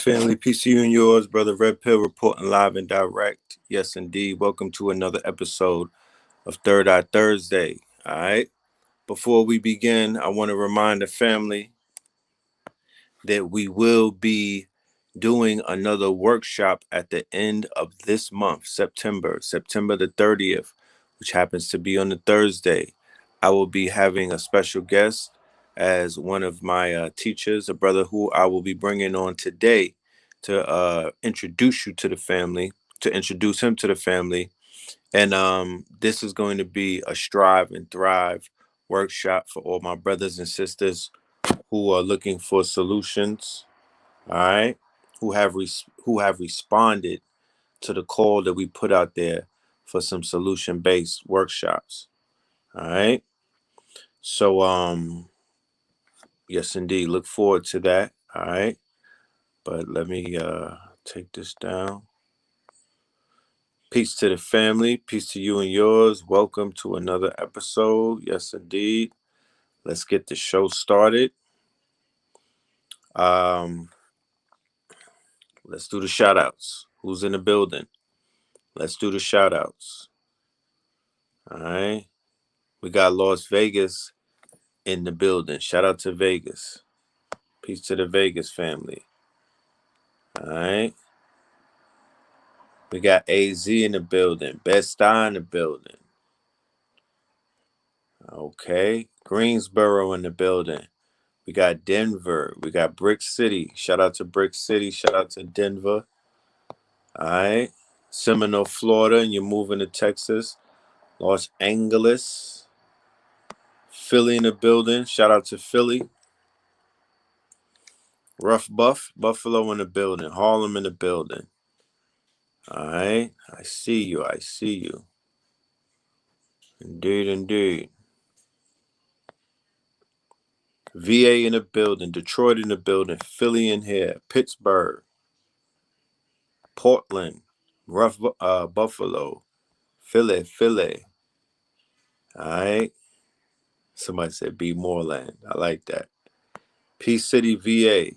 family. Peace to you and yours, brother Red Pill reporting live and direct. Yes, indeed. Welcome to another episode of Third Eye Thursday. All right. Before we begin, I want to remind the family that we will be doing another workshop at the end of this month, September the 30th, which happens to be on the Thursday. I will be having a special guest as one of my teachers, a brother who I will be bringing on today to introduce you to the family, to introduce him to the family. And this is going to be a Strive and Thrive workshop for all my brothers and sisters who are looking for solutions, all right, who have responded to the call that we put out there for some solution-based workshops. All right. So yes indeed, look forward to that. All right. But let me take this down. Peace to the family, peace to you and yours. Welcome to another episode. Yes indeed. Let's get the show started. Um let's do the shout outs. Who's in the building? Let's do the shout outs. All right. We got Las Vegas in the building. Shout out to Vegas. Peace to the Vegas family. All right. We got AZ in the building. Best Eye in the building. Okay. Greensboro in the building. We got Denver. We got Brick City. Shout out to Brick City. Shout out to Denver. All right. Seminole, Florida, and you're moving to Texas. Los Angeles. Philly in the building. Shout out to Philly. Rough Buff, Buffalo in the building. Harlem in the building. All right. I see you. I see you. Indeed, indeed. VA in the building. Detroit in the building. Philly in here. Pittsburgh. Portland. Buffalo. Philly. All right. Somebody said B Moreland. I like that. Peace City, VA.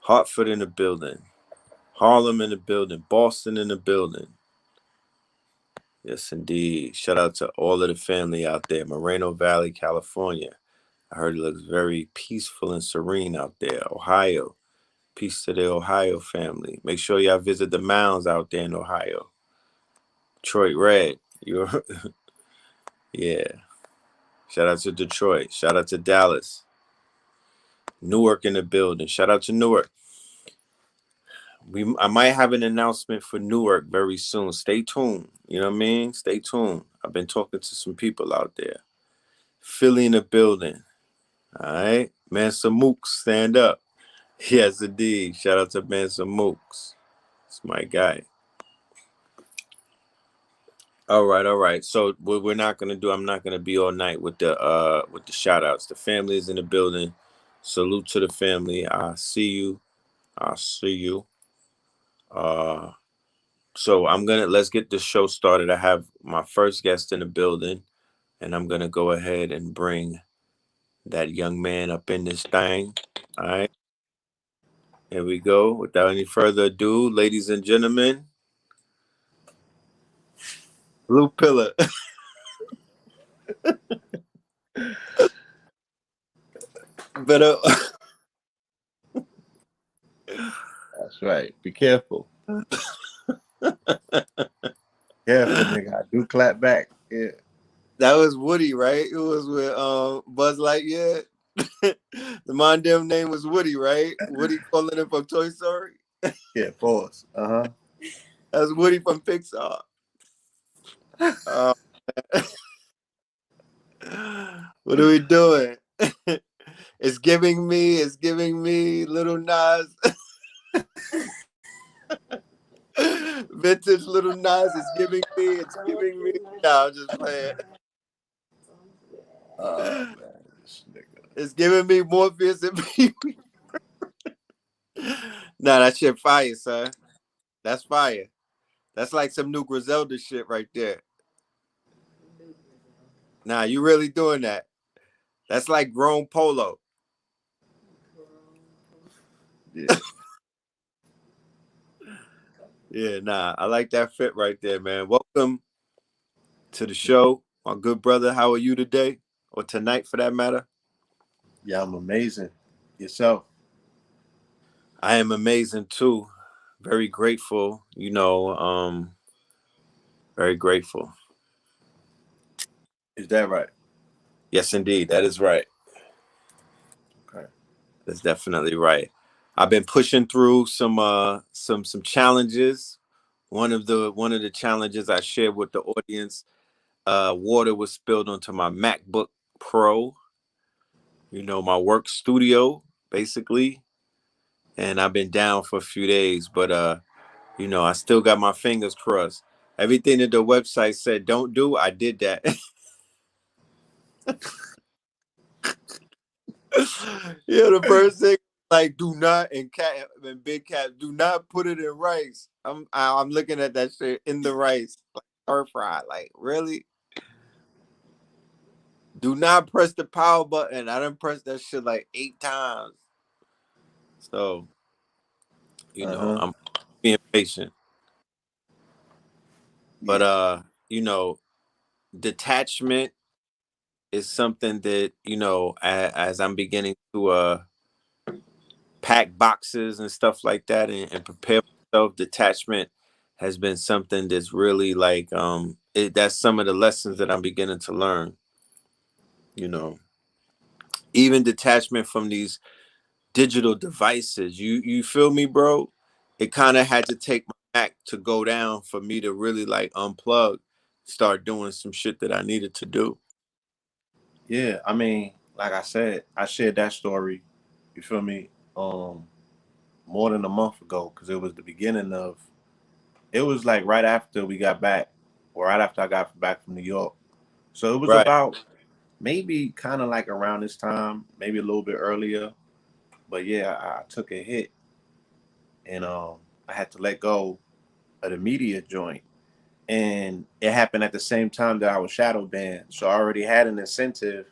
Hartford in the building. Harlem in the building. Boston in the building. Yes, indeed. Shout out to all of the family out there. Moreno Valley, California. I heard it looks very peaceful and serene out there. Ohio. Peace to the Ohio family. Make sure y'all visit the mounds out there in Ohio. Detroit Red. You're yeah. Shout out to Detroit. Shout out to Dallas. Newark in the building. Shout out to Newark. I might have an announcement for Newark very soon. Stay tuned. You know what I mean? Stay tuned. I've been talking to some people out there. Philly in the building. All right. Mansa Mooks, stand up. Yes, indeed. Shout out to Mansa Mooks. It's my guy. All right. So what we're not gonna do, I'm not gonna be all night with the shout outs. The family is in the building. Salute to the family. I see you. So let's get the show started. I have my first guest in the building, and I'm gonna go ahead and bring that young man up in this thing. All right. Here we go. Without any further ado, ladies and gentlemen, Blue Pillar. Better. That's right. Be careful. Careful, nigga. I do clap back. Yeah. That was Woody, right? It was with Buzz Lightyear. The Mondem name was Woody, right? Woody calling him from Toy Story. Yeah, pause. That's Woody from Pixar. What are we doing? It's giving me Little Nas. Vintage Little Nas is giving me. No, I'm just playing. Man, It's giving me Morpheus and Pee. Nah, that shit fire, son. That's fire. That's like some new Griselda shit right there. Nah, you really doing that. That's like grown polo. Yeah. Yeah, nah, I like that fit right there, man. Welcome to the show, my good brother. How are you today, or tonight, for that matter? Yeah, I'm amazing. Yourself. I am amazing too. Very grateful. Very grateful. Is that right? Yes, indeed, that is right. Okay. That's definitely right. I've been pushing through some challenges. One of the challenges I shared with the audience, water was spilled onto my MacBook Pro, my work studio, basically. And I've been down for a few days, but I still got my fingers crossed. Everything that the website said don't do, I did that. Yeah, the first thing, like, do not, in cat and big cat, do not put it in rice. I'm looking at that shit in the rice, like stir fry. Like, really? Do not press the power button. I done pressed that shit like 8 times. So, Uh-huh. I'm being patient. But Yeah. you know, detachment is something that, as I'm beginning to pack boxes and stuff like that, and prepare myself, detachment has been something that's really like that's some of the lessons that I'm beginning to learn. you know Even detachment from these digital devices. You feel me, bro? It kind of had to take my back to go down for me to really like unplug, start doing some shit that I needed to do. Yeah. I mean, like I said, I shared that story, you feel me, more than a month ago, because it was the beginning of it was like right after we got back, or right after I got back from New York. So it was Right, about maybe kind of like around this time, maybe a little bit earlier. But yeah, I took a hit, and I had to let go of the media joint. And it happened at the same time that I was shadow banned. So I already had an incentive,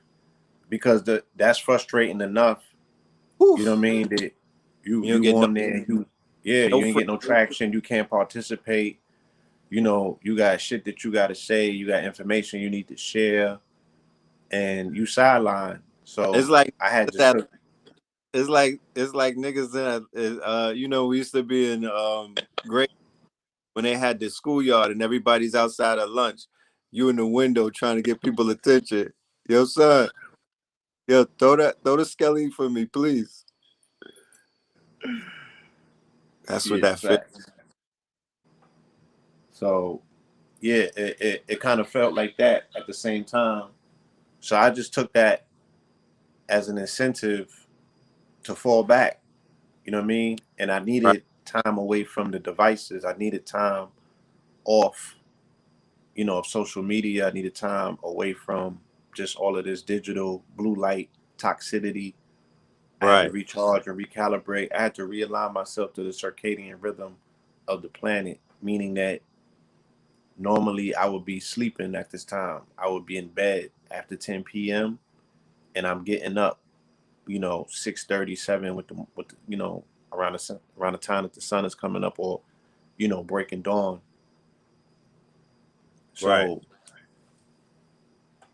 because that's frustrating enough. whew. You know what I mean? That You don't you get on there, no you ain't free. get no traction, you can't participate. You got shit that you got to say, you got information you need to share, and you sideline. It's So like I had just that. took. It's like niggas in we used to be in grade when they had the schoolyard and everybody's outside at lunch. You in the window trying to get people attention. Yo, son. Yo, throw the skelly for me, please. That's what Yeah, that feel. facts. So yeah, it kind of felt like that at the same time. So I just took that as an incentive to fall back. You know what I mean? And I Right, needed time away from the devices. I needed time off, of social media. I needed time away from just all of this digital blue light toxicity. I had to right, recharge and recalibrate. I had to realign myself to the circadian rhythm of the planet, meaning that normally I would be sleeping at this time. I would be in bed after 10 p.m. and I'm getting up, 6:37 with the, around the time that the sun is coming up, or breaking dawn. right, So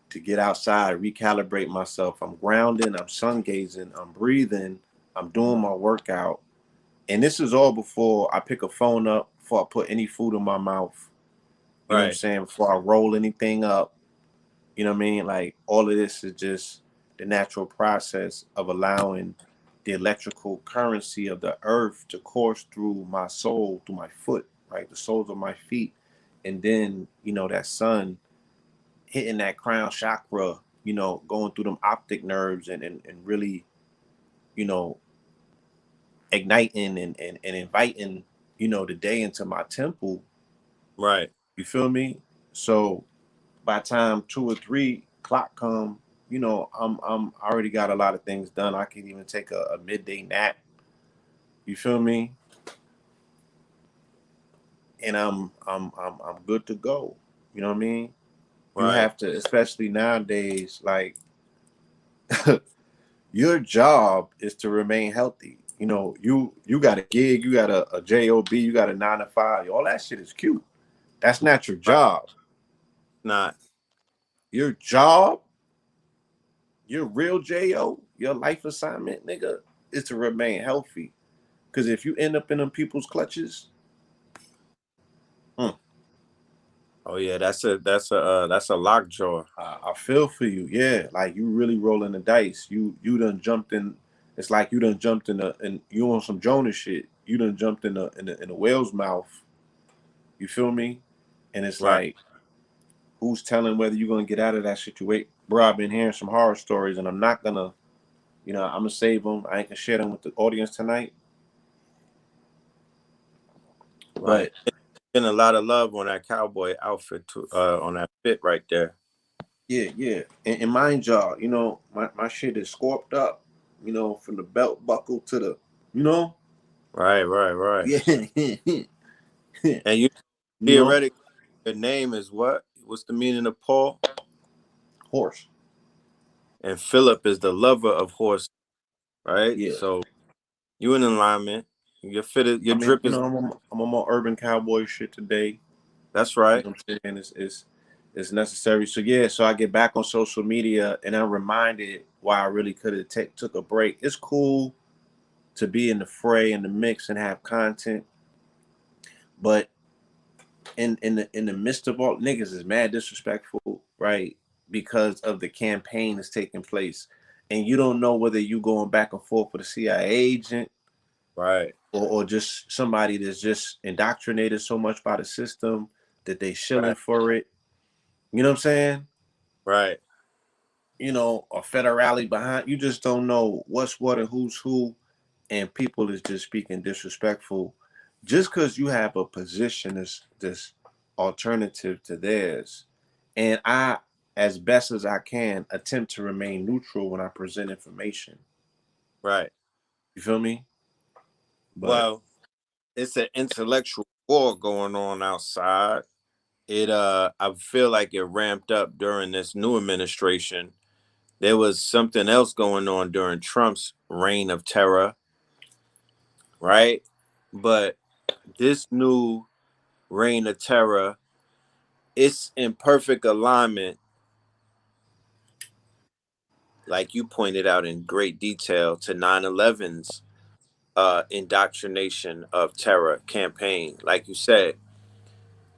to get outside, recalibrate myself, I'm grounding, I'm sun gazing, I'm breathing, I'm doing my workout. And this is all before I pick a phone up, before I put any food in my mouth. You know what I'm right, saying? Before I roll anything up. You know what I mean? Like, all of this is just the natural process of allowing the electrical currency of the earth to course through my soul, through my foot, right? The soles of my feet. And then, that sun hitting that crown chakra, going through them optic nerves, and really, you know, igniting and inviting, the day into my temple. right, You feel me? So by time 2 or 3 o'clock come, I already got a lot of things done. I can even take a midday nap. You feel me? And I'm good to go. You know what I mean? You right, have to, especially nowadays, like, your job is to remain healthy. You know, you got a gig, you got a job, you got a 9 to 5. All that shit is cute. That's not your Right. job. Not. Your job, your real jo, your life assignment, nigga, is to remain healthy. Because if you end up in them people's clutches, hmm, Oh yeah, that's a lockjaw. I feel for you. Yeah, like you really rolling the dice. You done jumped in. It's like you done jumped in and you on some Jonas shit. You done jumped in a whale's mouth. You feel me? And it's Right. like, who's telling whether you're gonna get out of that situation? Bro, I've been hearing some horror stories, and I'm not gonna, I'm gonna save them. I ain't gonna share them with the audience tonight. Right. But Getting a lot of love on that cowboy outfit too, on that fit right there. yeah, yeah. And mind y'all, my shit is scorped up, from the belt buckle to the, you know, Right, right, right. yeah, And you you know, theoretically, your name is what? What's the meaning of Paul? horse. And Philip is the lover of horse, right? Yeah. So you in alignment. Your fitted, I your mean, drip is. I'm on my urban cowboy shit today. That's You right. know what I'm saying? It's necessary. So yeah, so I get back on social media and I'm reminded why I really could have took a break. It's cool to be in the fray and the mix and have content, but in the midst of all, niggas is mad disrespectful, right? Because of the campaign that's taking place, and you don't know whether you going back and forth with a CIA agent Right, or just somebody that's just indoctrinated so much by the system that they shilling right, for it. You know what I'm saying? right, A federale behind. You just don't know what's what and who's who, and people is just speaking disrespectful. Just because you have a position that's alternative to theirs, and I, as best as I can, attempt to remain neutral when I present information. right. You feel me? But Well, it's an intellectual war going on outside. I feel like it ramped up during this new administration. There was something else going on during Trump's reign of terror, right? But this new reign of terror, it's in perfect alignment, like you pointed out in great detail, to 9/11's indoctrination of terror campaign. Like you said,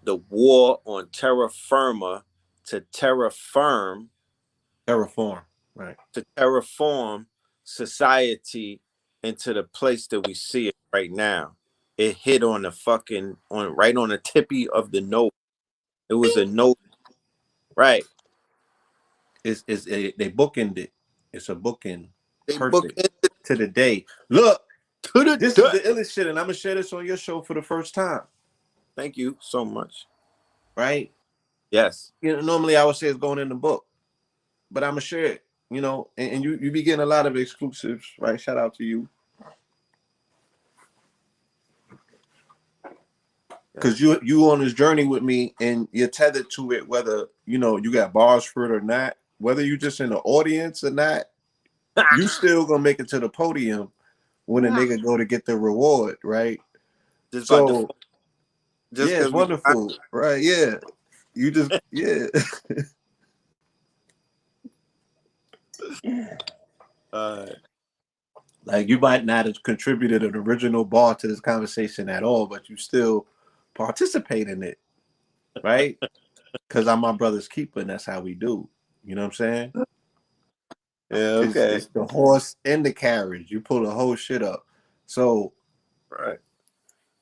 the war on terra firma to terra firm terraform, right? to terraform society into the place that we see it right now. It hit on the fucking on right on the tippy of the note. It was a note, right? They bookend it. It's a bookend, They book perfect into to the day. Look, the this is dirt. the illest shit, and I'm gonna share this on your show for the first time, Thank you so much. right? Yes. Normally I would say it's going in the book, but I'm gonna share it. And you be getting a lot of exclusives, right? Shout out to you, because Yes. you on this journey with me, and you're tethered to it. Whether you got bars for it or not, whether you just in the audience or not, you still gonna make it to the podium when a nigga go to get the reward, right? Just about to So just yeah, it's because we wonderful, right? Yeah, you just yeah. uh Like you might not have contributed an original bar to this conversation at all, but you still participate in it, right? Because I'm my brother's keeper, and that's how we do. You know what I'm saying? yeah, okay. It's the horse and the carriage. You pull the whole shit up. So Right,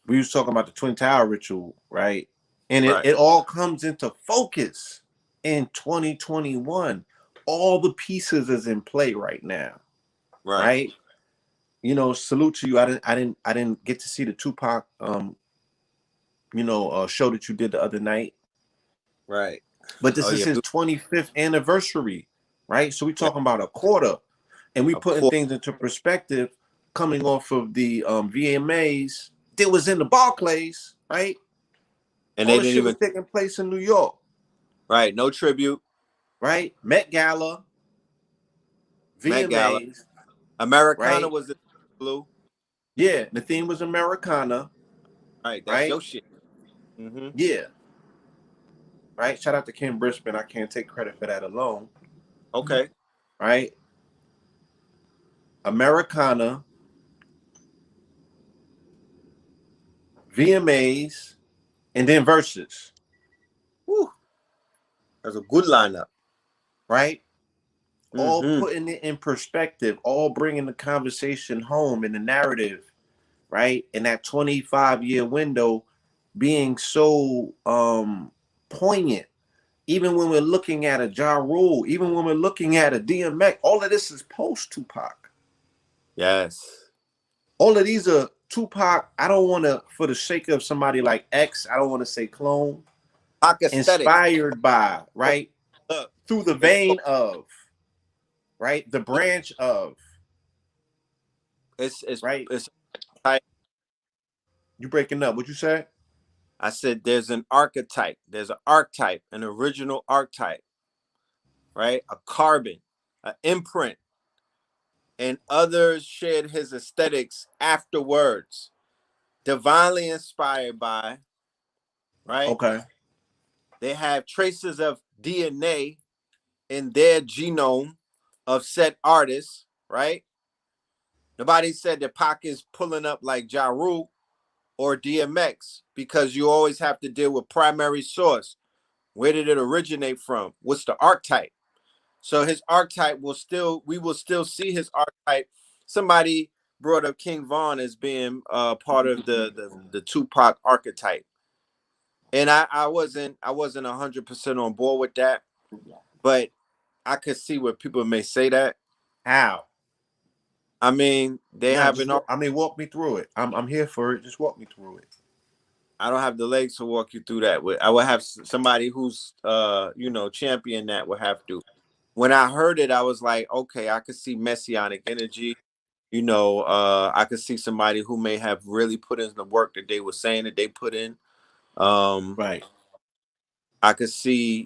we was talking about the Twin Tower ritual, right? And it, right, it all comes into focus in 2021. All the pieces is in play right now, right, right? Salute to you. I didn't get to see the Tupac show that you did the other night. right. But Oh this is yeah, his 25th anniversary, right? So we yeah. talking about a quarter, and we A putting quarter, things into perspective, coming off of the VMAs that was in the Barclays, right? and All they the didn't shit even was taking place in New York, right. No tribute. right? Met Gala, Met Gala. VMAs, Americana right? was the blue. Yeah, the theme was Americana, Right, that's right? your shit. Mm-hmm. Yeah, right. Shout out to Ken Brisbane. I can't take credit for that alone, Okay. right? Americana, VMAs, and then verses, Woo. That's a good lineup. right? All Mm-hmm. putting it in perspective, all bringing the conversation home in the narrative, right? In that 25-year window being so poignant. Even when we're looking at a Ja Rule, even when we're looking at a DMX, all of this is post Tupac. Yes. All of these are Tupac. I don't want to, for the sake of somebody like X, I don't want to say clone, Rock aesthetics. inspired by, Oh, right? look, Through the it's vein of, right? The branch of, it's it's right? it's type. You breaking up. What you said? I said there's an archetype. There's an archetype, an original archetype, right? A carbon, an imprint, and others shared his aesthetics afterwards. Divinely inspired by, right? Okay. They have traces of DNA in their genome of said artists, right? Nobody said that Pac is pulling up like Ja Rule or DMX because you always have to deal with primary source. Where did it originate from? What's the archetype? So his archetype will still, we will still see his archetype. Somebody brought up King Von as being part of the Tupac archetype, and I wasn't 100% on board with that, but I could see where people may say that. How? I mean, they Nah, have just an. walk, I mean, walk me through it. I'm here for it. Just walk me through it. I don't have the legs to walk you through that. I would have somebody who's champion that would have to. When I heard it, I was like, okay, I could see messianic energy. I could see somebody who may have really put in the work that they were saying that they put in. Um, Right. I could see,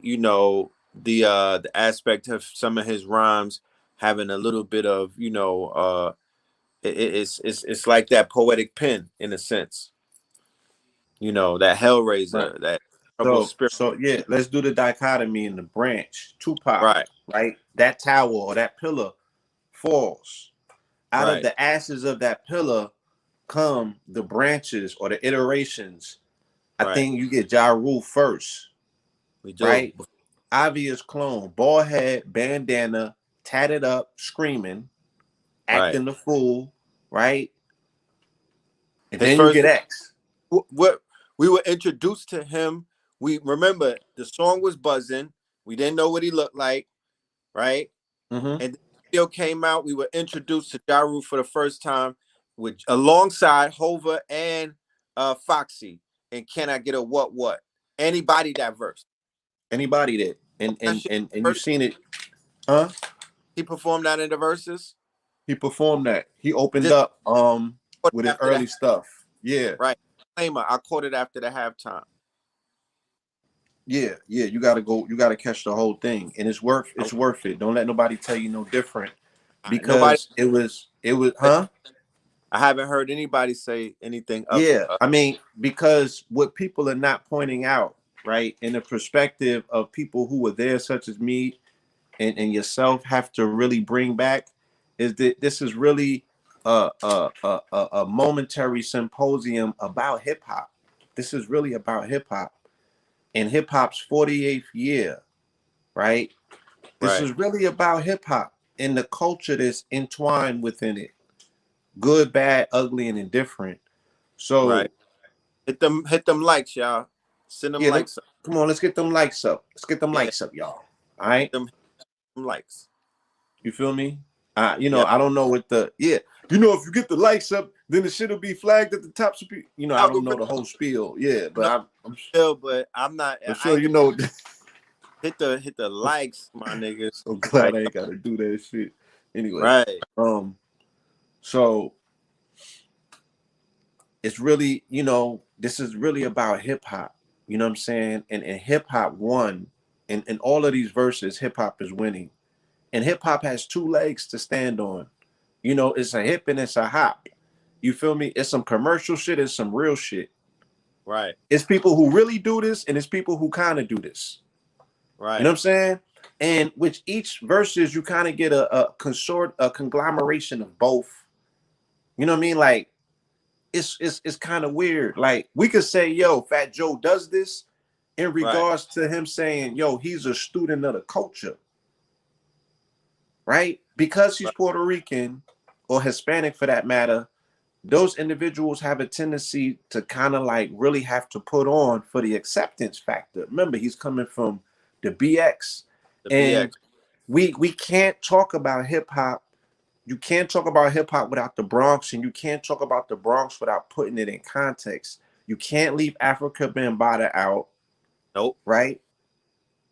the aspect of some of his rhymes having a little bit of, it's like that poetic pen in a sense, that Right. Hellraiser, that troubled spirit. So yeah, let's do the dichotomy in the branch. Tupac, Right, right? That tower or that pillar falls. Out of right, the ashes of that pillar come the branches or the iterations. I right. think you get Ja Rule first, We do. right? Obvious clone, bald head, bandana, tatted up, screaming, Right. acting the fool, right? And His then you first get X. what we were introduced to him. We remember the song was buzzing. We didn't know what he looked like, right? Mm-hmm. And the video came out. We were introduced to Ja Rule for the first time, with alongside Hova and Foxy. And can I get a what? Anybody that verse? Anybody that and That and shit. and and you've seen it, huh? He performed that in the verses. He performed that. He opened Just up with his after the early stuff. Yeah. right. Disclaimer, I caught it after the halftime. Yeah, yeah, you gotta go, you gotta catch the whole thing. And it's worth it. Don't let nobody tell you no different. Nobody. Because it was huh? I haven't heard anybody say anything of. Yeah. I mean, because what people are not pointing out, right, in the perspective of people who were there, such as me and yourself, have to really bring back is that this is really a momentary symposium about hip hop. This is really about hip hop and hip hop's 48th year, right? This Right, is really about hip hop and the culture that's entwined within it, good, bad, ugly, and indifferent. right. So, Hit them likes, y'all. Send them yeah, likes. come on, let's get them likes up. Let's get them Yeah, likes up, y'all. All right, hit them likes. you feel me? Yeah. I don't know what the if you get the likes up, then the shit will be flagged at the top. I don't know the whole spiel. Yeah, but No, I'm still, but I'm not. for I sure ain't you gonna know. hit the likes, my niggas. So Like, glad I ain't got to do that shit. Anyway, right, so it's really, this is really about hip hop. You know what I'm saying? And hip hop won. In all of these verses, hip hop is winning. And hip hop has two legs to stand on. It's a hip and it's a hop. You feel me? It's some commercial shit and some real shit. Right. It's people who really do this, and it's people who kind of do this. You know Right. what I'm saying? And with each verses, you kind of get a conglomeration of both. You know what I mean? Like it's kind of weird. Like we could say, yo, Fat Joe does this in Right. regards to him saying, yo, he's a student of the culture, right? Because he's Right. Puerto Rican or Hispanic for that matter, those individuals have a tendency to kind of like really have to put on for the acceptance factor. Remember, he's coming from the BX, The and BX. we can't talk about hip hop. You can't talk about hip hop without the Bronx, and you can't talk about the Bronx without putting it in context. You can't leave Africa Bambaataa out, Nope. right?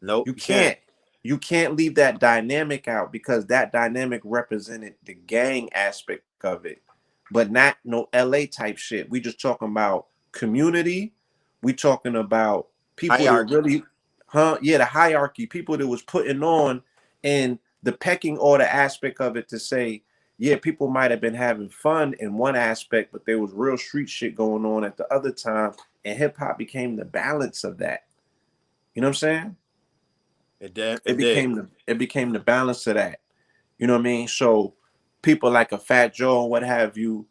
Nope. You You can't. can't. You can't leave that dynamic out because that dynamic represented the gang aspect of it, but not no LA type shit. We just talking about community. We talking about people that Hierarchy. really, huh? Yeah, the hierarchy, people that was putting on, and the pecking order aspect of it to say, yeah, people might have been having fun in one aspect, but there was real street shit going on at the other time, and hip hop became the balance of that. You know what I'm saying? It did. It It did. became the balance of that. You know what I mean? So people like a Fat Joe and what have you,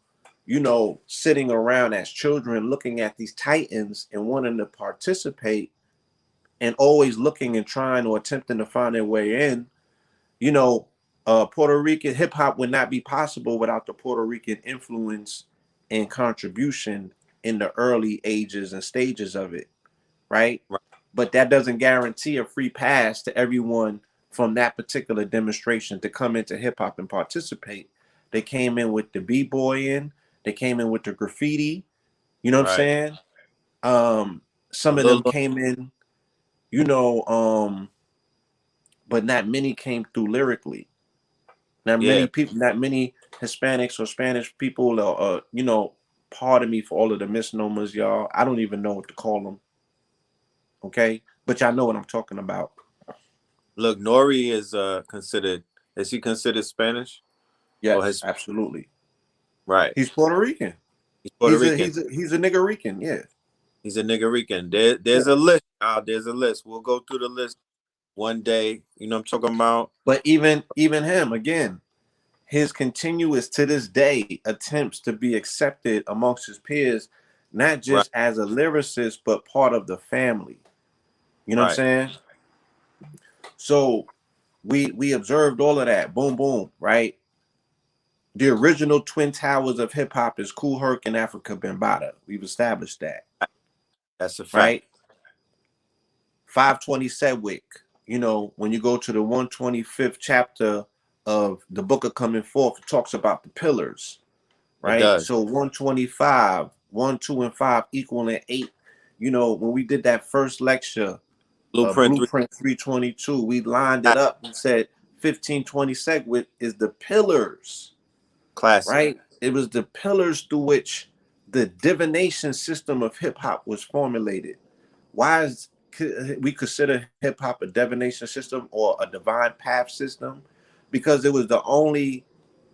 sitting around as children looking at these titans and wanting to participate and always looking and trying or attempting to find their way in, you know, Puerto Rican hip hop would not be possible without the Puerto Rican influence and contribution in the early ages and stages of it, right? Right. But that doesn't guarantee a free pass to everyone from that particular demonstration to come into hip hop and participate. They came in with the b-boying, they came in with the graffiti, you know what I'm Right. saying? A Some of them little. came in, you know, but not many came through lyrically. Not Yeah. many people, not many Hispanics or Spanish people, pardon me for all of the misnomers, y'all. I don't even know what to call them. Okay, but y'all know what I'm talking about. Look, Nori is considered. Is he considered Spanish or Yes, his? absolutely. Right. He's Puerto Rican. He's Puerto Rican. He's a nigga Rican. Yeah. He's a nigga Rican. There's Yeah. a list. There's a list. We'll go through the list one day. You know what I'm talking about? But even him again, his continuous to this day attempts to be accepted amongst his peers, not Right. just as a lyricist, but part of the family. You know what I'm Right. saying? So we observed all of that. Boom, boom, right? The original twin towers of hip hop is Kool Herc and Africa Bambaataa. We've established that, That's a fact. right? 520 Sedgwick. When you go to the 125th chapter of the Book of Coming Forth, it talks about the pillars, It right? does. So 125, 1, 2, and 5 equaling 8. When we did that first lecture, Blueprint 3 Blueprint 322, we lined it up and said 1520 Sedgwick is the pillars, classic. right? It was the pillars through which the divination system of hip hop was formulated. Why is we consider hip hop a divination system or a divine path system? Because it was the only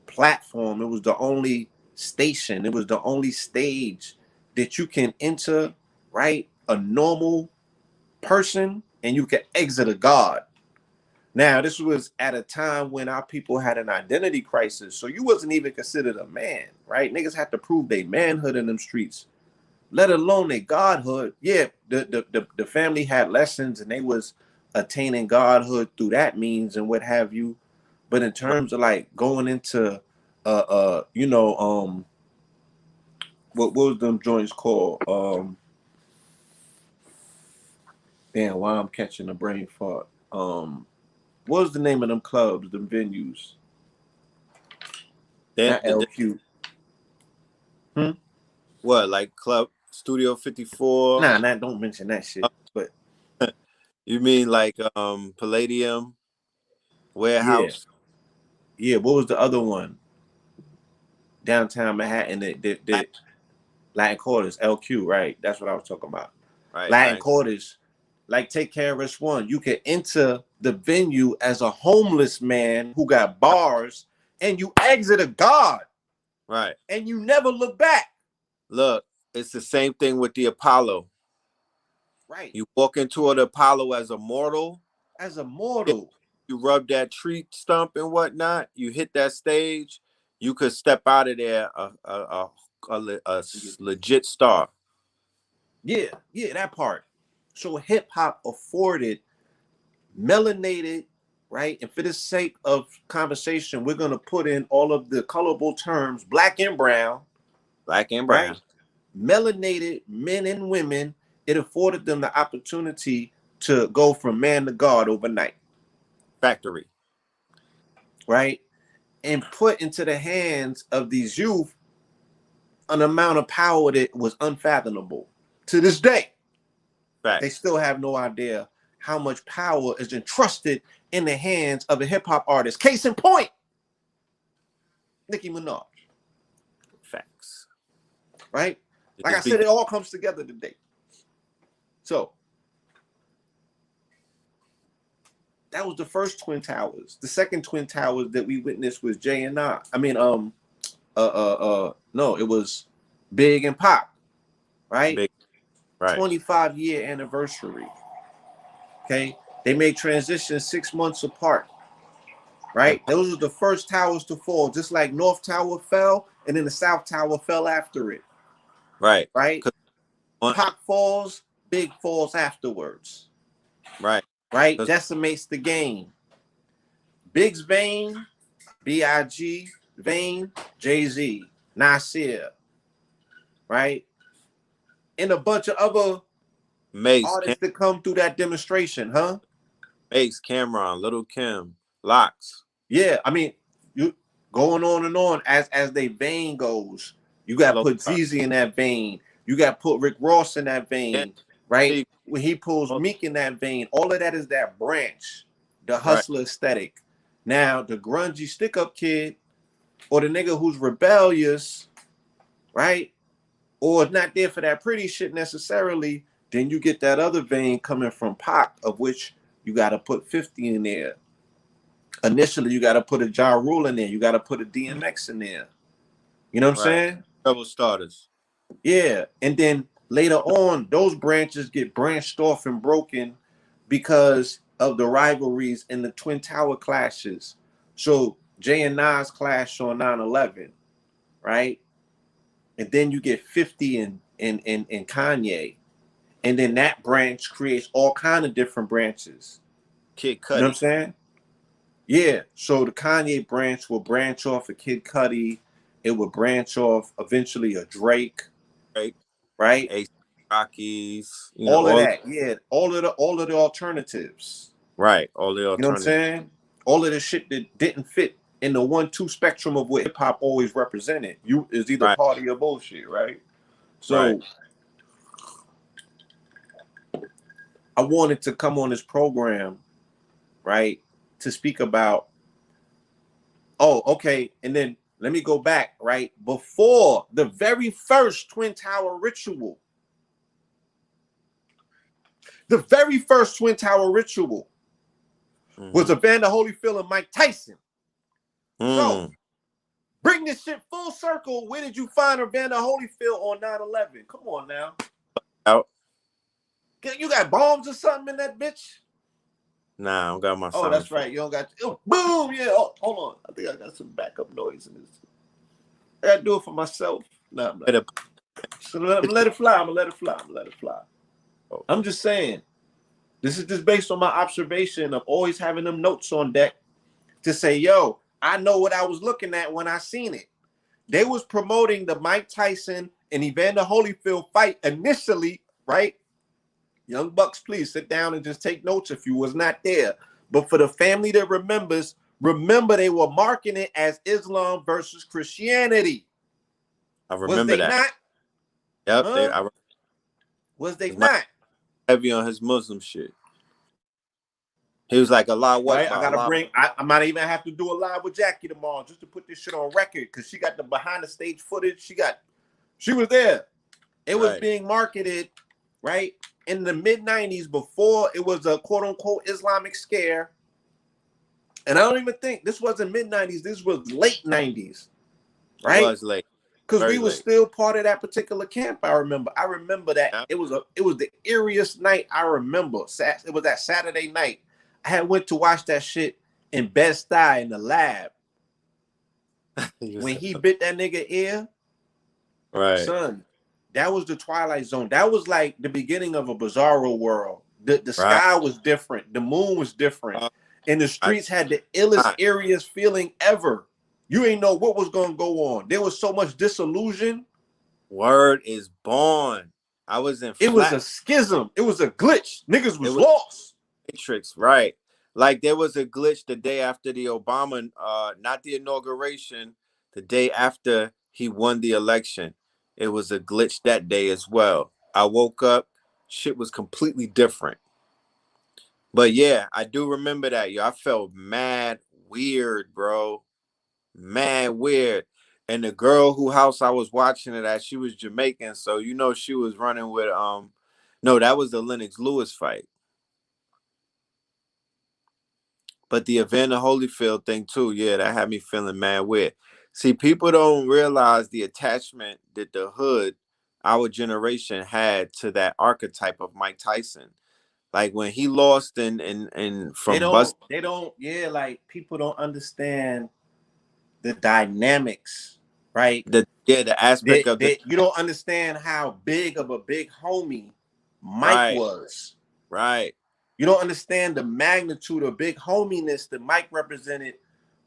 platform, it was the only station, it was the only stage that you can enter, right? A normal person and you can exit a god. Now, this was at a time when our people had an identity crisis. So you wasn't even considered a man, right? Niggas had to prove their manhood in them streets, let alone their godhood. Yeah, the family had lessons and they was attaining godhood through that means and what have you. But in Right. terms of like going into uh uh you know um what was them joints called? Damn, why I'm catching a brain fart. What was the name of them clubs, them venues? Then Not LQ. Hmm? what? Like Club Studio 54? Nah, don't mention that shit. But You mean like Palladium yeah, Warehouse? yeah. What was the other one? Downtown Manhattan, that Latin Quarters, LQ, right? That's what I was talking about. Right. Latin Like Quarters, like Take Care of Us One. You can enter the venue as a homeless man who got bars, and you exit a god. Right. and you never look back. Look, it's the same thing with the Apollo. Right. You walk into the Apollo as a mortal. As a mortal. You rub that tree stump and whatnot. You hit that stage. You could step out of there a legit star. Yeah, that part. So hip hop afforded melanated, right? And for the sake of conversation, we're gonna put in all of the colorable terms, black and brown, Black and right? brown. Melanated men and women. It afforded them the opportunity to go from man to God overnight, Factory. right? And put into the hands of these youth an amount of power that was unfathomable. To this day, they Facts. still have no idea how much power is entrusted in the hands of a hip hop artist. Case in point, Nicki Minaj. Facts. Right? It Like I just said, be it all comes together today. So that was the first Twin Towers. The second Twin Towers that we witnessed was J and I. I mean, no, it was Big and Pop, right? big. Right. 25-year anniversary. Okay. They made transitions 6 months apart. Right? And Those were the first towers to fall, just like North Tower fell, and then the South Tower fell after it. right. Right? 'Cause one, Pac falls, Big falls afterwards. right. Right? 'Cause Decimates the game. Big's vein, B.I.G. vein, Jay-Z, Nasir, right? And a bunch of other Mace, artists that come through that demonstration, huh? Mace, Cameron, Little Kim, Locks. Yeah, I mean, you going on and on as they vein goes. You got to Low put ZZ in that vein. You got to put Rick Ross in that yeah, vein, right? see, When he pulls Meek in that vein, all of that is that branch, the right, hustler aesthetic. Now, the grungy stick up kid or the nigga who's rebellious, right? Or not there for that pretty shit necessarily, then you get that other vein coming from Pac, of which you got to put 50 in there. Initially, you got to put a Ja Rule in there. You got to put a DMX in there. You know what I'm right. saying? Trouble starters. Yeah. And then later on, those branches get branched off and broken because of the rivalries and the Twin Tower clashes. So Jay and Nas clash on 9/11, right? And then you get 50 and Kanye. And then that branch creates all kind of different branches. Kid You know what I'm Cudi. saying? Yeah. So the Kanye branch will branch off a Kid Cudi. It would branch off eventually a Drake, Right. right? Ace Rockies. All of All that. Yeah. All of the alternatives. right. All the You know what I'm alternatives. saying? All of the shit that didn't fit in the 1-2 spectrum of what hip hop always represented. You is either Right. party or bullshit, right? Right. So I wanted to come on this program, right, to speak about. Oh, okay. And then let me go back, right? Before the very first Twin Tower ritual, the very first Twin Tower ritual was Mm-hmm. Evander Holyfield and Mike Tyson. So Mm. bring this shit full circle. Where did you find Evander Holyfield on 9/11? Come on now. Out. You got bombs or something in that bitch? Nah, I don't got my Oh, sound that's effect. right. You don't got. Oh, boom. Yeah. Oh, hold on. I think I got some backup noise in this. I got to do it for myself. Nah, I'm not. So I'm gonna let it fly. I'm gonna let it fly. I'm gonna let it fly. Oh, I'm just saying. This is just based on my observation of always having them notes on deck to say, yo, I know what I was looking at when I seen it. They was promoting the Mike Tyson and Evander Holyfield fight initially, right? Young Bucks, please sit down and just take notes if you was not there. But for the family that remembers, remember they were marking it as Islam versus Christianity. I Was remember they that. not? Yep. Huh? Was they Mike not? heavy on his Muslim shit. He was like Allah Right? I Akbar, gotta Allah. bring. I might even have to do a live with Jackie tomorrow just to put this shit on record because she got the behind the stage footage. She was there. It was Right. being marketed, right, in the mid-90s before it was a quote-unquote Islamic scare. And I don't even think this wasn't mid-90s. This was late 90s. It right? was late. Because we Very were late. still part of that particular camp. I remember that Yeah. it was the eeriest night I remember. It was that Saturday night. I had went to watch that shit in Bed-Stuy in the lab. When he bit that nigga ear, Right. son, that was the Twilight Zone. That was like the beginning of a bizarro world. The Right. sky was different. The moon was different. Uh, And the I streets had the illest, not. eeriest feeling ever. You ain't know what was gonna go on. There was so much disillusion. Word is born. I was in It was a flat. schism. It was a glitch. Niggas It was was lost. Matrix, right? Like there was a glitch the day after the Obama, not the inauguration, the day after he won the election. It was a glitch that day as well. I woke up, shit was completely different. But yeah, I do remember that. Yo, I felt mad weird, bro. Mad weird. And the girl who house I was watching it at, she was Jamaican, so you know she was running with no, that was the Lennox Lewis fight. But the Evander Holyfield thing too, yeah, that had me feeling mad weird. See, people don't realize the attachment that the hood, our generation, had to that archetype of Mike Tyson. Like when he lost and They from don't, bust they don't, yeah, like people don't understand the dynamics, right? the aspect of the You don't understand how big of a big homie Mike right, was. right. You don't understand the magnitude of big hominess that Mike represented.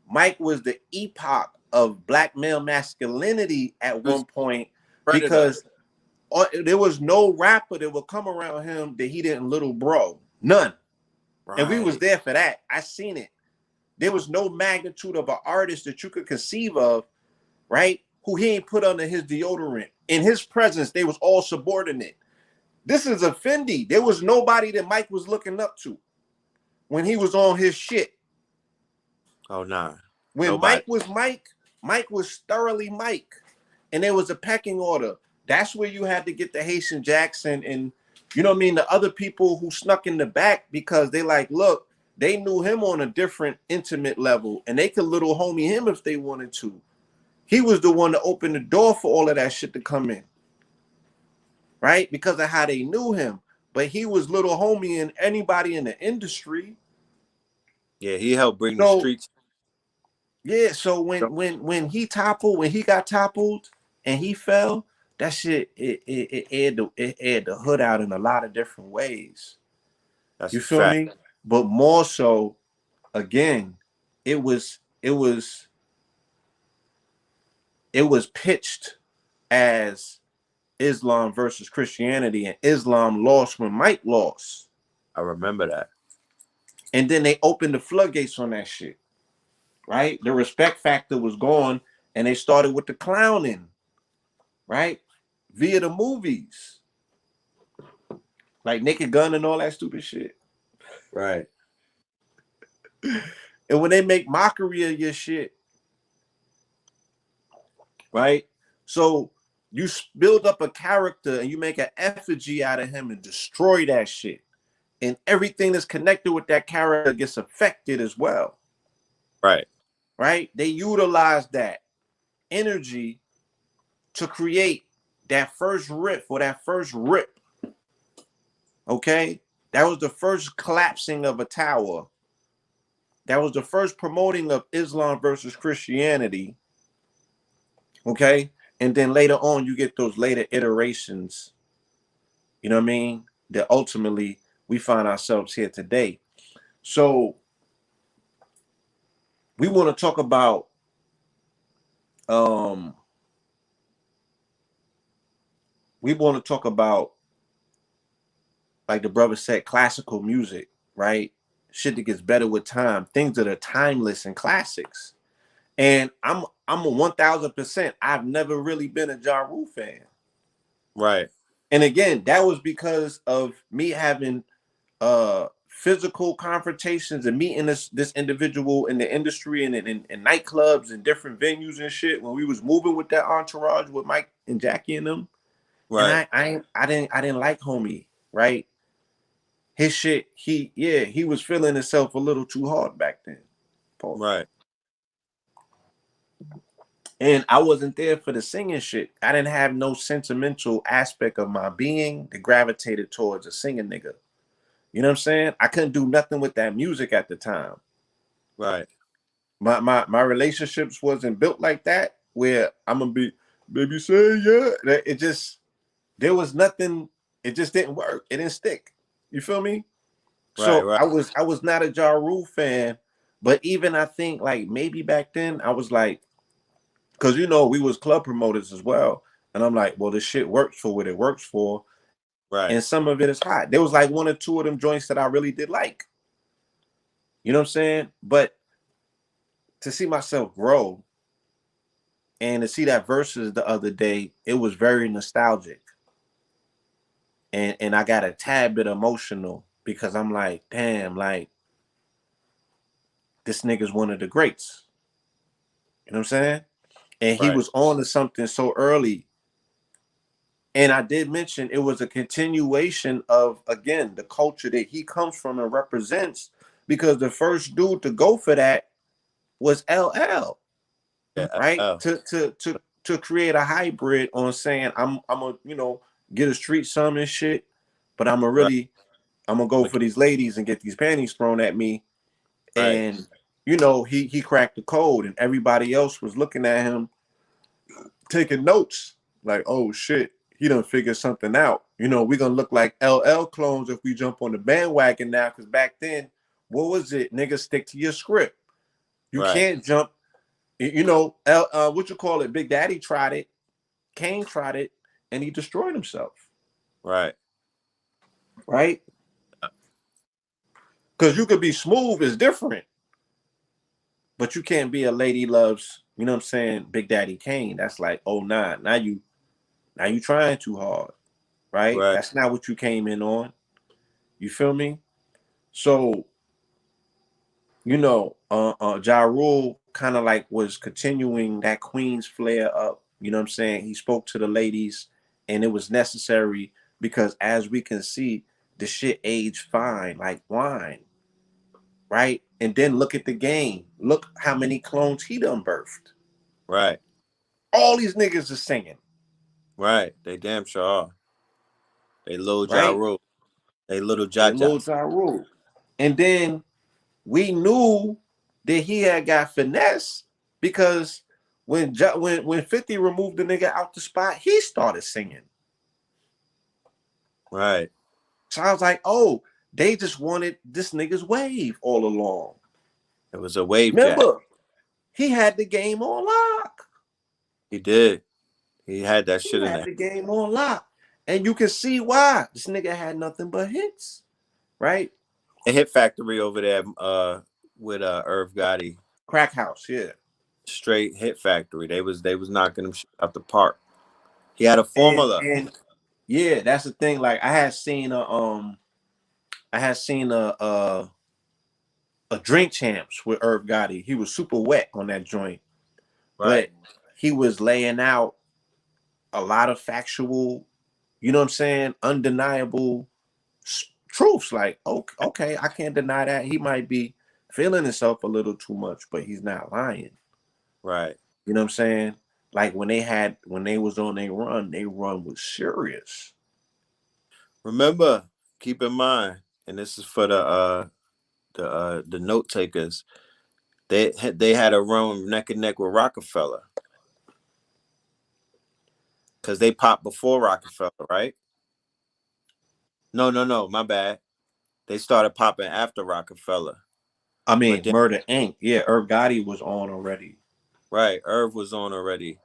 Mike was the epoch of black male masculinity at He was one point predator. because there was no rapper that would come around him that he didn't little bro. None. And we was Right. there for that. I seen it. There was no magnitude of an artist that you could conceive of, right? Who he ain't put under his deodorant. In his presence, they was all subordinate. This is a Fendi. There was nobody that Mike was looking up to when he was on his shit. Oh nah. When Nobody. Mike was thoroughly Mike. And there was a pecking order. That's where you had to get the Haitian Jackson and you know what I mean, the other people who snuck in the back because they like, look, they knew him on a different intimate level and they could little homie him if they wanted to. He was the one to open the door for all of that shit to come in, right? Because of how they knew him. But he was little homie and anybody in the industry. Yeah, he helped bring the So streets. yeah, so when he toppled, when he got toppled and he fell, that shit it aired the hood out in a lot of different ways. That's You a feel fact. me? But more so, again, it was it was pitched as Islam versus Christianity, and Islam lost when Mike lost. I remember that. And then they opened the floodgates on that shit, right? The respect factor was gone, and they started with the clowning, right? Via the movies, like Naked Gun and all that stupid shit. Right. And when they make mockery of your shit, right? So you build up a character and you make an effigy out of him and destroy that shit. And everything that's connected with that character gets affected as well, Right. right? They utilize that energy to create that first riff or that first rip, okay? That was the first collapsing of a tower. That was the first promoting of Islam versus Christianity, okay? And then later on, you get those later iterations, you know what I mean? That ultimately we find ourselves here today. So we want to talk about um we want to talk about like the brother said, classical music, right? Shit that gets better with time, things that are timeless and classics. And I'm a 1000%. I've never really been a Ja Rule fan. Right. And again, that was because of me having physical confrontations and meeting this individual in the industry and in nightclubs and different venues and shit when we was moving with that entourage with Mike and Jackie and them. And Right. I didn't like homie, right? His shit, he was feeling himself a little too hard back then. Pause. Right. And I wasn't there for the singing shit. I didn't have no sentimental aspect of my being that gravitated towards a singing nigga. You know what I'm saying? I couldn't do nothing with that music at the time. Right. My relationships wasn't built like that where I'm gonna be, baby say yeah. It just, there was nothing, it just didn't work. It didn't stick. You feel me? Right. So Right. I was not a Ja Rule fan, but even I think like maybe back then I was like, because you know we was club promoters as well, and I'm like, well, this shit works for what it works for, and Right. some of it is hot. There was like one or two of them joints that I really did like. You know what I'm saying? But to see myself grow and to see that versus the other day, it was very nostalgic, and I got a tad bit emotional because I'm like, damn, like this nigga's one of the greats. You know what I'm saying? And he Right. was on to something so early. And I did mention it was a continuation of, again, the culture that he comes from and represents, because the first dude to go for that was LL, Yeah. right? To create a hybrid on saying I'm a, you know, get a street some and shit, but Right. I'm gonna go But for these ladies and get these panties thrown at me. right. And you know, he cracked the code and everybody else was looking at him taking notes, like, oh shit, he done figured something out. You know, we're gonna look like LL clones if we jump on the bandwagon now, because back then, what was it? Niggas, stick to your script. You Right. can't jump, you know, what you call it? Big Daddy tried it, Kane tried it, and he destroyed himself, Right. right? Because you could be smooth is different, but you can't be a lady loves, you know what I'm saying, Big Daddy Kane. That's like, oh nah, now you trying too hard, right? Right. That's not what you came in on. You feel me? So, you know, Ja Rule kind of like was continuing that Queen's flair up. You know what I'm saying? He spoke to the ladies, and it was necessary because, as we can see, the shit aged fine like wine, right? And then look at the game. Look how many clones he done birthed. Right. All these niggas are singing, Right. They damn sure are. They little Ja right? Rule. They little They little Jajas. Ja Rule. And then we knew that he had got finesse because when 50 removed the nigga out the spot, he started singing. Right. So I was like, oh, they just wanted this nigga's wave all along. It was a wave jack. Remember, he had the game on lock. He did. He had that He shit in had there. the game on lock. And you can see why. This nigga had nothing but hits, right? A hit factory over there with Irv Gotti. Crack House, yeah. Straight hit factory. They was knocking him shit out the park. He had a And formula. and yeah, that's the thing. Like I had seen a Drink Champs with Irv Gotti. He was super wet on that joint, Right. but he was laying out a lot of factual, you know what I'm saying, undeniable truths. Like, okay, I can't deny that he might be feeling himself a little too much, but he's not lying. Right. You know what I'm saying? Like when they was on their run was serious. Remember, keep in mind, and this is for the note takers. They had a run neck and neck with Rockefeller because they popped before Rockefeller, right? No, no, no, my bad. They started popping after Rockefeller, I but mean, then Murder Inc. Yeah, Irv Gotti was on already, right, Irv was on already,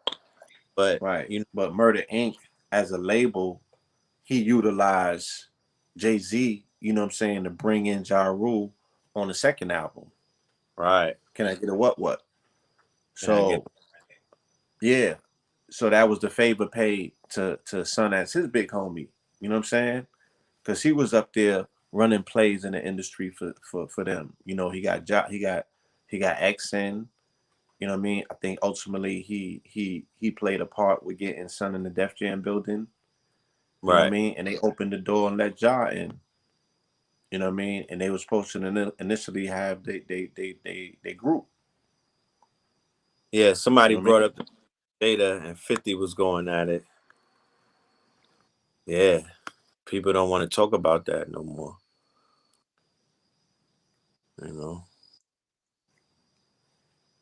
but right? you know, But Murder Inc. as a label, he utilized Jay-Z, you know what I'm saying, to bring in Ja Rule on the second album. right, Can I get a what? and I get So yeah. So that was the favor paid to Son as his big homie. You know what I'm saying? Because he was up there running plays in the industry for them. You know, he got X in. You know what I mean? I think ultimately he played a part with getting Son in the Def Jam building. You know what I right. mean? And they opened the door and let Ja in. You know what I mean? And they were supposed to initially have they group. Yeah, You somebody know what I brought mean? up. Jada and 50 was going at it. Yeah. People don't want to talk about that no more. You know.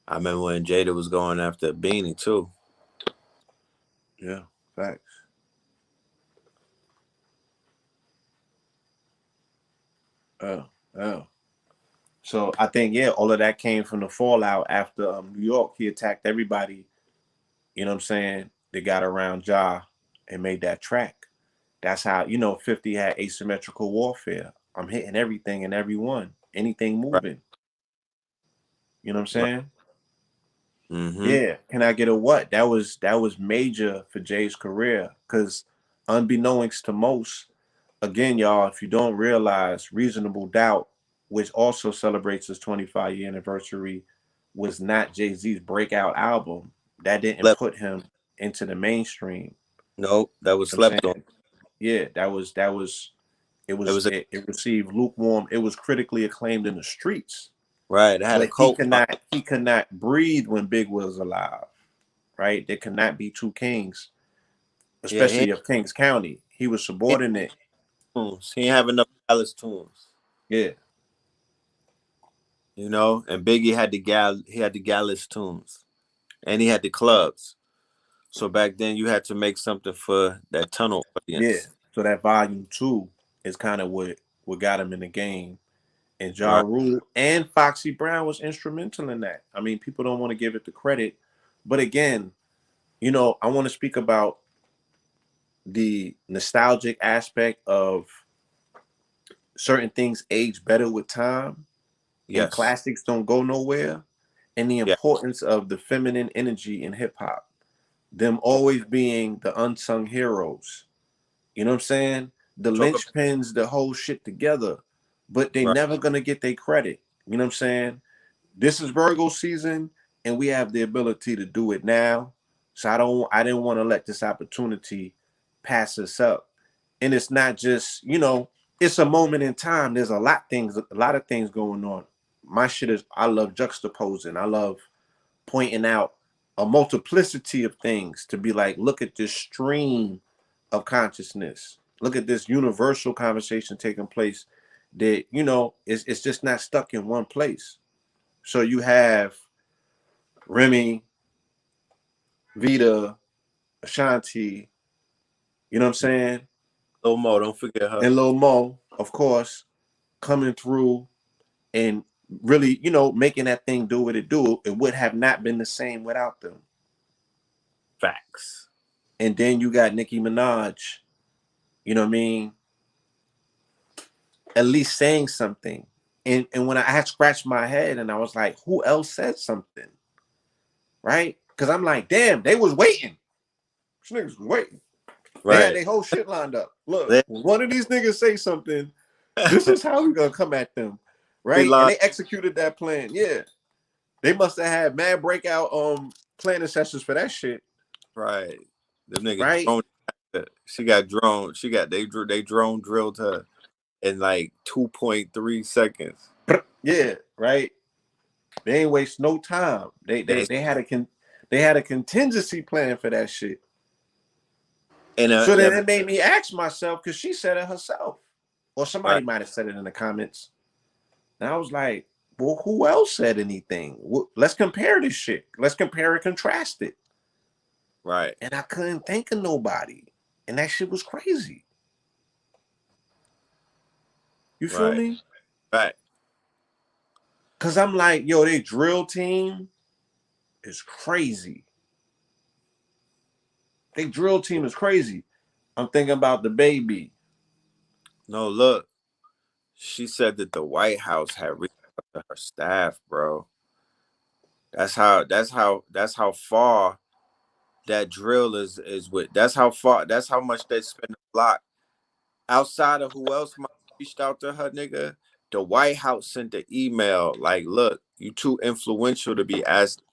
I remember when Jada was going after Beanie too. Yeah, facts. Oh, oh. So I think yeah, all of that came from the fallout after New York. He attacked everybody. You know what I'm saying? They got around Ja and made that track. That's how 50 had asymmetrical warfare. I'm hitting everything and everyone, anything Right. moving. You know what I'm Right. saying? Mm-hmm. Yeah. Can I get a what? That was major for Jay's career because unbeknownst to most, again, y'all, if you don't realize, Reasonable Doubt, which also celebrates his 25-year anniversary, was not Jay-Z's breakout album. That didn't Slept. put him into the mainstream. No, that was You know what slept I'm on. saying? Yeah, that was it It was was a it received lukewarm. It was critically acclaimed in the streets, right. It had a but he cult. could not he could not breathe when Big was alive. Right? There could not be two kings, Yeah, he ain't especially of Kings County. He was he ain't subordinate. tunes. He ain't have enough Dallas tunes. Yeah, You know, and Biggie had the Gallus tunes, and he had the clubs. So back then, you had to make something for that tunnel yeah. audience. So that volume 2 is kind of what got him in the game. And Ja Right. Rule and Foxy Brown was instrumental in that. I mean, people don't want to give it the credit, but again, I want to speak about the nostalgic aspect of certain things age better with time and Yes. classics don't go nowhere, and the Yeah. importance of the feminine energy in hip hop, them always being the unsung heroes. You know what I'm saying? The Talk about linchpins, the whole shit together, but they right. never gonna get their credit. You know what I'm saying? This is Virgo season, and we have the ability to do it now. So I didn't want to let this opportunity pass us up. And it's not just, it's a moment in time. There's a lot of things going on. My shit is I love juxtaposing. I love pointing out a multiplicity of things to be like, look at this stream of consciousness. Look at this universal conversation taking place that, it's just not stuck in one place. So you have Remy, Vita, Ashanti, you know what I'm saying? Lil Mo, don't forget her. And Lil Mo, of course, coming through and really, making that thing do what it do. It would have not been the same without them. Facts. And then you got Nicki Minaj, you know what I mean? At least saying something. And when I had scratched my head and I was like, who else said something? Right? Because I'm like, damn, they was waiting. These niggas was waiting. They had Right. their whole shit lined up. Look, They, when one of these niggas say something, this is how we gonna come at them. they Right? And line they executed that plan. Yeah. They must have had mad breakout planning sessions for that shit. right. Them niggas Right? drone. She got drone. She got they drone drilled her in like 2.3 seconds. Yeah, right. They ain't waste no time. They they That's they had they had a contingency plan for that shit. and So then that it made me ask myself because she said it herself, or right. somebody might have said it in the comments. And I was like, well, who else said anything? Let's compare this shit. Let's compare and contrast it. Right. And I couldn't think of nobody, and that shit was crazy. You feel Right. me? Right. Cause I'm like, yo, they drill team is crazy. They drill team is crazy. I'm thinking about the baby. No, look. She said that the White House had reached out to her staff, bro. That's how far that drill is with. That's how far. That's how much they spend a block. Outside of who else might have reached out to her, nigga, the White House sent the email like, look, you too influential to be asked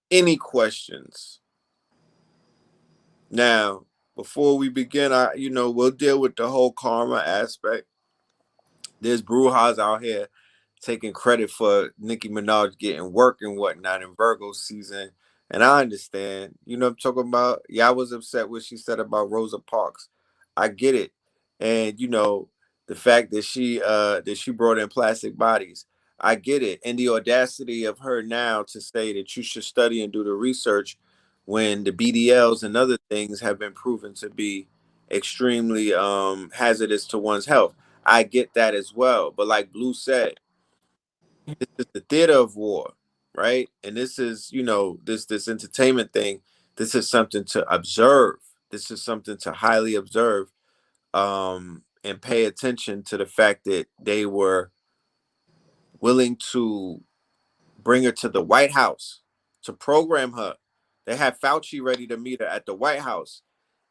any questions. Now, before we begin, we'll deal with the whole karma aspect. There's Brujas out here taking credit for Nicki Minaj getting work and whatnot in Virgo season. And I understand. You know what I'm talking about? Yeah, I was upset what she said about Rosa Parks. I get it. And the fact that she brought in plastic bodies. I get it. And the audacity of her now to say that you should study and do the research when the BDLs and other things have been proven to be extremely hazardous to one's health. I get that as well. But like Blue said, this is the theater of war, right? And this is, this entertainment thing. This is something to observe. This is something to highly observe, and pay attention to the fact that they were willing to bring her to the White House to program her. They had Fauci ready to meet her at the White House,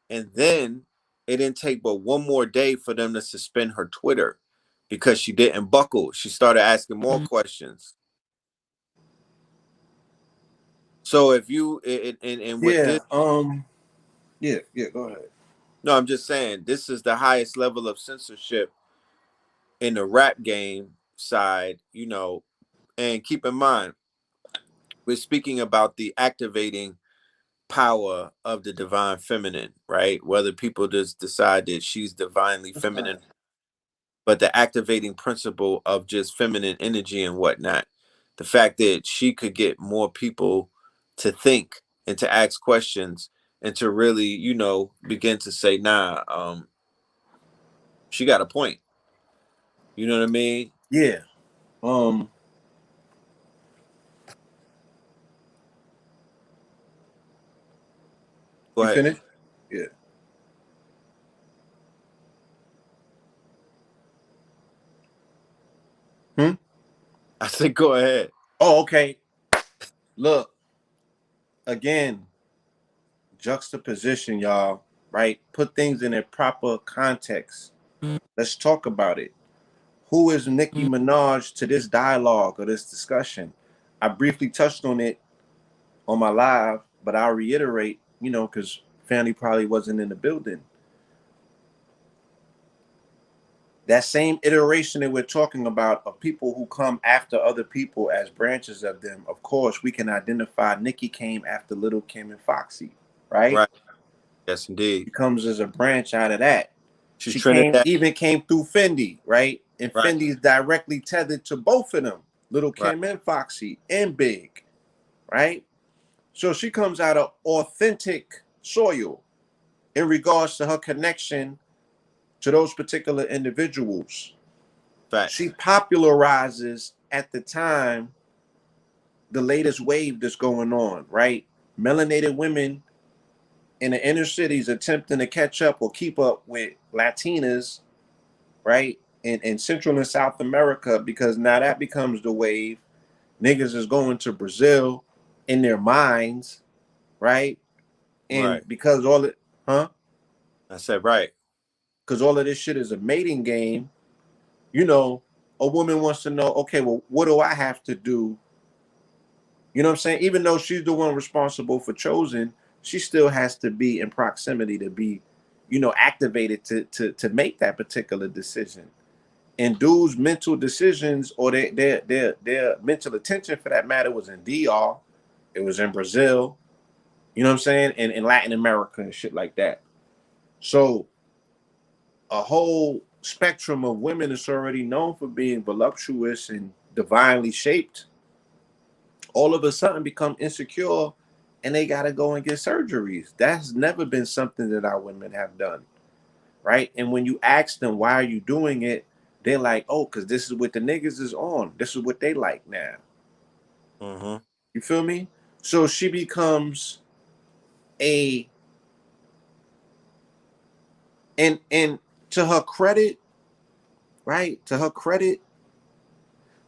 and then it didn't take but one more day for them to suspend her Twitter because she didn't buckle. She started asking more questions. So if you and with Yeah. this, Yeah. Yeah. Go ahead. no, I'm just saying this is the highest level of censorship in the rap game side, and keep in mind we're speaking about the activating power of the divine feminine, right? Whether people just decide that she's divinely That's fine. feminine, but the activating principle of just feminine energy and whatnot. The fact that she could get more people to think and to ask questions and to really, begin to say, nah, she got a point. You know what I mean? Yeah. Um. Go You ahead. finished? Yeah. Hmm. I said, go ahead. Oh, okay. Look again. Juxtaposition, y'all. Right. Put things in a proper context. Let's talk about it. Who is Nicki Minaj to this dialogue or this discussion? I briefly touched on it on my live, but I'll reiterate, because family probably wasn't in the building. That same iteration that we're talking about of people who come after other people as branches of them, of course, we can identify Nicki came after Little Kim and Foxy, right? Right. Yes, indeed. She comes as a branch out of that. She's She came Trinidad. even came through Fendi, right? And Right. Fendi's directly tethered to both of them, Little Right. Kim and Foxy and Big, right? So she comes out of authentic soil in regards to her connection to those particular individuals. She Facts. popularizes at the time the latest wave that's going on, right? Melanated women in the inner cities attempting to catch up or keep up with Latinas, right? In Central and South America, because now that becomes the wave. Niggas is going to Brazil in their minds, right? And Right. because all it, huh? I said, right. Because all of this shit is a mating game, you know, a woman wants to know, okay, well, what do I have to do? You know what I'm saying? Even though she's the one responsible for chosen, she still has to be in proximity to be, activated to make that particular decision. And dudes' mental decisions or their mental attention for that matter was in DR, it was in Brazil, you know what I'm saying? And in Latin America and shit like that. So a whole spectrum of women is already known for being voluptuous and divinely shaped, all of a sudden become insecure and they got to go and get surgeries. That's never been something that our women have done, right? And when you ask them, why are you doing it? They're like, oh, because this is what the niggas is on. This is what they like now. Mm-hmm. You feel me? So she becomes a, and to her credit, right? To her credit,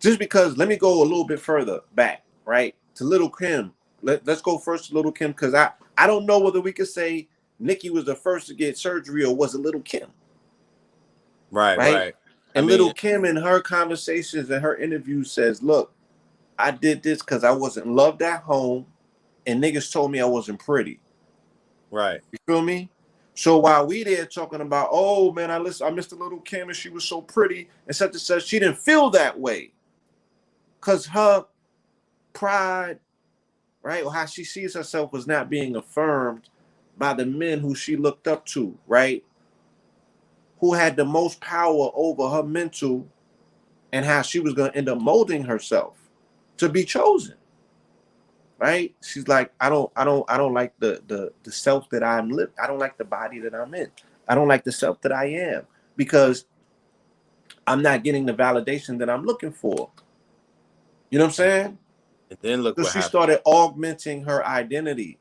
just because, let me go a little bit further back, right? To Little Kim. Let's go first to Little Kim, because I don't know whether we could say Nicki was the first to get surgery or was it Little Kim, Right. right? Right. I And mean, Little Kim in her conversations and her interviews says, look, I did this because I wasn't loved at home and niggas told me I wasn't pretty. right. You feel me? So while we there talking about, oh man, I missed a Little Kim and she was so pretty and such and such, she didn't feel that way. Cause her pride right? Or how she sees herself was not being affirmed by the men who she looked up to, right? Who had the most power over her mental and how she was going to end up molding herself to be chosen, right? She's like, I don't like the self that I'm living. I don't like the body that I'm in. I don't like the self that I am because I'm not getting the validation that I'm looking for. You know what I'm And, saying? and then look So what she happened. started augmenting her identity.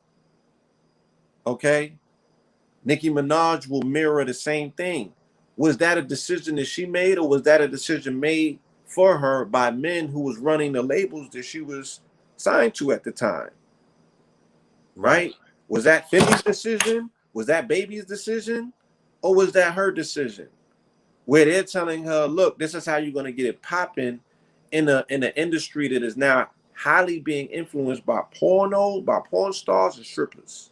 Okay. Nicki Minaj will mirror the same thing. Was that a decision that she made, or was that a decision made for her by men who was running the labels that she was signed to at the time? Right. Right? Was that Philly's decision? Was that Baby's decision? Or was that her decision? Where they're telling her, look, this is how you're gonna get it popping in an industry that is now highly being influenced by porno, by porn stars and strippers.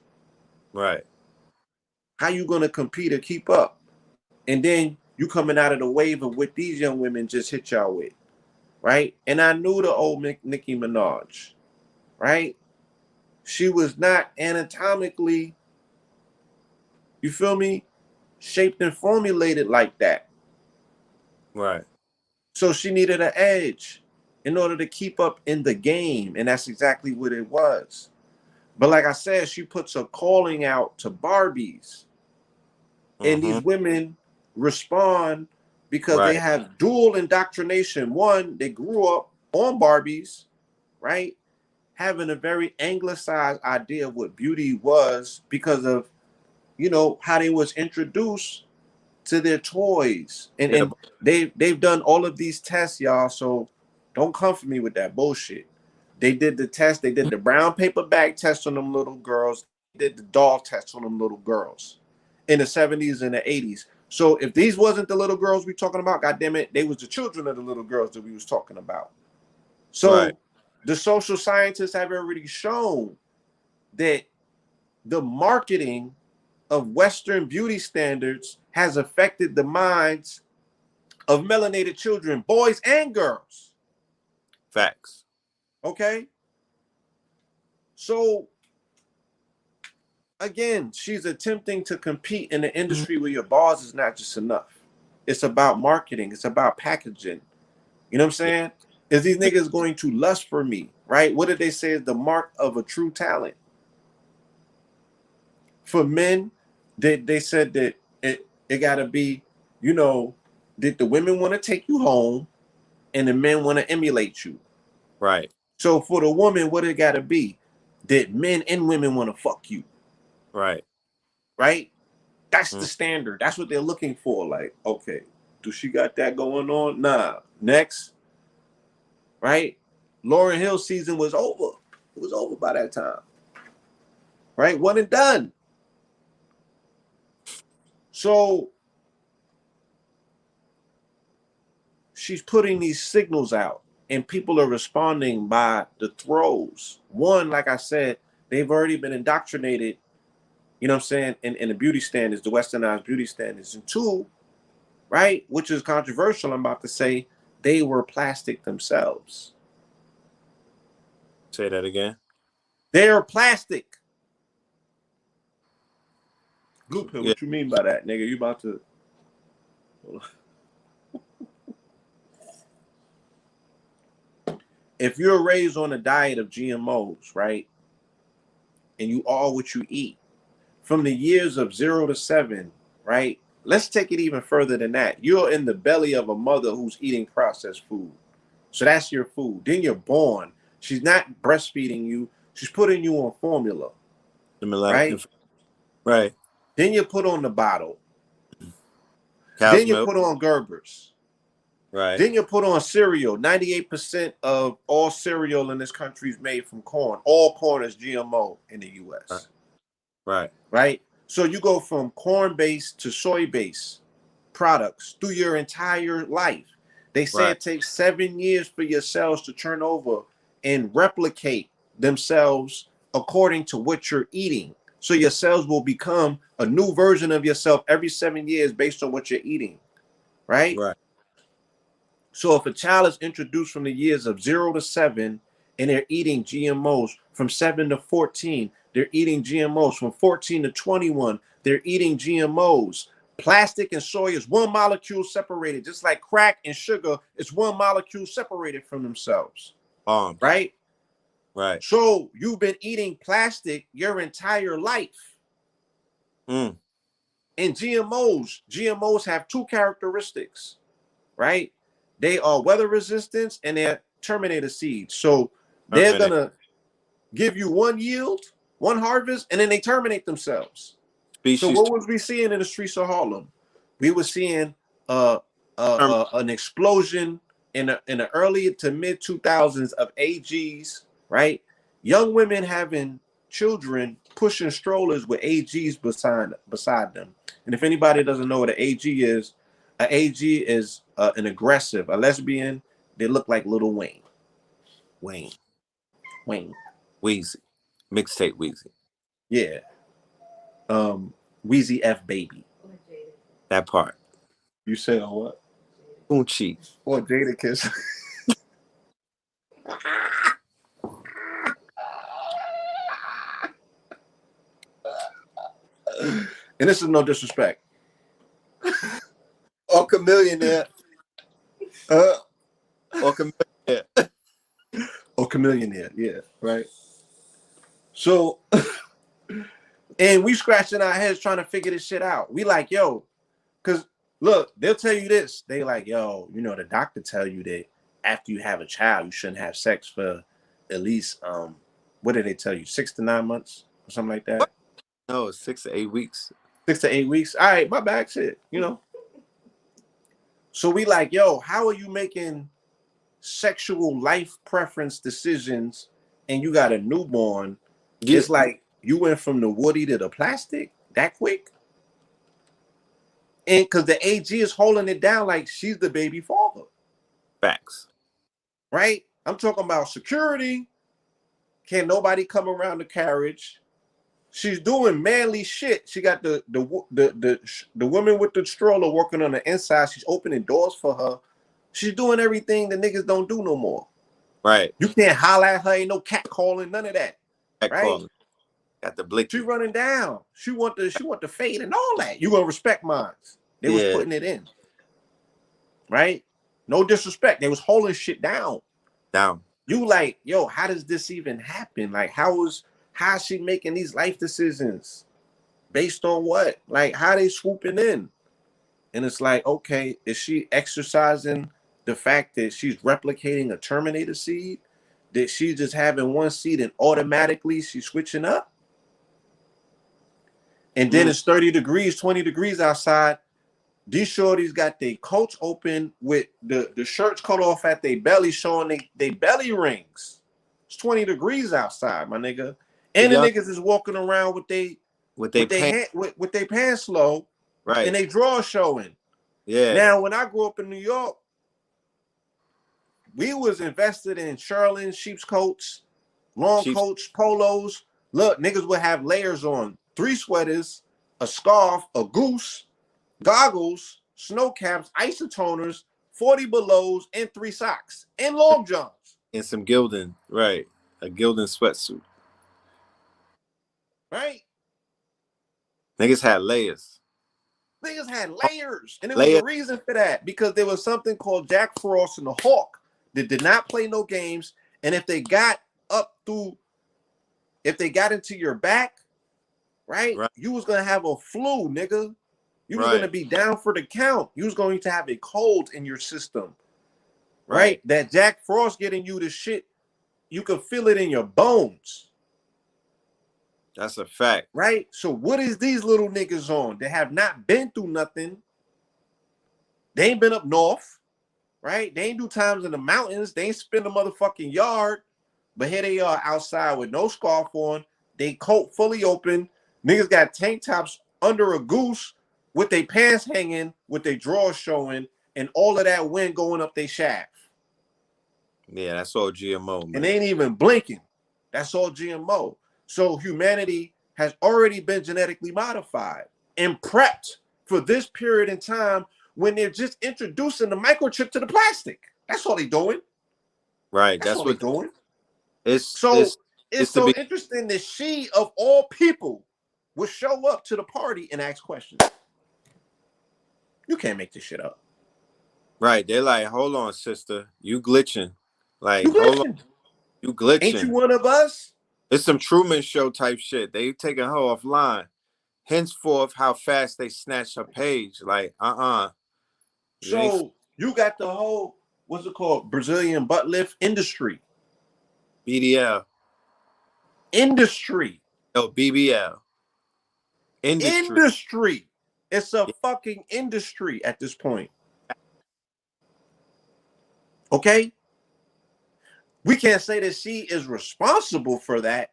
Right. How you gonna compete or keep up? And then you coming out of the wave of what these young women just hit y'all with, right? And I knew the old Nicki Minaj, right? She was not anatomically, you feel me, shaped and formulated like that. Right. So she needed an edge in order to keep up in the game. And that's exactly what it was. But like I said, she puts a calling out to Barbies. And Mm-hmm. these women respond because they Right. have dual indoctrination. One, they grew up on Barbies, right? Having a very anglicized idea of what beauty was because of, how they was introduced to their toys. And Yeah. and they've done all of these tests, y'all. So don't come for me with that bullshit. They did the test, they did the brown paper bag test on them little girls, they did the doll test on them little girls in the 70s and the 80s. So if these wasn't the little girls we talking about, goddamn it, they was the children of the little girls that we was talking about. Right. So the social scientists have already shown that the marketing of Western beauty standards has affected the minds of melanated children, boys and girls. Facts. Okay? So again, she's attempting to compete in an industry where your bars is not just enough. It's about marketing, it's about packaging. You know what I'm Yeah. saying? Is these niggas going to lust for me, right? What did they say is the mark of a true talent? For men, they said that it gotta be, you know, that the women want to take you home and the men want to emulate you. Right. So for the woman, what it gotta be? That men and women want to fuck you, Right. right? That's the Mm. standard. That's what they're looking for. Like, okay, do she got that going on? Nah. Next, right? Lauryn Hill season was over. It was over by that time, right? One and done. So she's putting these signals out, and people are responding by the throws. One, like I said, they've already been indoctrinated. You know what I'm saying? In the beauty standards, the westernized beauty standards. And two, right, which is controversial, I'm about to say, they were plastic themselves. Say that again. They're plastic. Blue pill, Yeah. what you mean by that, nigga? You about to. If you're raised on a diet of GMOs, right, and you are what you eat, from the years of 0 to 7, right? Let's take it even further than that. You're in the belly of a mother who's eating processed food. So that's your food. Then you're born. She's not breastfeeding you. She's putting you on formula, The Milan. right? Right. Then you put on the bottle. Cow's Then you milk. put on Gerber's. Right. Then you put on cereal. 98% of all cereal in this country is made from corn. All corn is GMO in the Right. US, Right. right? So you go from corn-based to soy-based products through your entire life. They say Right. it takes 7 years for your cells to turn over and replicate themselves according to what you're eating. So your cells will become a new version of yourself every 7 years based on what you're eating, right? Right. So if a child is introduced from the years of 0 to 7 and they're eating GMOs from 7 to 14. They're eating GMOs from 14 to 21. They're eating GMOs. Plastic and soy is one molecule separated, just like crack and sugar is one molecule separated from themselves. Right? Right. So you've been eating plastic your entire life. Mm. And GMOs have two characteristics, right? They are weather resistance and they're terminator seeds. So they're gonna give you one yield, one harvest, and then they terminate themselves. So Species what was we seeing in the streets of Harlem? We were seeing an explosion in the early to mid 2000s of AGs, right? Young women having children pushing strollers with AGs beside them. And if anybody doesn't know what an AG is an aggressive, a lesbian. They look like Little Wayne. Wayne. Wayne. Weezy. Mixtape Weezy. Yeah. Weezy F Baby. That part. You said on what? Gucci. Or Jada Kiss. And this is no disrespect. Or Chameleonaire. Or Chameleonaire. Or Chameleonaire. Yeah, right. So, and we scratching our heads trying to figure this shit out. We like, yo, because look, they'll tell you this. They like, yo, you know, the doctor tell you that after you have a child, you shouldn't have sex for at least, what did they tell you? 6 to 9 months or something like that? What? No, 6 to 8 weeks. 6 to 8 weeks. All right, my bad, shit, you know. So we like, yo, how are you making sexual life preference decisions and you got a newborn? Yeah. It's like you went from the woody to the plastic that quick. And because the AG is holding it down like she's the baby father. Facts. Right? I'm talking about security. Can't nobody come around the carriage. She's doing manly shit. She got the woman with the stroller working on the inside. She's opening doors for her. She's doing everything the niggas don't do no more. Right. You can't holler at her. Ain't no cat calling, none of that. Cat right? calling. Got the blick. She running down. She want the fade and all that. You gonna respect mine. They was putting it in. Right? No disrespect. They was holding shit down. Down. You like, yo, how does this even happen? Like, how is she making these life decisions? Based on what? Like, how they swooping in? And it's like, okay, is she exercising the fact that she's replicating a Terminator seed? That she's just having one seed and automatically she's switching up? And then it's 30 degrees, 20 degrees outside. These shorties got their coats open with the shirts cut off at their belly, showing they belly rings. It's 20 degrees outside, my nigga. And the niggas is walking around with their pants low, right? And they drawers showing. Yeah. Now, when I grew up in New York, we was invested in shearling, sheep's coats, long coats, polos. Look, niggas would have layers on: 3 sweaters, a scarf, a goose, goggles, snow caps, isotoners, 40 belows, and 3 socks, and long johns. And some gilding, right? A gilding sweatsuit. Right? Niggas had layers. Niggas had layers. And there was a reason for that. Because there was something called Jack Frost and the Hawk that did not play no games. And if they got into your back, right? You was going to have a flu, nigga. You was going to be down for the count. You was going to have a cold in your system. Right? That Jack Frost getting you the shit, you can feel it in your bones. That's a fact. Right? So what is these little niggas on? They have not been through nothing. They ain't been up north. Right? They ain't do times in the mountains. They ain't spend a motherfucking yard. But here they are outside with no scarf on. They coat fully open. Niggas got tank tops under a goose with their pants hanging, with their drawers showing, and all of that wind going up their shaft. Yeah, that's all GMO, man. And they ain't even blinking. That's all GMO. So humanity has already been genetically modified and prepped for this period in time when they're just introducing the microchip to the plastic. That's all they're doing. Right. That's all they're doing. It's So it's it's it's to so be interesting that she, of all people, would show up to the party and ask questions. You can't make this shit up. right. They're like, hold on, sister, you glitching. Like, You hold on, glitching. you Ain't you glitching. one of us? It's some Truman Show type shit. They taking her offline. Henceforth, how fast they snatch her page. Like, you ain't So you got the whole, what's it called, Brazilian butt lift industry. BDL. Industry. No, BBL. Industry. Industry. It's a Yeah, fucking industry at this point. Okay? We can't say that she is responsible for that,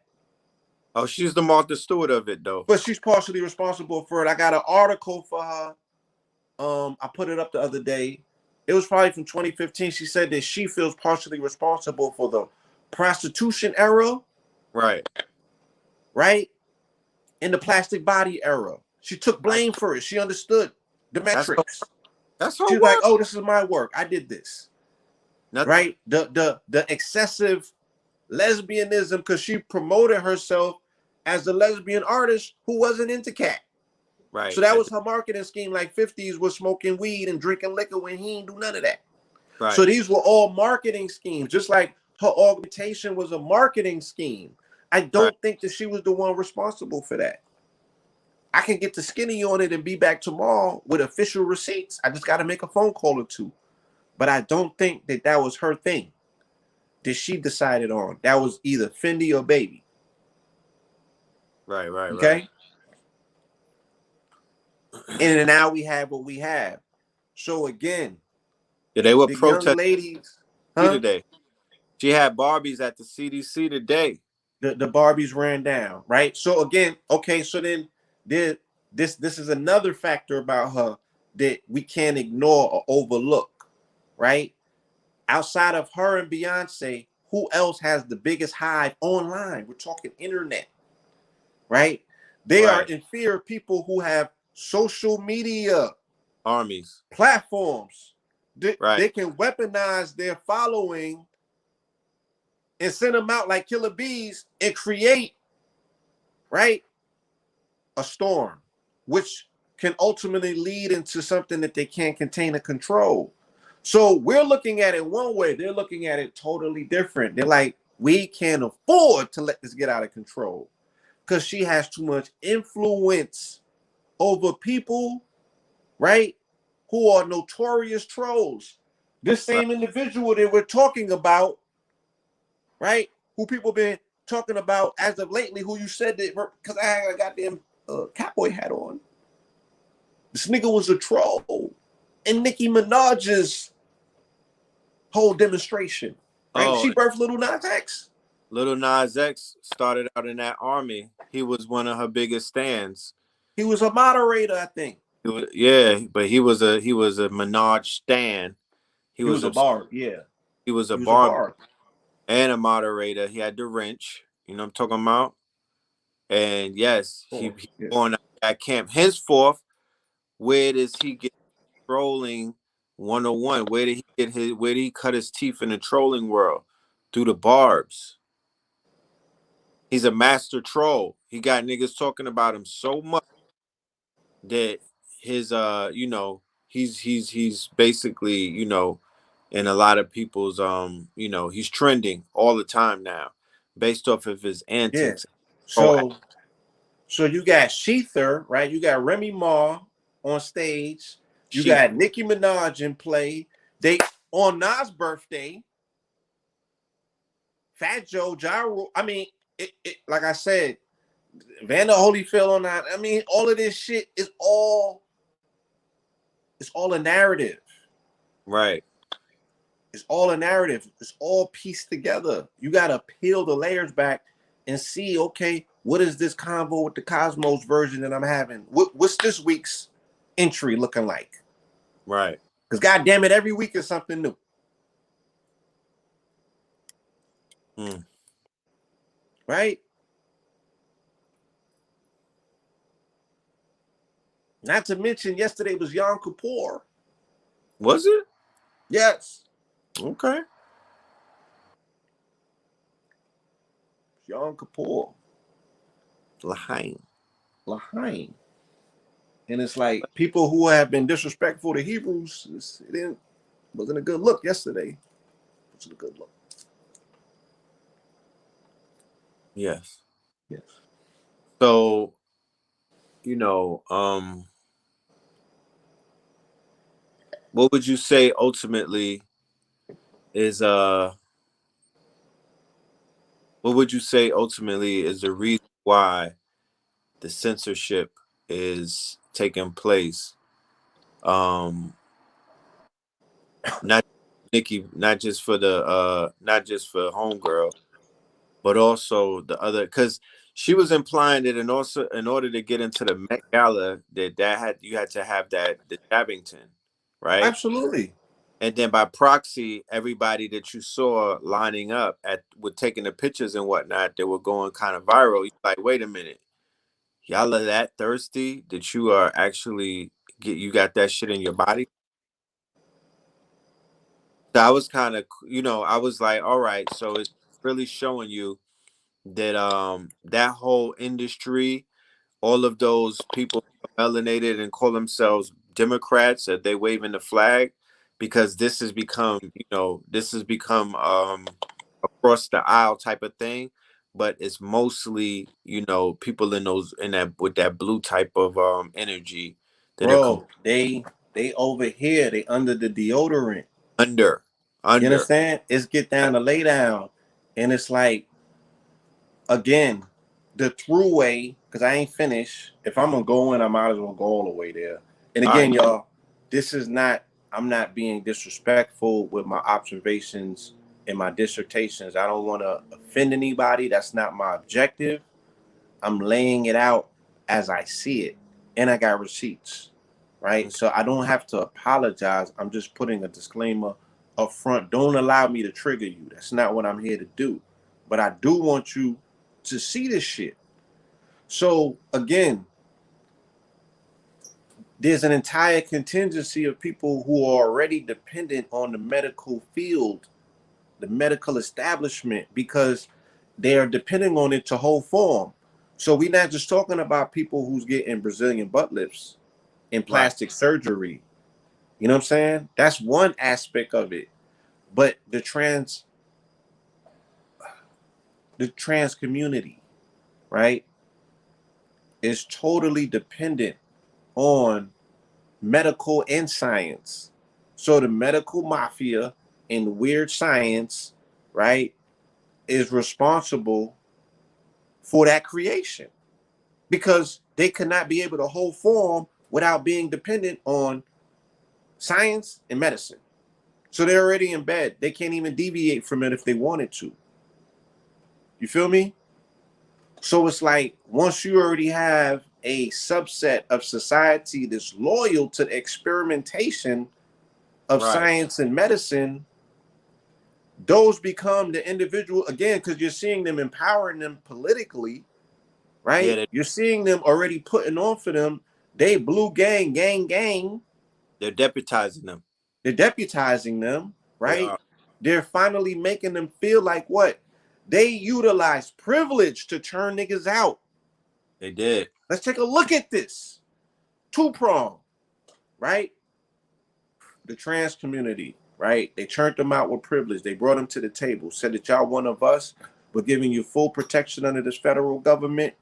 oh, she's the Martha Stewart of it, though. but she's partially responsible for it. I got an article for her. I put it up the other day. It was probably from 2015. She said that she feels partially responsible for the prostitution era, Right. right? In the plastic body era. She took That's blame for it. She understood the that's her, metrics. that's her She was like, work. "Oh, this is my work. I did this." Nothing. Right? The excessive lesbianism, because she promoted herself as a lesbian artist who wasn't into cat. So Right. that was her marketing scheme. Like 50s was smoking weed and drinking liquor when he didn't do none of that. So Right. these were all marketing schemes, just like her augmentation was a marketing scheme. I Right. don't think that she was the one responsible for that. I can get the skinny on it and be back tomorrow with official receipts. I just got to make a phone call or two. But I don't think that that was her thing that she decided on. That was either Fendi or Baby. Right. Right. Right. Okay? And now we have what we have. So again, Yeah, they were the young protesting ladies, huh? today. She had Barbies at the CDC today. The Barbies ran down, right? So again, okay, so then this is another factor about her that we can't ignore or overlook, right? Outside of her and Beyonce, who else has the biggest hive online? We're talking internet, right? They are Right. in fear of people who have social media Armies. platforms. Right. They can weaponize their following and send them out like killer bees and create, right, a storm, which can ultimately lead into something that they can't contain or control. So we're looking at it one way, they're looking at it totally different. They're like, we can't afford to let this get out of control because she has too much influence over people, right, who are notorious trolls. This Right. same individual that we're talking about, right, who people been talking about as of lately, who you said that because I had a goddamn cowboy hat on. This nigga was a troll in Nicki Minaj's whole demonstration, right? Oh, She birthed Little Nas X. Little Nas X started out in that army. He was one of her biggest stands. He was a moderator, I think. Yeah, but he was a Minaj stan. He He was was a obs- bard, yeah. he was a He was a barber bard. and a moderator. He had the wrench. You know what I'm talking about? And yes, Of he course, yeah. going out that camp. Henceforth, where does he get trolling 101? Where did he cut his teeth in the trolling world? Through the barbs. He's a master troll. He got niggas talking about him so much that his he's basically, in a lot of people's he's trending all the time now based off of his Yeah. antics. Oh, So you got Th3rd, right? You got Remy Ma on stage. You she got Nicki Minaj in play. They on Nas' birthday, Fat Joe, Gyro. I mean, like I said, Vander Holyfield on that. I mean, all of this shit is all it's all a narrative. right, It's all a narrative. It's all pieced together. You gotta peel the layers back and see, okay, what is this convo with the Cosmos version that I'm having? What's this week's entry looking like? right. Because god damn it, every week is something new. Hmm. Right? Not to mention yesterday was Yom Kippur. Was it? Yes. Okay. Yom Kippur, Lahain. Lahain. And it's like people who have been disrespectful to Hebrews, wasn't a good look yesterday. It wasn't a good look. Yes. Yes. So, what would you say ultimately is what would you say ultimately is the reason why the censorship is taking place? Not Nikki, not just for homegirl, but also the other, because she was implying that in order to get into the Met Gala, you had to have the Jabbington, right? Absolutely. And then by proxy, everybody that you saw lining up with taking the pictures and whatnot, they were going kind of viral. You're like, wait a minute, y'all are that thirsty that you are actually you got that shit in your body. So I was kind of, I was like, all right, so it's really showing you that that whole industry, all of those people melanated and call themselves Democrats, that they waving the flag, because this has become across the aisle type of thing, but it's mostly people in that with that blue type of energy that are Bro, they over here, they under the deodorant. under You under. understand? It's get down to lay down. And it's like, again, the through way, because I ain't finished. If I'm gonna go in, I might as well go all the way there. And All again, right, y'all, this is not, I'm not being disrespectful with my observations and my dissertations. I don't want to offend anybody. That's not my objective. I'm laying it out as I see it. And I got receipts. Right. okay. So I don't have to apologize. I'm just putting a disclaimer up front. Don't allow me to trigger you. That's not what I'm here to do. But I do want you to see this shit. So again, there's an entire contingency of people who are already dependent on the medical field, the medical establishment, because they are depending on it to hold form. So we're not just talking about people who's getting Brazilian butt lifts and Right. plastic surgery. You know what I'm saying? That's one aspect of it. But the trans community, right, is totally dependent on medical and science. So the medical mafia and weird science, right, is responsible for that creation, because they could not be able to hold form without being dependent on science and medicine. So they're already in bed. They can't even deviate from it if they wanted to. You feel me? So it's like, once you already have a subset of society that's loyal to the experimentation of Right. science and medicine, those become the individual, again, because you're seeing them empowering them politically, Yeah, right? You're seeing them already putting on for them. They blue gang, gang, gang. they're deputizing them. They're deputizing them, They right? are. They're finally making them feel like what? They utilize privilege to turn niggas out. They did. Let's take a look at this. Two-prong, right? The trans community, right? They turned them out with privilege. They brought them to the table, said that y'all one of us. We're giving you full protection under this federal government.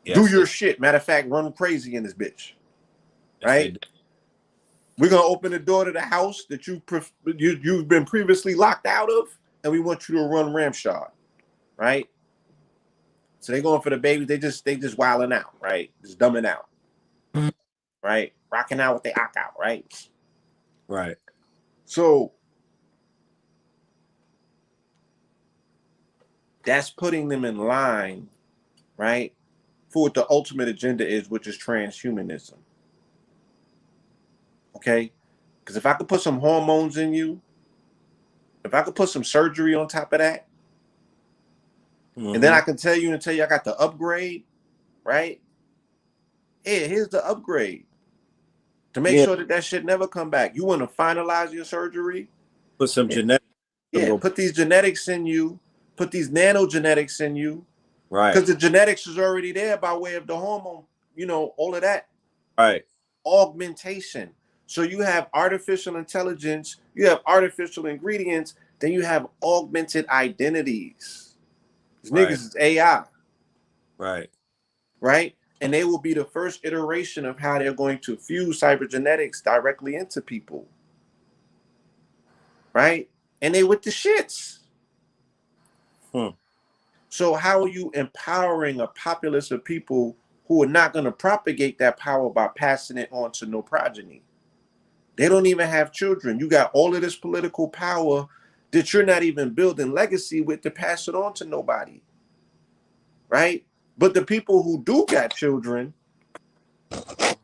Do Yes, your shit. Matter of fact, run crazy in this bitch, yes, they right? did. We're gonna open the door to the house that you've been previously locked out of, and we want you to run ramshot, right? So they going for the baby. They just wilding out, right? Just dumbing out, right? Rocking out with the ock out, right? Right. So that's putting them in line, right, for what the ultimate agenda is, which is transhumanism. Okay? Because if I could put some hormones in you, if I could put some surgery on top of that, and then Mm-hmm. I can tell you I got the upgrade, right? Here, here's the upgrade to make Yeah. sure that shit never come back. You want to finalize your surgery? Put some Yeah, genetics. Some yeah. Put these genetics in you. put these nanogenetics in you, Right. because the genetics is already there by way of the hormone, all of that Right. augmentation. So you have artificial intelligence, you have artificial ingredients, then you have augmented identities. These niggas Right. is AI, Right. right? And they will be the first iteration of how they're going to fuse cybergenetics directly into people, right? And they with the shits. Hmm. So how are you empowering a populace of people who are not going to propagate that power by passing it on to no progeny? They don't even have children. You got all of this political power that you're not even building legacy with to pass it on to nobody, right? But the people who do got children,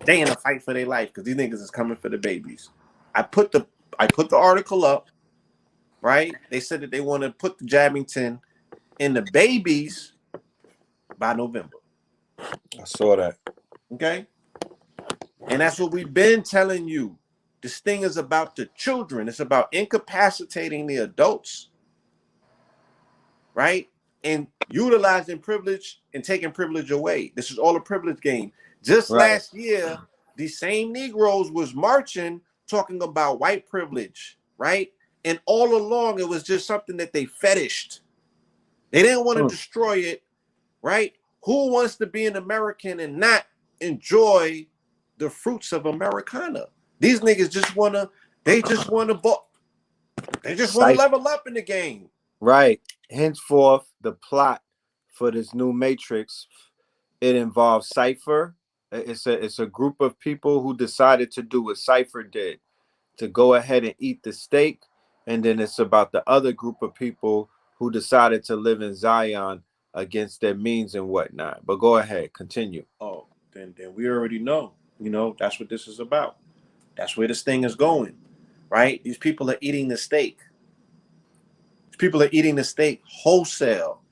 they in a fight for their life because these niggas is coming for the babies. I put the article up, right? They said that they want to put the Jabbington in the babies by November. I saw that. Okay. And that's what we've been telling you. This thing is about the children. It's about incapacitating the adults, right? And utilizing privilege and taking privilege away. This is all a privilege game. Just Right. last year, these same Negroes was marching talking about white privilege, right? And all along, it was just something that they fetished. They didn't want to destroy it, right? Who wants to be an American and not enjoy the fruits of Americana? These niggas just wanna, they just wanna, they just want to level up in the game. Right. Henceforth, the plot for this new Matrix, it involves Th3rd. It's a group of people who decided to do what Th3rd did, to go ahead and eat the steak, and then it's about the other group of people who decided to live in Zion against their means and whatnot. But go ahead, continue. Oh, then we already know. That's what this is about. That's where this thing is going, right? These people are eating the steak. People are eating the steak wholesale.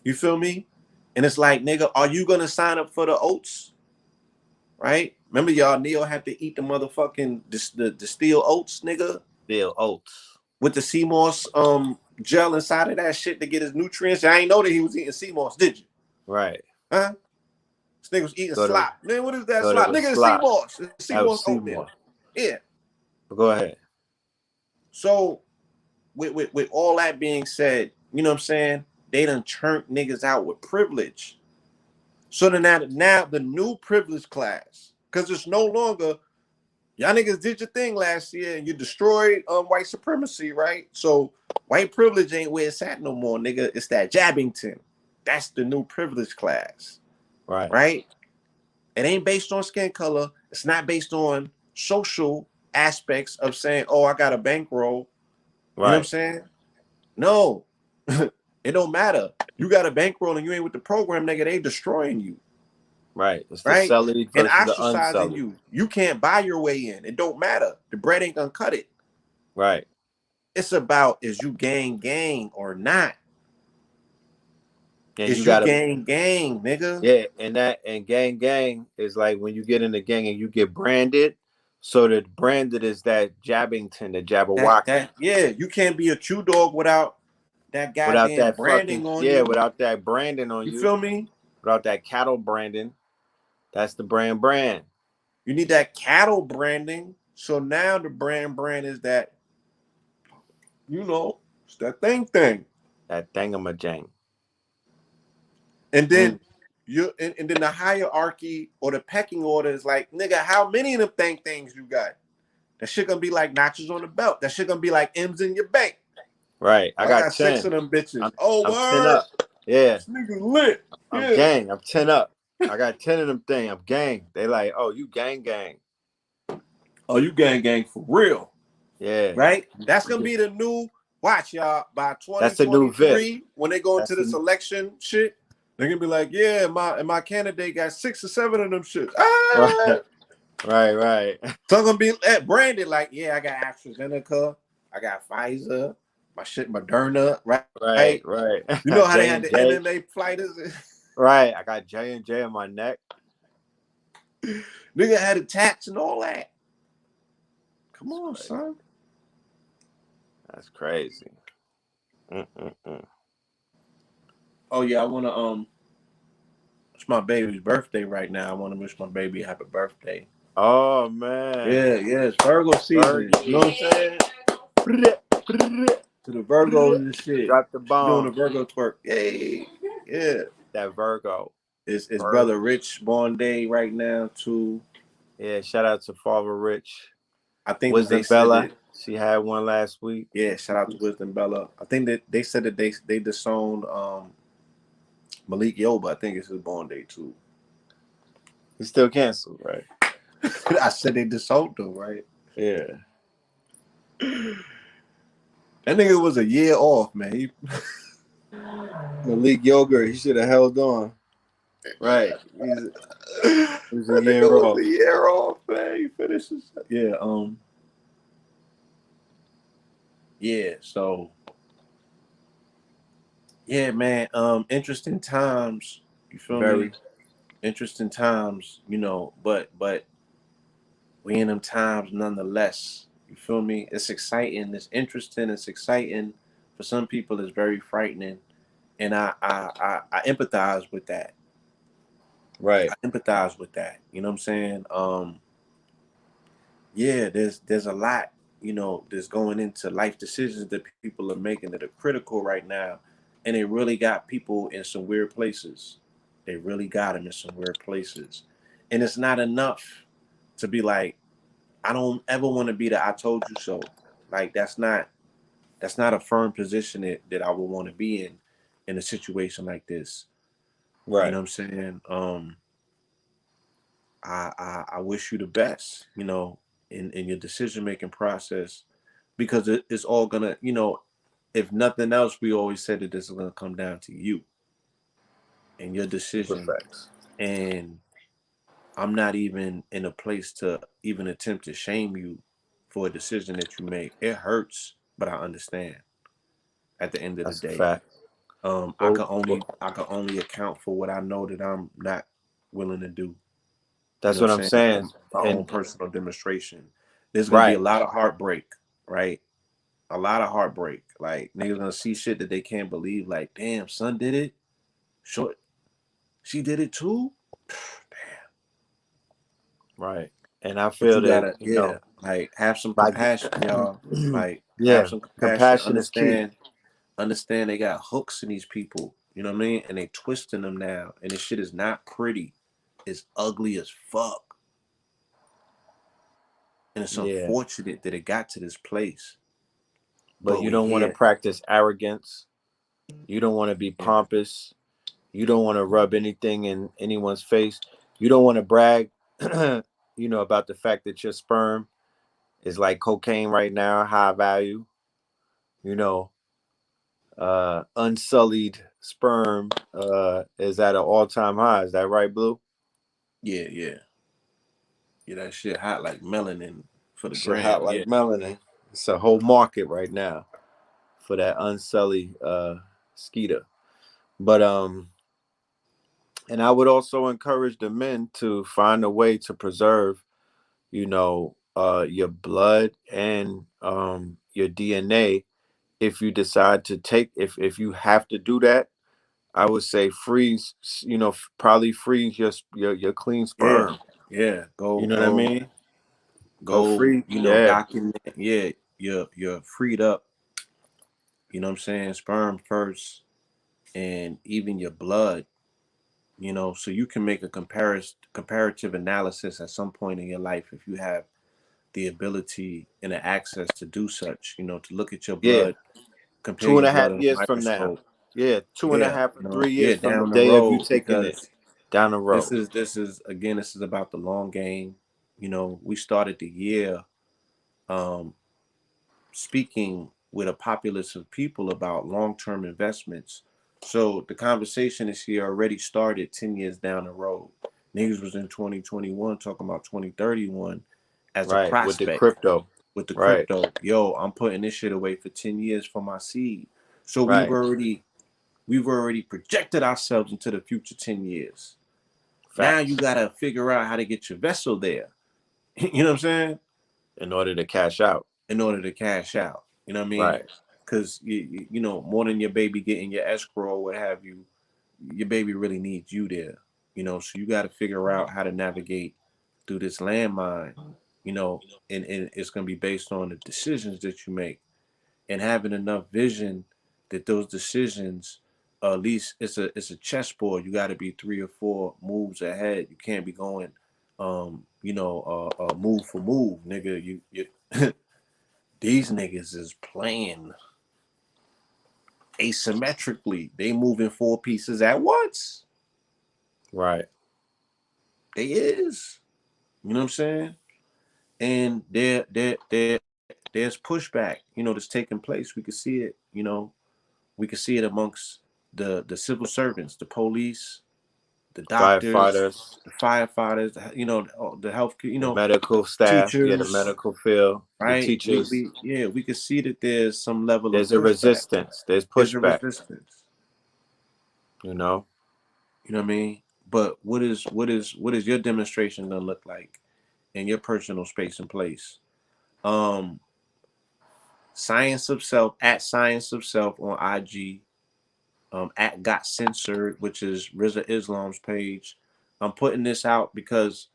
You feel me? And it's like, nigga, are you gonna sign up for the oats? Right? Remember, y'all, Neo had to eat the motherfucking the steel oats, nigga, Bill Oates. with the sea moss gel inside of that shit to get his nutrients. I ain't know that he was eating sea moss, did you? Right. Huh? This nigga was eating Thought it was, slop. Man, what is that thought it slop? was Nigga, it's sea slop. moss. It's sea That was moss oatmeal. Seymour. Yeah. But go ahead. So with all that being said, you know what I'm saying? They done turned niggas out with privilege. So then now the new privilege class, because it's no longer, y'all niggas did your thing last year and you destroyed white supremacy, right? So white privilege ain't where it's at no more, nigga. It's that Jabbington. That's the new privilege class, Right. right? It ain't based on skin color. It's not based on social aspects of saying, oh, I got a bankroll. You know what I'm Right. saying? No, it don't matter. You got a bankroll and you ain't with the program, nigga. They destroying you, Right. It's the right? sullied And versus the ostracizing unsullied. you. You can't buy your way in. It don't matter. The bread ain't gonna cut it. Right. It's about, is you gang or not? And you Is you gotta, gang, nigga? yeah, and gang is like when you get in the gang and you get branded. So the branded is that Jabbington, the Jabberwocky. Yeah, you can't be a Q dog without that Without goddamn that fucking, branding on yeah, you. without that branding on You you, feel me? without that cattle branding, that's the brand. You need that cattle branding. So now the brand is that, it's that thing. That thingamajang. And then Mm. and then the hierarchy or the pecking order is like, nigga, how many of them things you got? That shit gonna be like notches on the belt. That shit gonna be like M's in your bank. Right. I I got got 6 10. of them bitches. I'm Oh, I'm 10 word. up. Yeah. This nigga lit. I'm Yeah. gang. I'm 10 up. I got 10 of them thing. I'm gang. They like, oh, you gang. Oh, you gang for real. Yeah. Right? That's You gonna get, be the new watch, y'all. By that's the new VIP. 2023, when they go into That's this the election shit, they're gonna be like, yeah, my candidate got 6 or 7 of them shits. right. Ah! Right. So I'm gonna be branded like, yeah, I got AstraZeneca, I got Pfizer, my shit Moderna, right? Right. You know how they J had and the J. MMA fighters? Right. I got J and J on my neck. Nigga had the tats and all that. Come That's on, crazy. son. That's crazy. Mm-mm-mm. Oh yeah, I wanna it's my baby's birthday right now. I wanna wish my baby a happy birthday. Oh man, Yeah, yeah, it's Virgo season. You know what I'm Fergie. saying? To the Virgos and shit. Drop the She doing bomb. the Virgo twerk. Yay. Yeah. That Virgo. It's brother Virgo. Rich born day right now too. Yeah, shout out to Father Rich. I think that they Wisdom said Bella. that. She had one last week. Yeah, shout out to Wisdom Bella. I think that they said that they disowned Malik Yoba. I think it's his born day too. He's still canceled, right? I said they disowned him, right? Yeah. That nigga was a year off, man. Malik Yogurt, he should have held on. Right. That He's a year nigga was off. a year off, man. He finished his, yeah, yeah, so yeah, man. Interesting times. You feel me? Very. Interesting times, but we in them times nonetheless. You feel me? It's exciting, it's interesting, it's exciting. For some people it's very frightening. And I empathize with that. Right. I empathize with that. You know what I'm saying? Yeah, there's a lot, that's going into life decisions that people are making that are critical right now, and it really got people in some weird places. They really got them in some weird places, and it's not enough to be like, I don't ever want to be the "I told you so." Like that's not a firm position that I would want to be in a situation like this. You know Right. what I'm saying? I wish you the best, in your decision making process, because it's all gonna, if nothing else, we always said that this is gonna come down to you and your Super decision. facts. And I'm not even in a place to even attempt to shame you for a decision that you make. It hurts, but I understand at the end of the That's a day. fact. I Well, can only account for what I know that I'm not willing to do. You that's know what what I'm I'm saying? saying. From my own And personal demonstration. There's gonna be a right. lot of heartbreak, right? A lot of heartbreak. Like niggas gonna see shit that they can't believe. Like, damn, son did it. Short, she did it too. Damn. Right. And I But feel you that, gotta, yeah, like have some like compassion, y'all. Like have yeah, some compassion. compassion is key. Understand they got hooks in these people. You know what I mean? And they twisting them now. And this shit is not pretty. It's ugly as fuck. And it's Yeah. unfortunate that it got to this place. But But you we don't want to here. practice arrogance. You don't want to be Yeah. pompous. You don't want to rub anything in anyone's face. You don't want to brag, about the fact that your sperm is like cocaine right now, high value. You know, unsullied sperm is at an all-time high. Is that right, Blue? Yeah, yeah. Yeah, that shit hot like melanin for the Shit hot gram. like Yeah. melanin. It's a whole market right now for that unsullied skeeter. But and I would also encourage the men to find a way to preserve, your blood and your DNA. If you decide to take, if you have to do that, I would say freeze. Probably freeze your clean Yeah. sperm. Yeah. You Go know what I go mean? Go go, free. Yeah, document. Yeah, you're freed up, you know what I'm saying, sperm first, and even your blood, so you can make a comparative analysis at some point in your life if you have the ability and the access to do such, to look at your yeah. blood, compare Two your and a blood half in a years from now. microscope. Yeah, two and a Yeah, half or 3 years yeah, from the down the day of you road, taking it because down the this road. is this is again, this is about the long game. We started the year um speaking with a populace of people about long-term investments. So the conversation this year already started 10 years down the road. Niggas was in 2021 talking about 2031 as a Right, with the prospect crypto. with the Right, crypto. Yo, I'm putting this shit away for 10 years for my seed. So right. we've already projected ourselves into the future 10 years. Now you Facts. got to figure out how to get your vessel there. You know what I'm saying? In order to cash out. In order to cash out. You know what I mean? Right. Because more than your baby getting your escrow or what have you, your baby really needs you there. So you got to figure out how to navigate through this landmine. And it's going to be based on the decisions that you make and having enough vision that those decisions, at least it's a chessboard. You got to be 3 or 4 moves ahead. You can't be going, move for move, nigga. You these niggas is playing asymmetrically. They moving 4 pieces at once. Right. They is. You know what I'm saying? And there's pushback, that's taking place. We could see it, we could see it amongst the civil servants, the police, the doctors, Firefighters, the firefighters, the health, the medical staff, yeah, the teachers, medical field, the right? teachers. We could see that there's some level of There's a pushback. resistance. There's There's a pushback. resistance. You know. You know what I mean? But what is your demonstration gonna look like in your personal space and place? Um, Science of Self at Science of Self on IG. At Got Censored, which is Rizza Islam's page. I'm putting this out because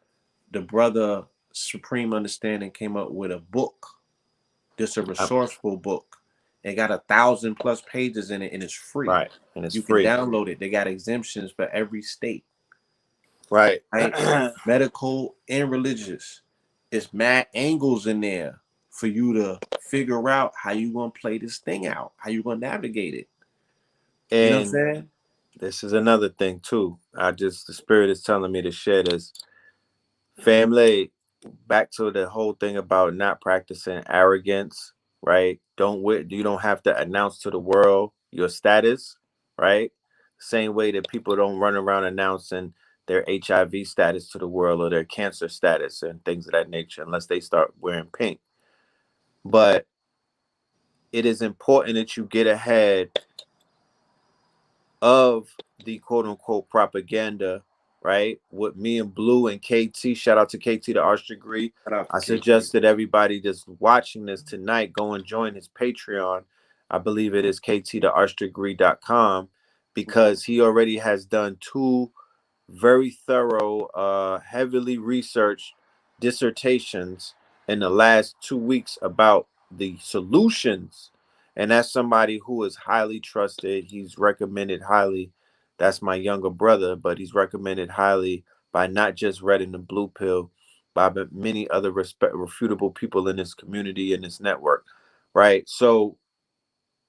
the brother Supreme Understanding came up with a book. This a Um, resourceful book. It got 1,000+ pages in it, and it's free. right, and it's You can free. download it. They got exemptions for every state, Right. right? Medical and religious. It's mad angles in there for you to figure out how you gonna play this thing out, how you gonna navigate it. You know what I'm And saying? this is another thing too. The spirit is telling me to share this. Family, back to the whole thing about not practicing arrogance, right? You don't have to announce to the world your status, right? Same way that people don't run around announcing their HIV status to the world or their cancer status and things of that nature unless they start wearing pink. But it is important that you get ahead of the quote unquote propaganda, right? With me and Blue and KT, shout out to KT, the arts degree. Shout out to I KT. suggest that everybody that's watching this tonight go and join his Patreon. I believe it is kttheartsdegree.com because he already has done 2 very thorough, heavily researched dissertations in the last 2 weeks about the solutions. And that's somebody who is highly trusted. He's recommended highly. That's my younger brother, but he's recommended highly by not just Red and the Blue Pill, by many other refutable people in this community and this network. Right. So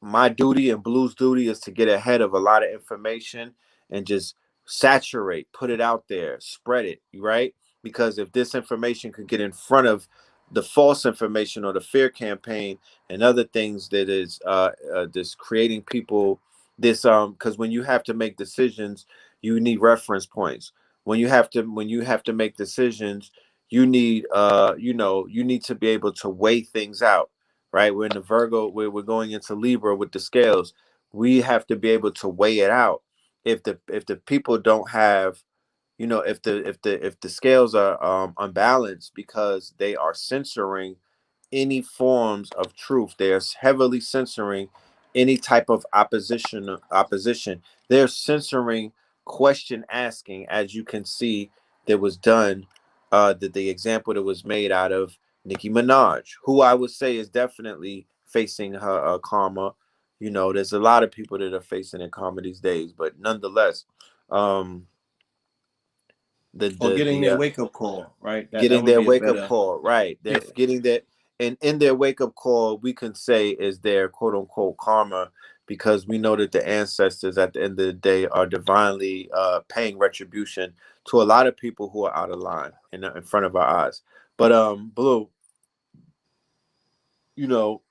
my duty and Blue's duty is to get ahead of a lot of information and just saturate, put it out there, spread it, right? Because if this information could get in front of the false information or the fear campaign and other things that is this creating people because when you have to make decisions, you need reference points. When you have to make decisions, you need you need to be able to weigh things out, right? We're in the Virgo, we're going into Libra with the scales. We have to be able to weigh it out. If the people don't have, if the scales are unbalanced because they are censoring any forms of truth, they're heavily censoring any type of opposition. They're censoring question asking, as you can see that was done, the example that was made out of Nicki Minaj, who I would say is definitely facing her karma. There's a lot of people that are facing their karma these days, but nonetheless, um, the Or the getting the their wake up call, right? That getting would their be a wake up better, call, right? They're yeah. getting that, and in their wake up call, we can say is their quote unquote karma, because we know that the ancestors at the end of the day are divinely paying retribution to a lot of people who are out of line in front of our eyes. But Blue, you know,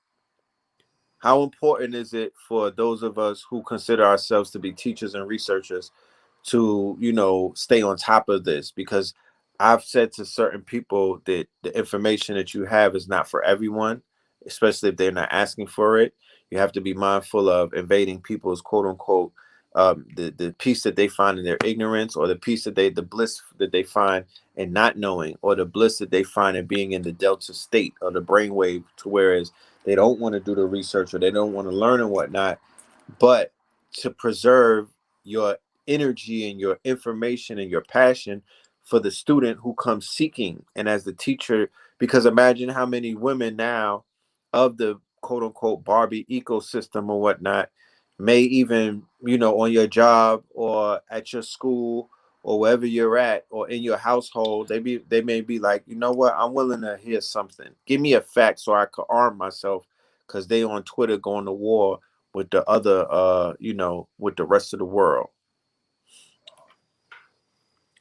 how important is it for those of us who consider ourselves to be teachers and researchers to, stay on top of this? Because I've said to certain people that the information that you have is not for everyone, especially if they're not asking for it. You have to be mindful of invading people's quote unquote the peace that they find in their ignorance, or the bliss that they find in not knowing, or the bliss that they find in being in the delta state or the brainwave, to whereas they don't want to do the research or they don't want to learn and whatnot. But to preserve your energy and your information and your passion for the student who comes seeking. And as the teacher, because imagine how many women now of the quote unquote Barbie ecosystem or whatnot may even, on your job or at your school or wherever you're at or in your household, they may be like, you know what, I'm willing to hear something. Give me a fact so I could arm myself, because they on Twitter going to war with the other with the rest of the world.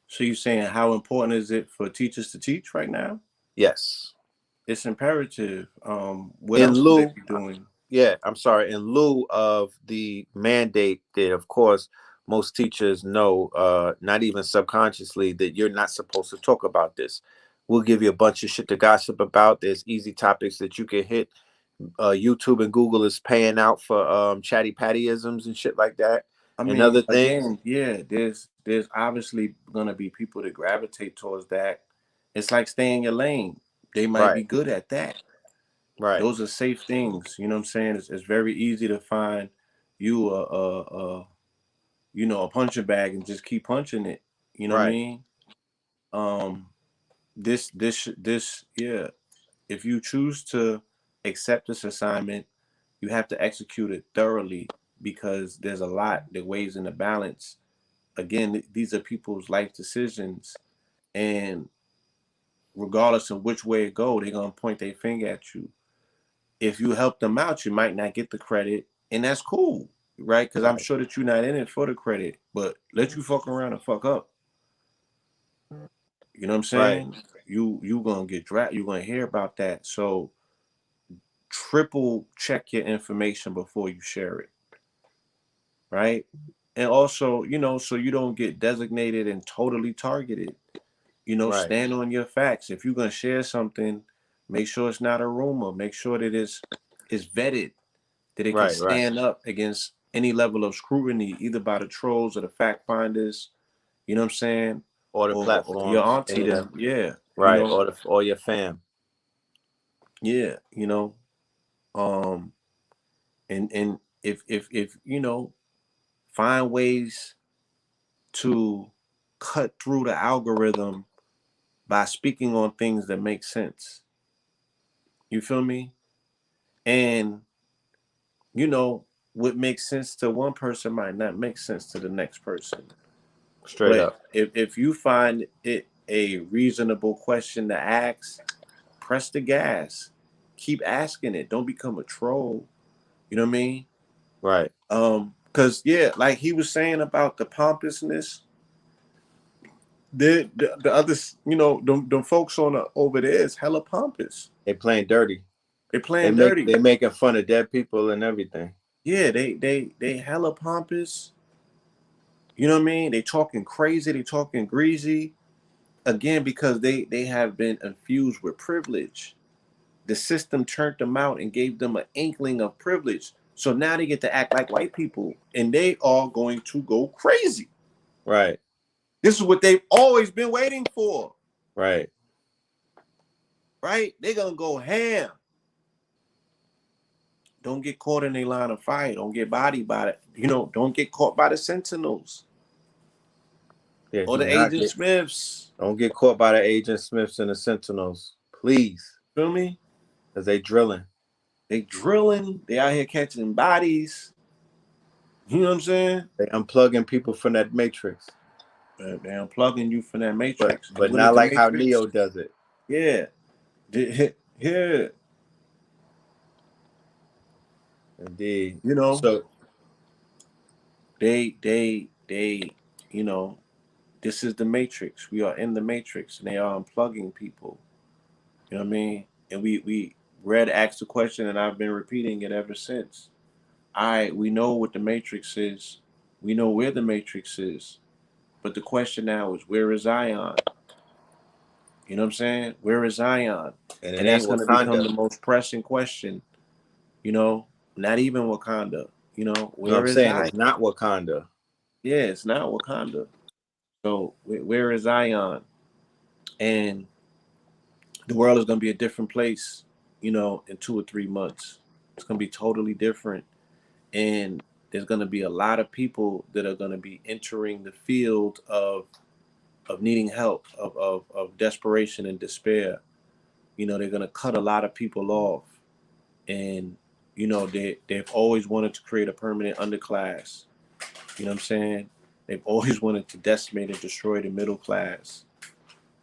So you're saying how important is it for teachers to teach right now? Yes. It's imperative. What In else would they lieu be doing? Yeah, I'm sorry. In lieu of the mandate that, of course, most teachers know, not even subconsciously, that you're not supposed to talk about this. We'll give you a bunch of shit to gossip about. There's easy topics that you can hit. YouTube and Google is paying out for chatty pattyisms and shit like that, I and other mean, things. again, yeah, there's obviously gonna be people that gravitate towards that. It's like stay in your lane. They might Right, be good at that. right, Those are safe things. You know what I'm saying? It's very easy to find you a punching bag and just keep punching it. You know what I right, mean? Um, this yeah. If you choose to accept this assignment, you have to execute it thoroughly because there's a lot that weighs in the balance. Again, these are people's life decisions, and regardless of which way it go, they're gonna point their finger at you. If you help them out, you might not get the credit, and that's cool, right? Because I'm right, sure that you're not in it for the credit, but let you fuck around and fuck up. You know what I'm right, saying? You gonna get dragged. You're gonna hear about that. So triple check your information before you share it, right? And also, so you don't get designated and totally targeted. right, Stand on your facts. If you're gonna share something, make sure it's not a rumor. Make sure that it's vetted, that it can right, right. stand up against any level of scrutiny, either by the trolls or the fact finders. You know what I'm saying? Or the Or your platforms, auntie, then yeah, right, or your fam. yeah, um, and if find ways to cut through the algorithm by speaking on things that make sense. You feel me? And you know, what makes sense to one person might not make sense to the next person. Straight But up. if you find it a reasonable question to ask, press the gas. Keep asking it. Don't become a troll. You know what I mean? Right. Cause yeah, like he was saying about the pompousness, the others, them folks over there is hella pompous. They playing dirty. They They playing make dirty. they making fun of dead people and everything. Yeah, they hella pompous. You know what I mean? They talking crazy. They talking greasy. Again, because they have been infused with privilege. The system turned them out and gave them an inkling of privilege. So now they get to act like white people, and they are going to go crazy. Right. This is what they've always been waiting for, Right. right? They're gonna go ham. Don't get caught in a line of fire. Don't get bodied by it. Don't get caught by the Sentinels Yeah, or do the not Agent get Smiths. don't get caught by the Agent Smiths and the Sentinels. Please. Feel me? Because they drilling. They drilling. They out here catching bodies. You know what I'm saying? They unplugging people from that matrix. They unplugging you from that But matrix. And but what is not the like how matrix? Neo does it. Yeah. Yeah. Indeed. You know, So they, this is the matrix. We are in the matrix and they are unplugging people. You know what I mean? And we Red asked the question and I've been repeating it ever since. We know what the matrix is. We know where the matrix is. But the question now is where is Zion? You know what I'm saying? Where is Zion? and it And that's ain't gonna become Wakanda. the most pressing question, you know, not even Wakanda. No, I'm Where is saying Zion? it's not Wakanda. Yeah, it's not Wakanda. So where is Zion? And the world is gonna be a different place, in 2 or 3 months. It's gonna be totally different. And there's going to be a lot of people that are going to be entering the field of needing help, of desperation and despair. They're going to cut a lot of people off. And, they've always wanted to create a permanent underclass. You know what I'm saying? They've always wanted to decimate and destroy the middle class.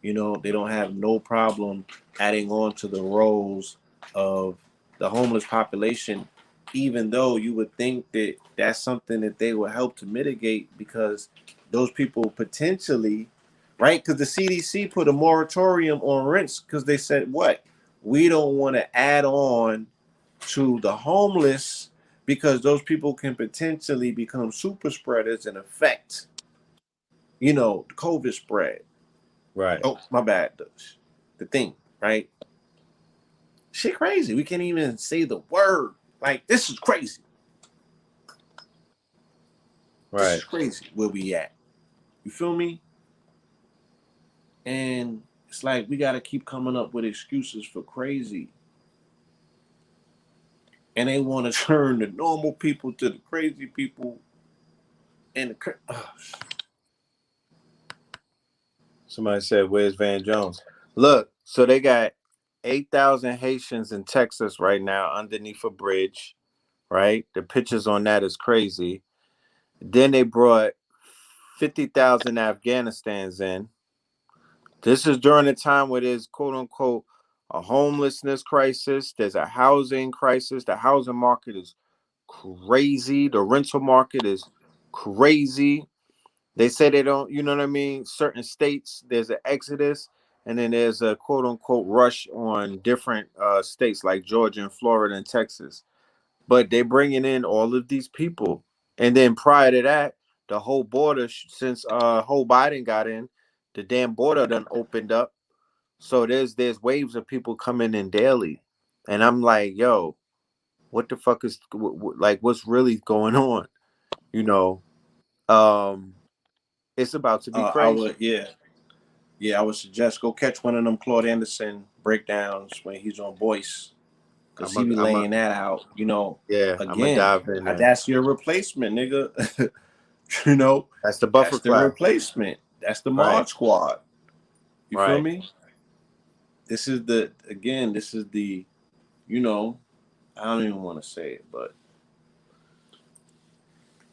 They don't have no problem adding on to the roles of the homeless population, even though you would think that that's something that they will help to mitigate because those people potentially, right? Because the CDC put a moratorium on rents because they said, what? We don't want to add on to the homeless because those people can potentially become super spreaders and affect, the COVID spread. Right. Oh, my bad. The thing, right? Shit crazy. We can't even say the word. Like, this is crazy. This Right. is crazy where we at. You feel me? And it's like we gotta keep coming up with excuses for crazy. And they want to turn the normal people to the crazy people. And Somebody said, "Where's Van Jones?" Look, so they got 8,000 Haitians in Texas right now underneath a bridge. Right, the pictures on that is crazy. Then they brought 50,000 Afghanistans in. This is during a time where there's quote unquote a homelessness crisis. There's a housing crisis. The housing market is crazy. The rental market is crazy. They say they don't, you know what I mean? Certain states, there's an exodus, and then there's a quote unquote rush on different states like Georgia and Florida and Texas. But they're bringing in all of these people. And then prior to that, the whole border, since whole Biden got in, the damn border done opened up. So there's waves of people coming in daily. And I'm like, yo, what the fuck is like what's really going on? You know, um, it's about to be I crazy. would, yeah. Yeah, I would suggest go catch one of them Claude Anderson breakdowns when he's on Voice. Because he be I'm a, laying that out, yeah, I'm gonna again. dive in there. That's your replacement, nigga. you know, That's the buffer that's the class, replacement. That's the right? Mod Squad. You feel Right. me? This is the, you know, I don't even want to say it, but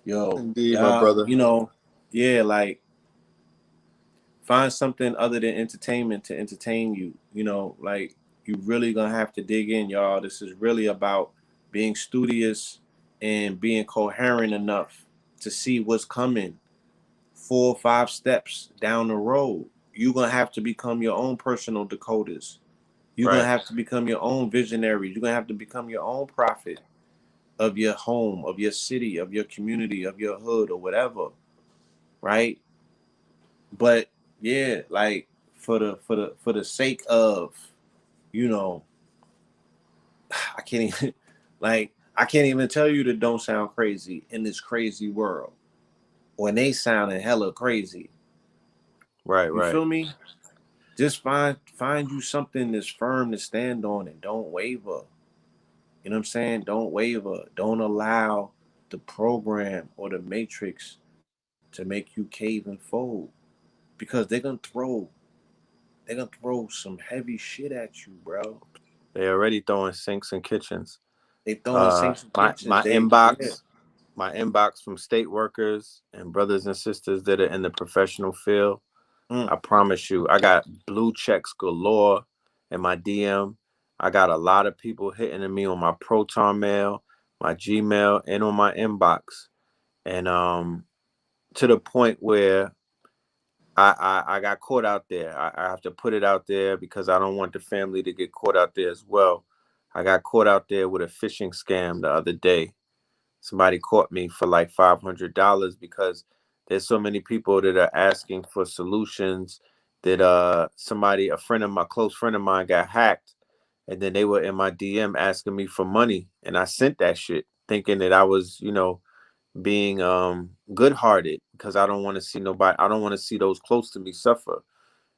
yo, Indeed, my y'all, brother. yeah, like find something other than entertainment to entertain you. Like you really gonna have to dig in, y'all. This is really about being studious and being coherent enough to see what's coming 4 or 5 steps down the road. You're gonna have to become your own personal decoders. You're gonna Right. have to become your own visionary. You're gonna have to become your own prophet of your home, of your city, of your community, of your hood, or whatever. Right? But yeah, like for the sake of, you know, I can't even I can't even tell you that don't sound crazy in this crazy world when they sounding hella crazy. Right. You Right. feel me? Just find you something that's firm to stand on and don't waver. You know what I'm saying? Don't waver. Don't allow the program or the matrix to make you cave and fold because they're gonna throw some heavy shit at you, bro. They already throwing sinks and kitchens. They throwing sinks and My kitchens. Yeah. my inbox from state workers and brothers and sisters that are in the professional field. Mm. I promise you, I got blue checks galore in my DM. I got a lot of people hitting me on my Proton mail, my Gmail, and on my inbox. And to the point where I got caught out there. I have to put it out there because I don't want the family to get caught out there as well. I got caught out there with a phishing scam the other day. Somebody caught me for like $500 because there's so many people that are asking for solutions that a friend of my close friend of mine got hacked, and then they were in my DM asking me for money, and I sent that shit thinking that I was, being good hearted because I don't want to see those close to me suffer.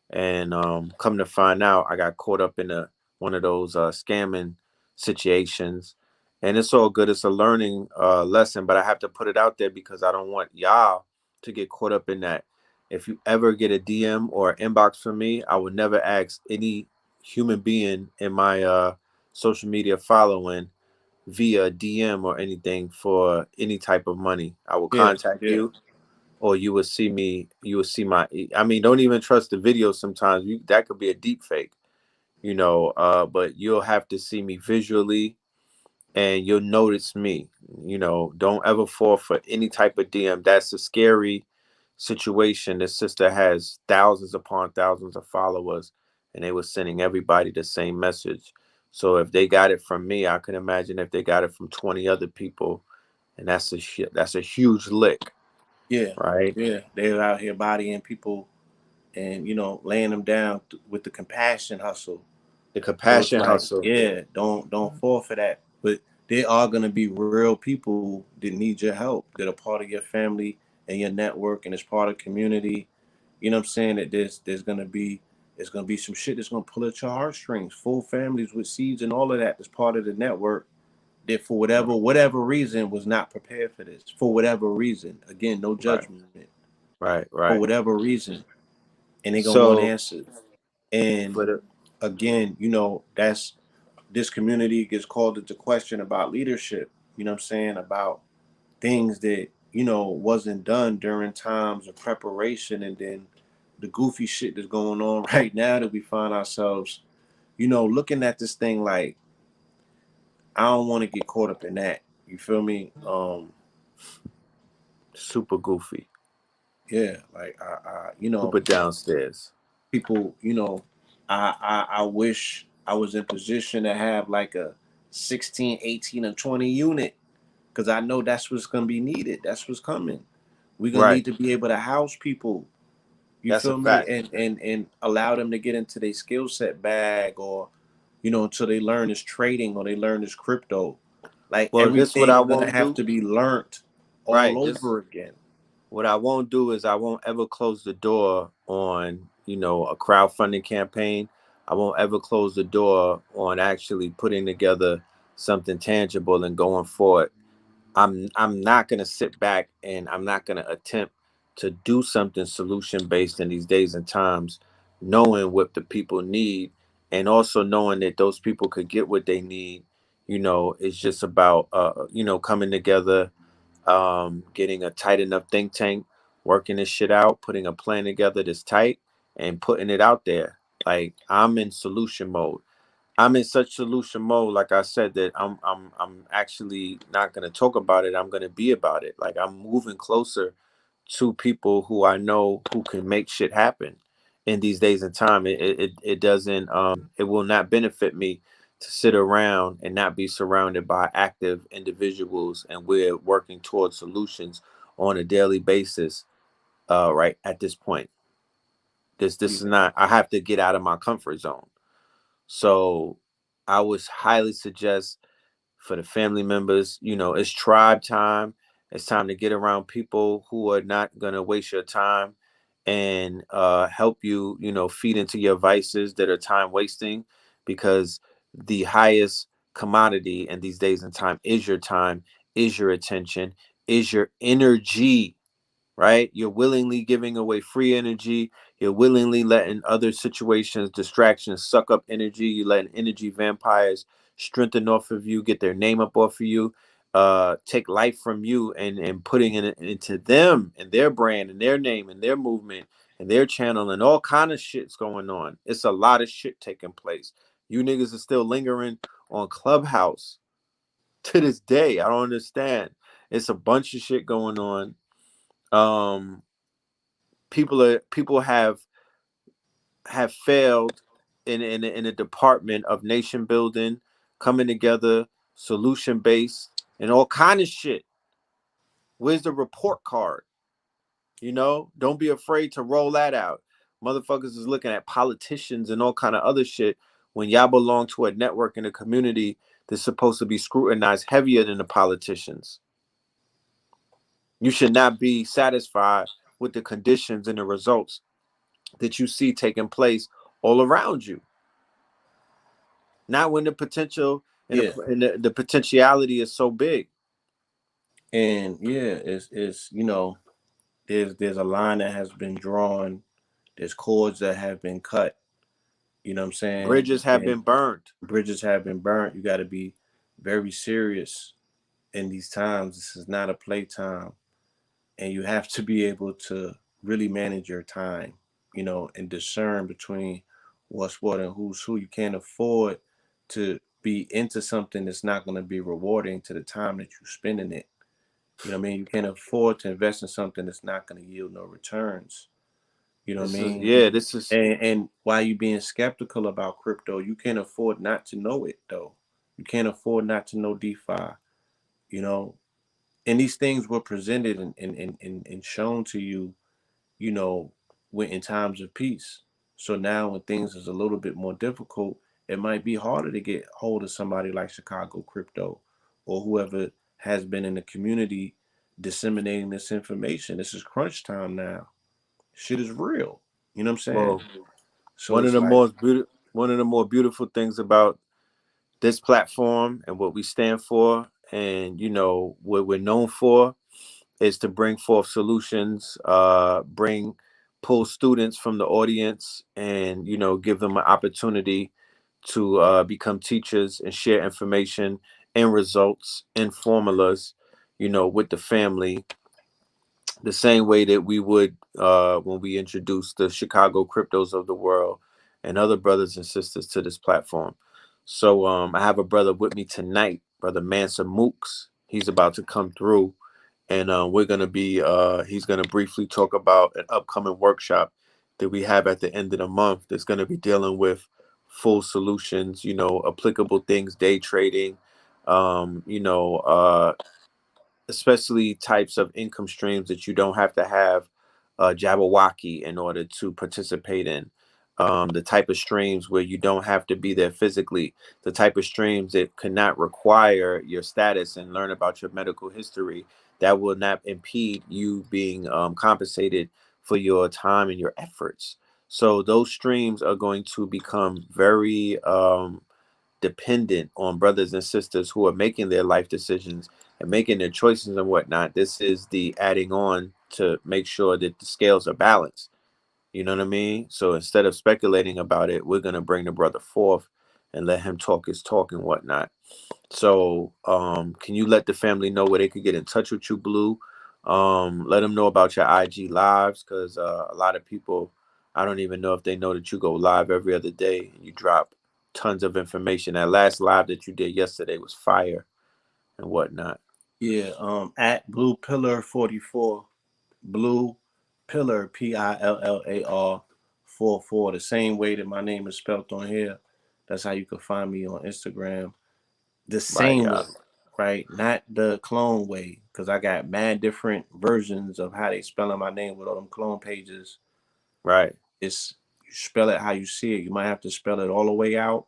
And come to find out, I got caught up in one of those scamming situations. And it's all good. It's a learning lesson, but I have to put it out there because I don't want y'all to get caught up in that. If you ever get a DM or an inbox from me, I would never ask any human being in my social media following via DM or anything for any type of money. I will Yeah, contact yeah, you, or you will see me. You will see my. I mean, don't even trust the video. Sometimes that could be a deep fake, But you'll have to see me visually, and you'll notice me. Don't ever fall for any type of DM. That's a scary situation. This sister has thousands upon thousands of followers, and they were sending everybody the same message. So if they got it from me, I can imagine if they got it from 20 other people, and that's a huge lick, yeah, right? yeah. They're out here bodying people and laying them down with the compassion hustle. The So it's compassion like, hustle. yeah, don't fall for that. But there are gonna be real people that need your help, that are part of your family and your network, and it's part of community. You know what I'm saying? That there's gonna be some shit that's gonna pull at your heartstrings. Full families with seeds and all of that. That's part of the network. That for whatever reason was not prepared for this. For whatever reason, again, no Right, judgment. right, For right. whatever reason, and they gonna want So answers. And for the again, that's this community gets called into question about leadership, you know what I'm saying, about things that, wasn't done during times of preparation, and then the goofy shit that's going on right now that we find ourselves, looking at this thing like, I don't want to get caught up in that. You feel me? super goofy, Yeah, like super downstairs. people, I wish I was in position to have like a 16, 18, or 20 unit, because I know that's what's gonna be needed. That's what's coming. We're gonna Right. need to be able to house people. You That's a feel me? fact. And allow them to get into their skill set bag, or until they learn this trading or they learn this crypto. Like Well, this what everything I is gonna won't have do. to be learnt all Right. This over again. what I won't do is I won't ever close the door on, a crowdfunding campaign. I won't ever close the door on actually putting together something tangible and going for it. I'm not gonna sit back, and I'm not gonna attempt to do something solution based in these days and times, knowing what the people need, and also knowing that those people could get what they need. It's just about coming together, getting a tight enough think tank, working this shit out, putting a plan together that's tight, and putting it out there. Like, I'm in solution mode. I'm in such solution mode, like I said, that I'm actually not gonna talk about it. I'm gonna be about it. Like, I'm moving closer to people who I know who can make shit happen in these days and time. It doesn't it will not benefit me to sit around and not be surrounded by active individuals, and we're working towards solutions on a daily basis. Right at this point, this Yeah, is not. I have to get out of my comfort zone. So I would highly suggest for the family members, it's tribe time. It's time to get around people who are not going to waste your time and help you, feed into your vices that are time wasting, because the highest commodity in these days and time is your time, is your attention, is your energy, right? You're willingly giving away free energy. You're willingly letting other situations, distractions suck up energy. You letting energy vampires strengthen off of you, get their name up off of you, take life from you, and putting it into them and their brand and their name and their movement and their channel, and all kind of shit's going on. It's a lot of shit taking place. You niggas are still lingering on Clubhouse to this day. I don't understand. It's a bunch of shit going on. um people have failed in a department of nation building, coming together, solution based, and all kind of shit. Where's the report card? Don't be afraid to roll that out. Motherfuckers is looking at politicians and all kind of other shit when y'all belong to a network and a community that's supposed to be scrutinized heavier than the politicians. You should not be satisfied with the conditions and the results that you see taking place all around you. Not when the potential and Yeah, the potentiality is so big. and yeah, it's there's a line that has been drawn. There's cords that have been cut. You know what I'm saying? Bridges have And been burned. bridges have been burnt. You got to be very serious in these times. This is not a playtime, and you have to be able to really manage your time, and discern between what's what and who's who. You can't afford to be into something that's not going to be rewarding to the time that you spend in it. You know what I mean? You can't afford to invest in something that's not going to yield no returns. You know what I This is mean? yeah. This is And while you being skeptical about crypto, you can't afford not to know it though. You can't afford not to know DeFi. You know, and these things were presented and shown to you, you know, when in times of peace. So now when things is a little bit more difficult, it might be harder to get hold of somebody like Chicago Crypto or whoever has been in the community disseminating this information. This is crunch time now. Shit is real. You know what I'm saying? well So one of it's the like, most beautiful one of the more beautiful things about this platform and what we stand for, and what we're known for, is to bring forth solutions, bring pull students from the audience, and give them an opportunity to become teachers and share information and results and formulas, with the family, the same way that we would when we introduce the Chicago cryptos of the world and other brothers and sisters to this platform. So I have a brother with me tonight, brother Mansa Mooks. He's about to come through, and we're gonna be he's gonna briefly talk about an upcoming workshop that we have at the end of the month that's gonna be dealing with full solutions, applicable things, day trading, especially types of income streams that you don't have to have Jabberwocky in order to participate in. The type of streams where you don't have to be there physically, the type of streams that cannot require your status and learn about your medical history, that will not impede you being compensated for your time and your efforts. So those streams are going to become very dependent on brothers and sisters who are making their life decisions and making their choices and whatnot. This is the adding on to make sure that the scales are balanced. You know what I mean? So instead of speculating about it, we're gonna bring the brother forth and let him talk his talk and whatnot. So, can you let the family know where they could get in touch with you, Blue? Let them know about your IG lives, because a lot of people, I don't even know if they know that you go live every other day and you drop tons of information. That last live that you did yesterday was fire and whatnot. yeah, at Blue Pillar 44, Blue Pillar Pillar 44, the same way that my name is spelled on here. That's how you can find me on Instagram. The Right, same yeah. way, right? Not the clone way, because I got mad different versions of how they spelling my name with all them clone pages. Right. It's you spell it how you see it. You might have to spell it all the way out,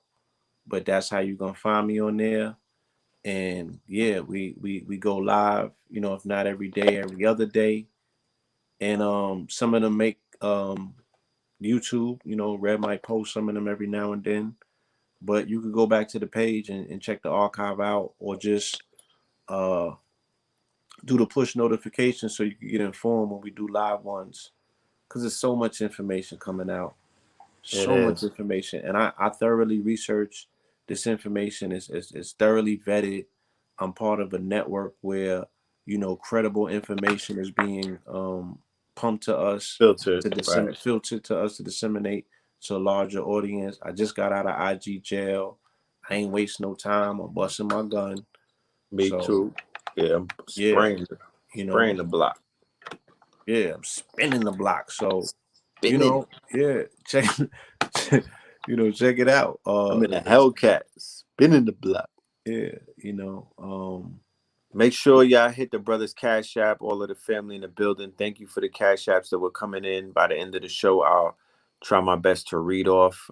but that's how you're gonna find me on there. And yeah, we go live, if not every day, every other day. And some of them make YouTube, Red might post some of them every now and then. But you could go back to the page and check the archive out, or just uh do the push notifications so you can get informed when we do live ones. Because there's so much information coming out. It So much is. information, and I thoroughly researched this information. Is thoroughly vetted. I'm part of a network where credible information is being pumped to us Filtered. to Right. disseminate, filtered to us to disseminate to a larger audience. I just got out of IG jail. I ain't wasting no time. I'm busting my gun. Me So too. Yeah, I'm yeah, you spraying know, the block. yeah, I'm spinning the block. So Spinning. yeah, check, check it out. I'm in a Hellcat, spinning the block. Yeah, Make sure y'all hit the brothers Cash App, all of the family in the building. Thank you for the Cash Apps that were coming in. By the end of the show, I'll try my best to read off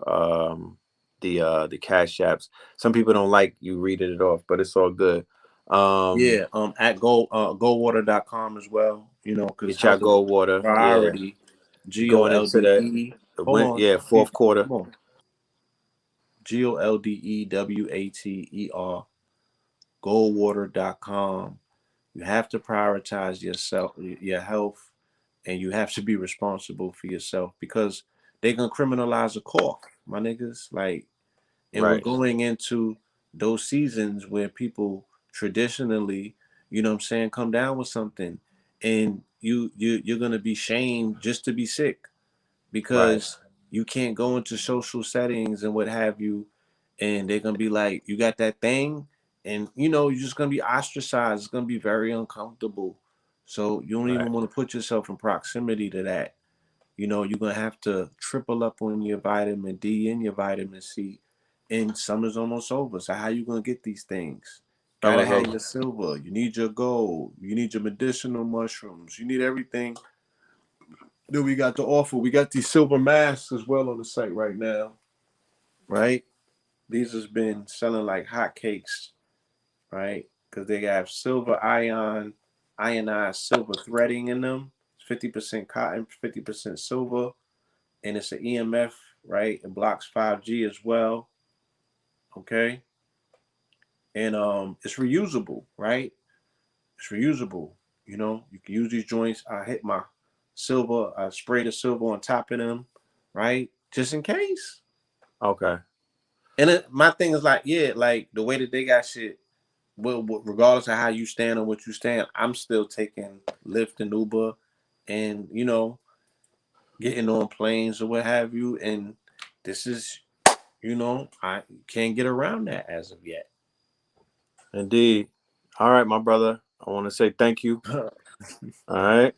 the Cash Apps. Some people don't like you reading it off, but it's all good. Um, yeah, at goldwater.com as well, because get y'all health is gold water. Yeah, priority. going into GOLDE. the Hold win. on, Yeah, fourth quarter. come on. GOLDEWATER, goldwater.com. You have to prioritize yourself, your health, and you have to be responsible for yourself because they gonna criminalize a cough, my niggas. Like, and we're Right. going into those seasons where people traditionally, you know what I'm saying, come down with something, and you're gonna be shamed just to be sick Right. because you can't go into social settings and what have you, and they're gonna be like, you got that thing, and you're just gonna be ostracized. It's gonna be very uncomfortable. So you don't Right. even want to put yourself in proximity to that. You're gonna have to triple up on your vitamin D and your vitamin C. And summer's almost over. So how you gonna get these things? Gotta Summer's have over. your silver. You need your gold. You need your medicinal mushrooms. You need everything that we got to offer. We got these silver masks as well on the site right now, right? These has been selling like hotcakes, right? Because they have ionized silver threading in them. It's 50% cotton, 50% silver, and it's an EMF, right? It blocks 5G as well, okay? And it's reusable, right? It's reusable. You can use these joints. I hit my silver, I spray the silver on top of them, right? Just in case. Okay. And my thing is like, yeah, like the way that they got shit, well, regardless of how you stand or what you stand, I'm still taking Lyft and Uber, and getting on planes or what have you. And this is, I can't get around that as of yet. Indeed. All right, my brother. I want to say thank you. All right.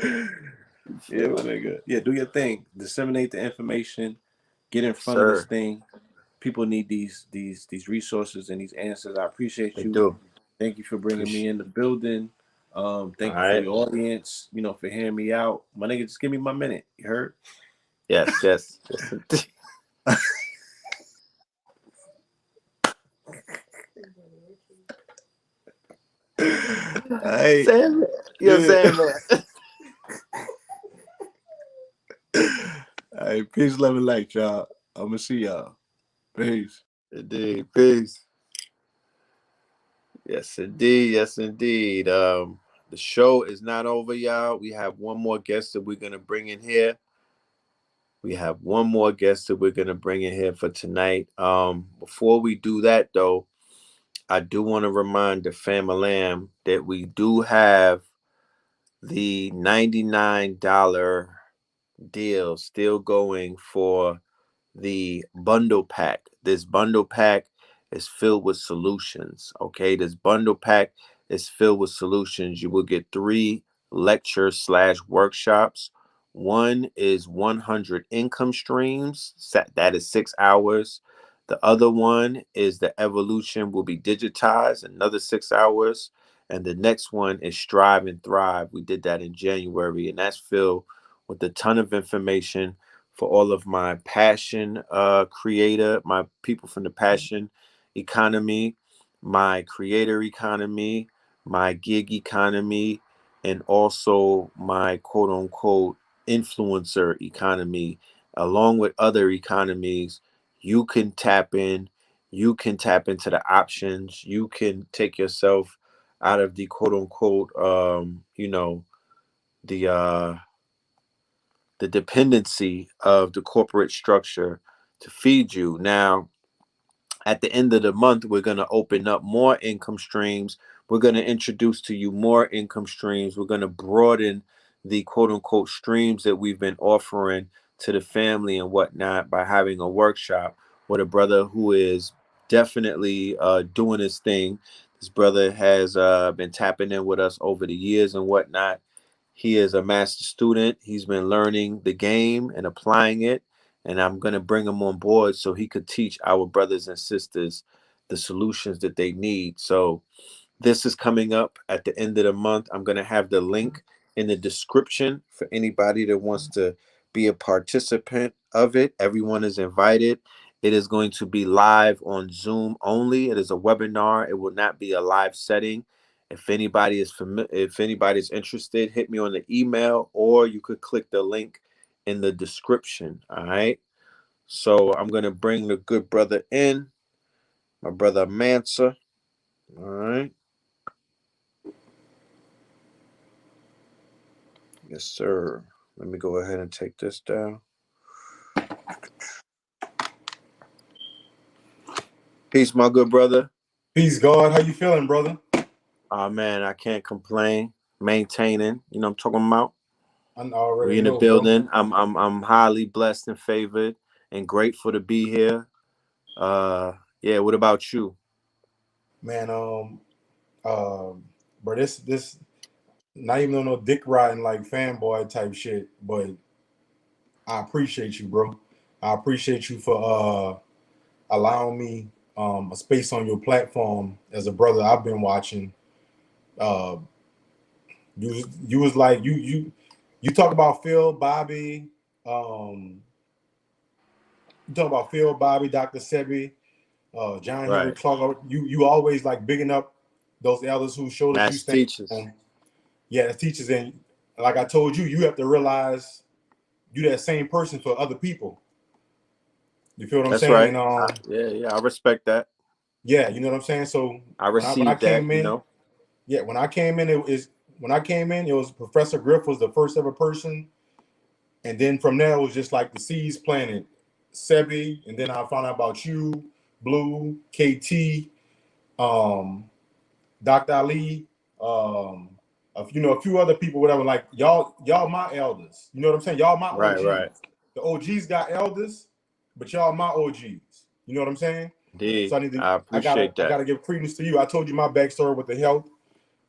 You Yeah, feel my me? nigga. Yeah, do your thing. Disseminate the information. Get in Yes, front of this sir. thing. People need these resources and these answers. I appreciate They you. do. Thank you for bringing me Appreciate. in the building. All Thank you for right. the audience. For hearing me out. My nigga, just give me my minute. You heard? Yes. Yes. Yes. Indeed. Hey, Sandman. You know what I'm yeah. saying, man? Hey, peace, love, and light, y'all. I'm gonna see y'all. Peace. Indeed. Peace. Yes, indeed. Yes, indeed. The show is not over, y'all. We have one more guest that we're gonna bring in here. We have one more guest that we're gonna bring in here for tonight. Before we do that, though, I do want to remind the fam that we do have the $99 deal still going for the bundle pack. This bundle pack is filled with solutions. Okay, this bundle pack is filled with solutions. You will get 3 lectures/workshops. One is 100 income streams. That is 6 hours. The other one is the evolution will be digitized, another 6 hours. And the next one is strive and thrive. We did that in January, and that's filled with a ton of information for all of my passion creator, my people from the passion economy, my creator economy, my gig economy, and also my quote unquote influencer economy, along with other economies. You can tap in, you can tap into the options, you can take yourself out of the quote unquote the the dependency of the corporate structure to feed you. Now, at the end of the month, we're going to open up more income streams. We're going to introduce to you more income streams. We're going to broaden the quote unquote streams that we've been offering to the family and whatnot by having a workshop with a brother who is definitely doing his thing. This brother has been tapping in with us over the years and whatnot. He is a master student. He's been learning the game and applying it. And I'm going to bring him on board so he could teach our brothers and sisters the solutions that they need. So this is coming up at the end of the month. I'm going to have the link in the description for anybody that wants to be a participant of it. Everyone is invited. It is going to be live on Zoom only. It is a webinar. It will not be a live setting. If anybody's interested, hit me on the email, or you could click the link in the description. All right. So I'm gonna bring the good brother in, my brother Mansa. All right. Yes, sir. Let me go ahead and take this down. Peace, my good brother. Peace, God. How you feeling, brother? Oh man, I can't complain. Maintaining, you know what I'm talking about. I We already in the know, bro. building. I'm highly blessed and favored and grateful to be here. Yeah, what about you? Man, bro, this not even on no dick riding like fanboy type shit, but I appreciate you, bro. I appreciate you for allowing me a space on your platform as a brother I've been watching. Uh, you was like you talk about Phil, Bobby, um, you talk about Phil, Bobby, Dr. Sebi, John Henry Right. Clark. You always like bigging up those elders whose shoulders you Master stand teachers. on. Yeah, as teachers, and like I told you, you have to realize you that same person for other people. You feel what I'm That's saying? right. And Yeah, I respect that. yeah, you know what I'm saying. So I when I received that, came you in, know. yeah, when I came in, it was Professor Griff was the first ever person, and then from there it was just like the seeds planted, Sebi, and then I found out about you, Blue, KT, um, Dr. Ali, a few other people, whatever. Like y'all my elders. You know what I'm saying? Y'all my Right, right. OGs. The OGs got elders, but y'all my OGs. You know what I'm saying? So Indeed. I appreciate I that. gotta give credence to you. I told you my backstory with the health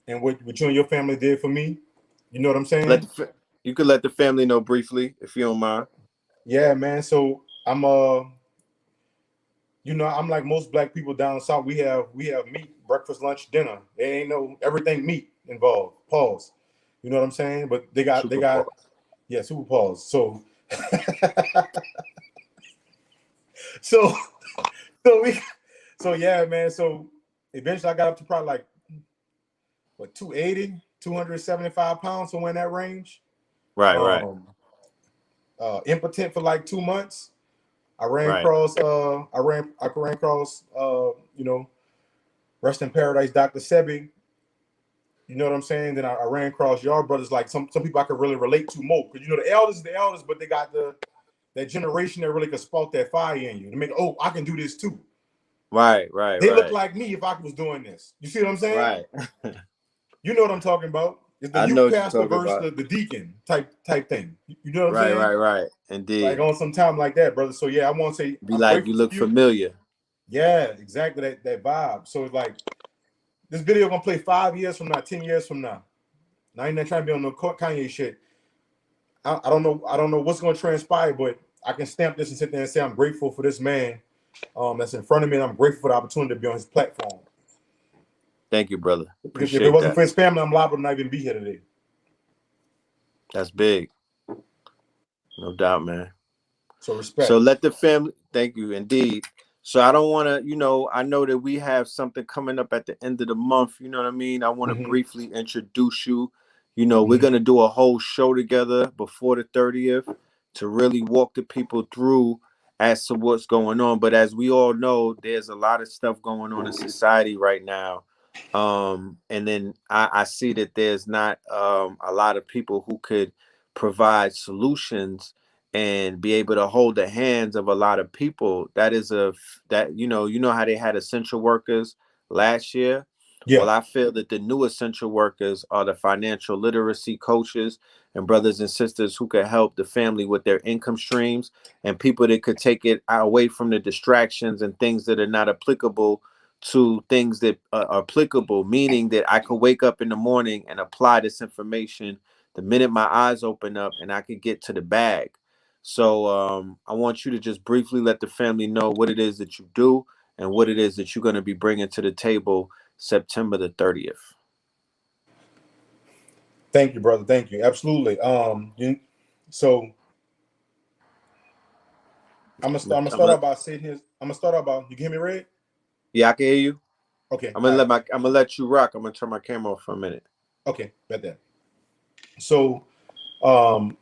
and what you and your family did for me. You know what I'm Let saying? you could let the family know briefly if you don't mind. Yeah, man. So I'm I'm like most black people down south. We have meat, breakfast, lunch, dinner. There ain't no everything meat involved. Pause. You know what I'm saying? But they Super got pause. yeah, super pause. So so so we so yeah, man. So eventually I got up to probably like what 280, 275 pounds, somewhere in that range. Right, right, Um impotent for like 2 months. I ran right. across I ran across rest in paradise Dr. Sebi. You know what I'm saying? Then I ran across y'all brothers, like some people I could really relate to more. Because the elders, but they got that generation that really could spark that fire in you to make, oh, I can do this too. Right, right, They look right. like me if I was doing this. You see what I'm saying? Right. You know what I'm talking about. It's the I know youth what you're pastor talking versus about. the deacon type thing. You know what I'm Right, saying? right, right. Like Indeed. on some time like that, brother. So yeah, I want to say Be I'm like you grateful for look you. familiar. Yeah, exactly that vibe. So it's like this video gonna play 5 years from now, 10 years from now. Now I ain't not trying to be on no Kanye shit. I don't know. I don't know what's going to transpire, but I can stamp this and sit there and say I'm grateful for this man that's in front of me, and I'm grateful for the opportunity to be on his platform. Thank you, brother. Because if it Appreciate wasn't that. for his family, I'm liable to not even be here today. That's big. No doubt, man. So So respect. let the family, thank you, indeed. So I don't want to, I know that we have something coming up at the end of the month. You know what I mean? I want to Mm-hmm. briefly introduce you. We're Mm-hmm. going to do a whole show together before the 30th to really walk the people through as to what's going on. But as we all know, there's a lot of stuff going on in society right now. And then I see that there's not a lot of people who could provide solutions and be able to hold the hands of a lot of people. That how they had essential workers last year. Yeah. Well, I feel that the new essential workers are the financial literacy coaches and brothers and sisters who could help the family with their income streams, and people that could take it away from the distractions and things that are not applicable to things that are applicable, meaning that I could wake up in the morning and apply this information the minute my eyes open up, and I could get to the bag. So I want you to just briefly let the family know what it is that you do and what it is that you're going to be bringing to the table September the 30th. Thank you, brother. Thank you. Absolutely. So I'm gonna start. I'm gonna start out by sitting here. I'm gonna start out by. You can hear me, Red? Yeah, I can hear you. Okay, I'm all gonna right. let you rock. I'm gonna turn my camera off for a minute. Okay, bet that. So, um,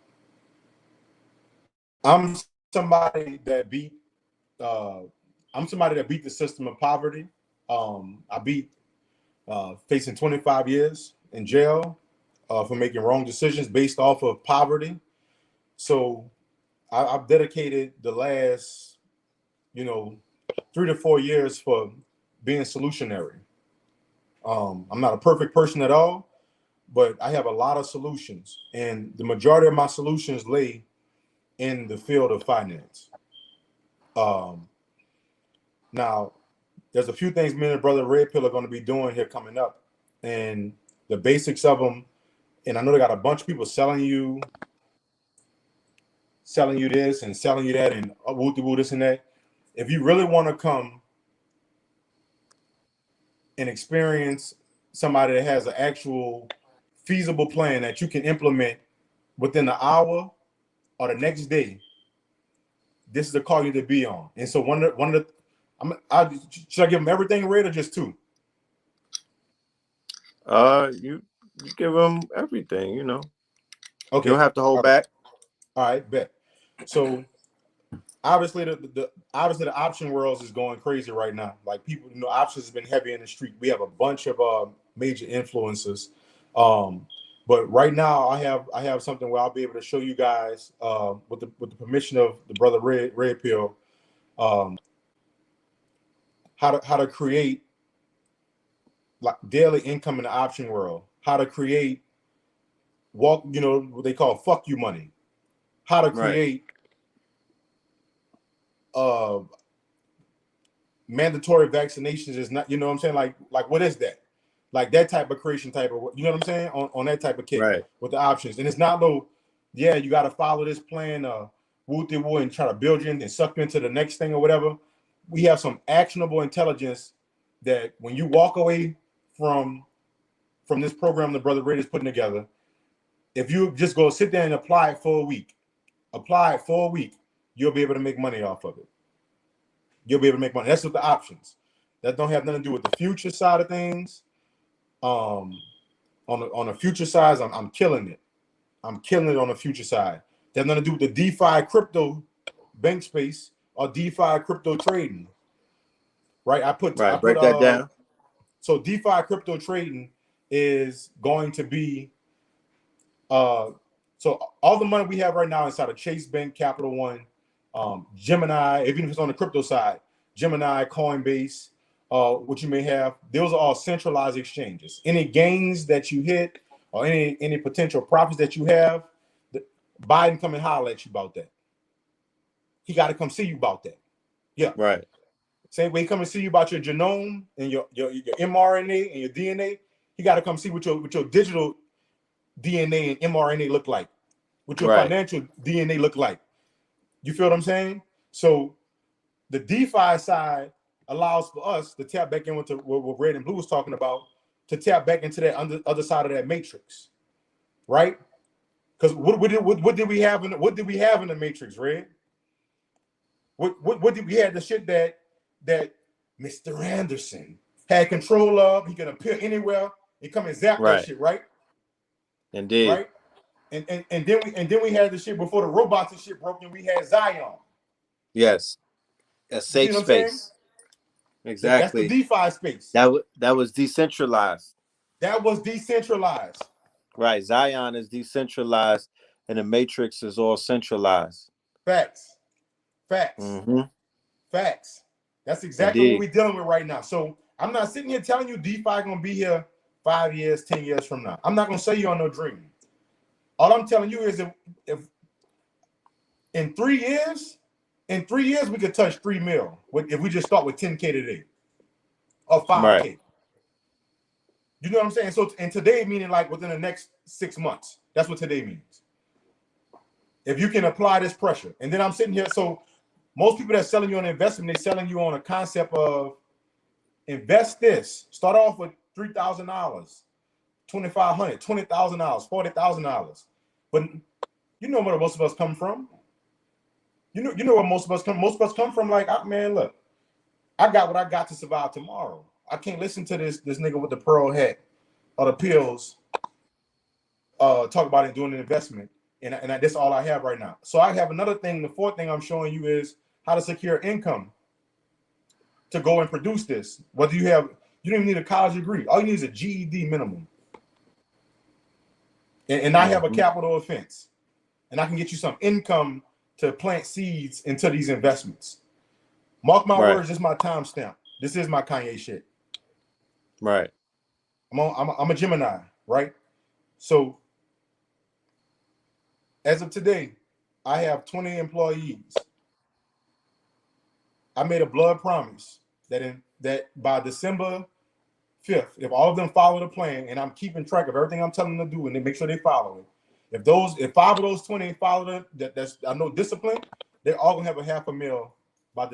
I'm somebody that beat. Uh, I'm somebody that beat the system of poverty. I beat facing 25 years in jail for making wrong decisions based off of poverty. So I've dedicated the last, 3 to 4 years for being solutionary. I'm not a perfect person at all, but I have a lot of solutions, and the majority of my solutions lay in the field of finance. Um, Now, there's a few things me and brother Red Pill are going to be doing here coming up, and the basics of them. And I know they got a bunch of people selling you this and selling you that, and woo woo this and that. If you really want to come and experience somebody that has an actual feasible plan that you can implement within an hour or the next day, this is the call you to be on. And so one of the, should I give them everything, Red, or just two? You give them everything. You know, you don't Okay, have to hold all right, back. all right, bet. So obviously the option world is going crazy right now. Like people, options have been heavy in the street. We have a bunch of major influencers. But right now I have something where I'll be able to show you guys with the permission of the brother Red Pill, how to create like daily income in the option world, how to create what they call fuck you money, how to Right, create uh mandatory vaccinations is not, what I'm saying? Like what is that? Like that type of creation type of, you know what I'm saying? On that type of kick right, with the options. And it's not no, yeah, you got to follow this plan, woo and try to build you in and suck you into the next thing or whatever. We have some actionable intelligence that when you walk away from this program the brother Ray is putting together, if you just go sit there and apply it for a week, you'll be able to make money off of it. You'll be able to make money. That's what the options. That don't have nothing to do with the future side of things. Um, on the future side, I'm killing it. I'm killing it on the future side. That has nothing to do with the DeFi crypto bank space or DeFi crypto trading. Right? I right. put Break that down. so DeFi crypto trading is going to be uh so all the money we have right now inside of Chase Bank, Capital One, Gemini, even if it's on the crypto side, Gemini, Coinbase, what you may have, those are all centralized exchanges. Any gains that you hit or any potential profits that you have, Biden come and holler at you about that. He got to come see you about that. Yeah. Right, Same way he come and see you about your genome and your mRNA and your DNA. He got to come see what your digital DNA and mRNA look like, what your right, financial DNA look like. You feel what I'm saying? So the DeFi side allows for us to tap back in with what Red and Blue was talking about, to tap back into that other side of that matrix, right? Because what did we have in the matrix, Red? What did we have? The shit that Mr. Anderson had control of. He can appear anywhere and come and zap that right. shit, right? Indeed. Right? And then we had the shit before the robots and shit broke, and we had Zion. Yes, a You see safe what I'm saying? space. That's the Exactly. DeFi space. That was decentralized. That was decentralized. Right. Zion is decentralized, and the matrix is all centralized. Facts. Facts. Mm-hmm. Facts. That's exactly what Indeed. we're dealing with right now. So I'm not sitting here telling you DeFi gonna be here 5 years, 10 years from now. I'm not gonna say you on no dream. All I'm telling you is if in 3 years, we could touch 3 mil if we just start with 10K today or Right. 5K. You know what I'm saying? So, and today meaning like within the next 6 months. That's what today means. If you can apply this pressure. And then I'm sitting here. So most people that's selling you on investment, they're selling you on a concept of invest this. Start off with $3,000, $2,500, $20,000, $40,000. But you know where most of us come from. You know where most of us come. Most of us come from like, man, look, I got what I got to survive tomorrow. I can't listen to this nigga with the pearl hat or the pills talk about it doing an investment. And that's all I have right now. So I have another thing. The fourth thing I'm showing you is how to secure income to go and produce this. Whether you don't even need a college degree. All you need is a GED minimum. And I have a capital offense. And I can get you some income to plant seeds into these investments. Mark my words, this is my timestamp. This is my Kanye shit. Right. I'm a Gemini, right? So as of today, I have 20 employees. I made a blood promise that by December 5th, if all of them follow the plan, and I'm keeping track of everything I'm telling them to do, and they make sure they follow it. If 5 of those 20 follow that's I know discipline, they're all gonna have a $500,000 by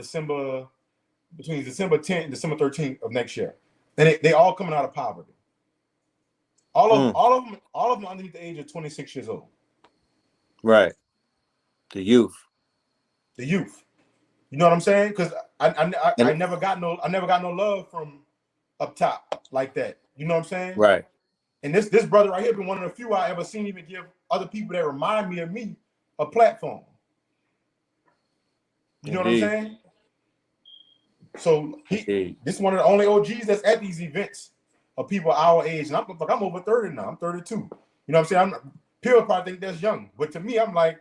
between December 10th and December 13th of next year. And they all coming out of poverty. All of them underneath the age of 26 years old. Right. The youth. You know what I'm saying? Because I never got no love from up top like that. You know what I'm saying? Right. And this brother right here been one of the few I ever seen even give other people that remind me of me a platform. You know what I'm saying? So this is one of the only OGs that's at these events of people our age. And I'm over 30 now. I'm 32. You know what I'm saying? People probably think that's young. But to me, I'm like,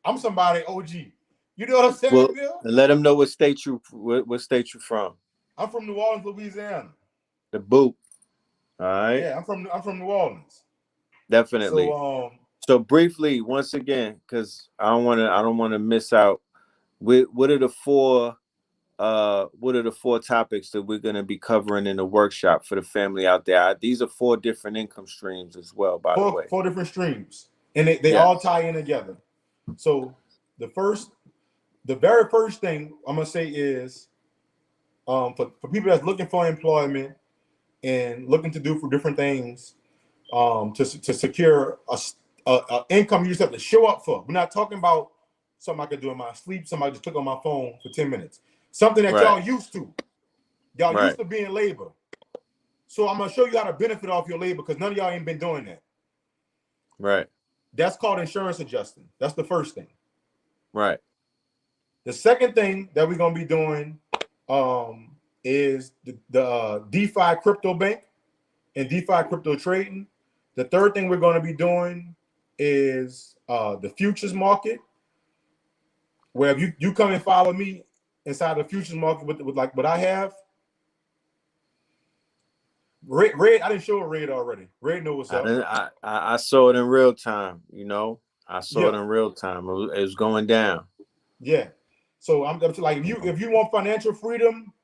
I'm somebody OG. You know what I'm saying, well, Bill? Let them know what state you from. I'm from New Orleans, Louisiana. The boot. All right. Yeah, I'm from New Orleans. Definitely. So briefly, once again, because I don't want to miss out. What are the four topics that we're going to be covering in the workshop for the family out there? These are 4 different income streams as well, by the way. 4 different streams, and they all tie in together. So the very first thing I'm gonna say is, for people that's looking for employment and looking to do for different things, to secure a income you just have to show up for. We're not talking about something I could do in my sleep. Somebody just click on my phone for 10 minutes. Something that y'all used to. Y'all used to be in labor. So I'm gonna show you how to benefit off your labor because none of y'all ain't been doing that. Right. That's called insurance adjusting. That's the first thing. Right. The second thing that we're gonna be doing is the DeFi crypto bank and DeFi crypto trading. The third thing we're gonna be doing is the futures market, where if you come and follow me inside the futures market with like what I have. Red, I didn't show Red already. Red know what's up. I saw it in real time. You know, I saw it in real time. It was going down. Yeah. So I'm like, if you want financial freedom,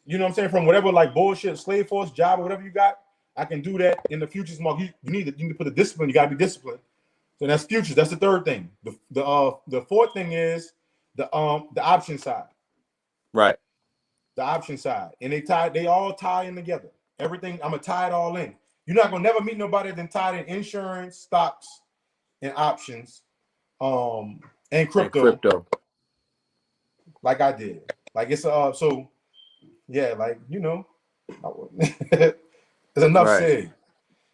you know what I'm saying, from whatever like bullshit slave force job or whatever you got, I can do that in the futures market. You need to put the discipline. You got to be disciplined. So that's futures. That's the third thing. The fourth thing is the option side. Right. The option side, and they all tie in together. Everything, I'm gonna tie it all in. You're not gonna never meet nobody that tied in insurance, stocks, and options, and crypto. Like I did. Like it's so yeah, like you know, there's enough said.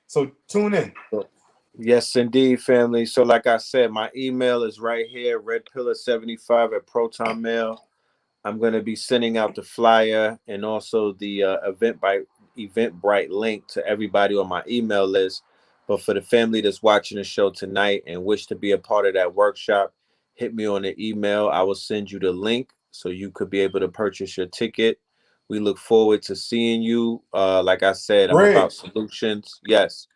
So tune in. Yes, indeed, family. So like I said, my email is right here, redpillar75 at Proton Mail. I'm going to be sending out the flyer and also the Eventbrite link to everybody on my email list. But for the family that's watching the show tonight and wish to be a part of that workshop, hit me on the email. I will send you the link so you could be able to purchase your ticket. We look forward to seeing you. Like I said, I'm about solutions. Yes.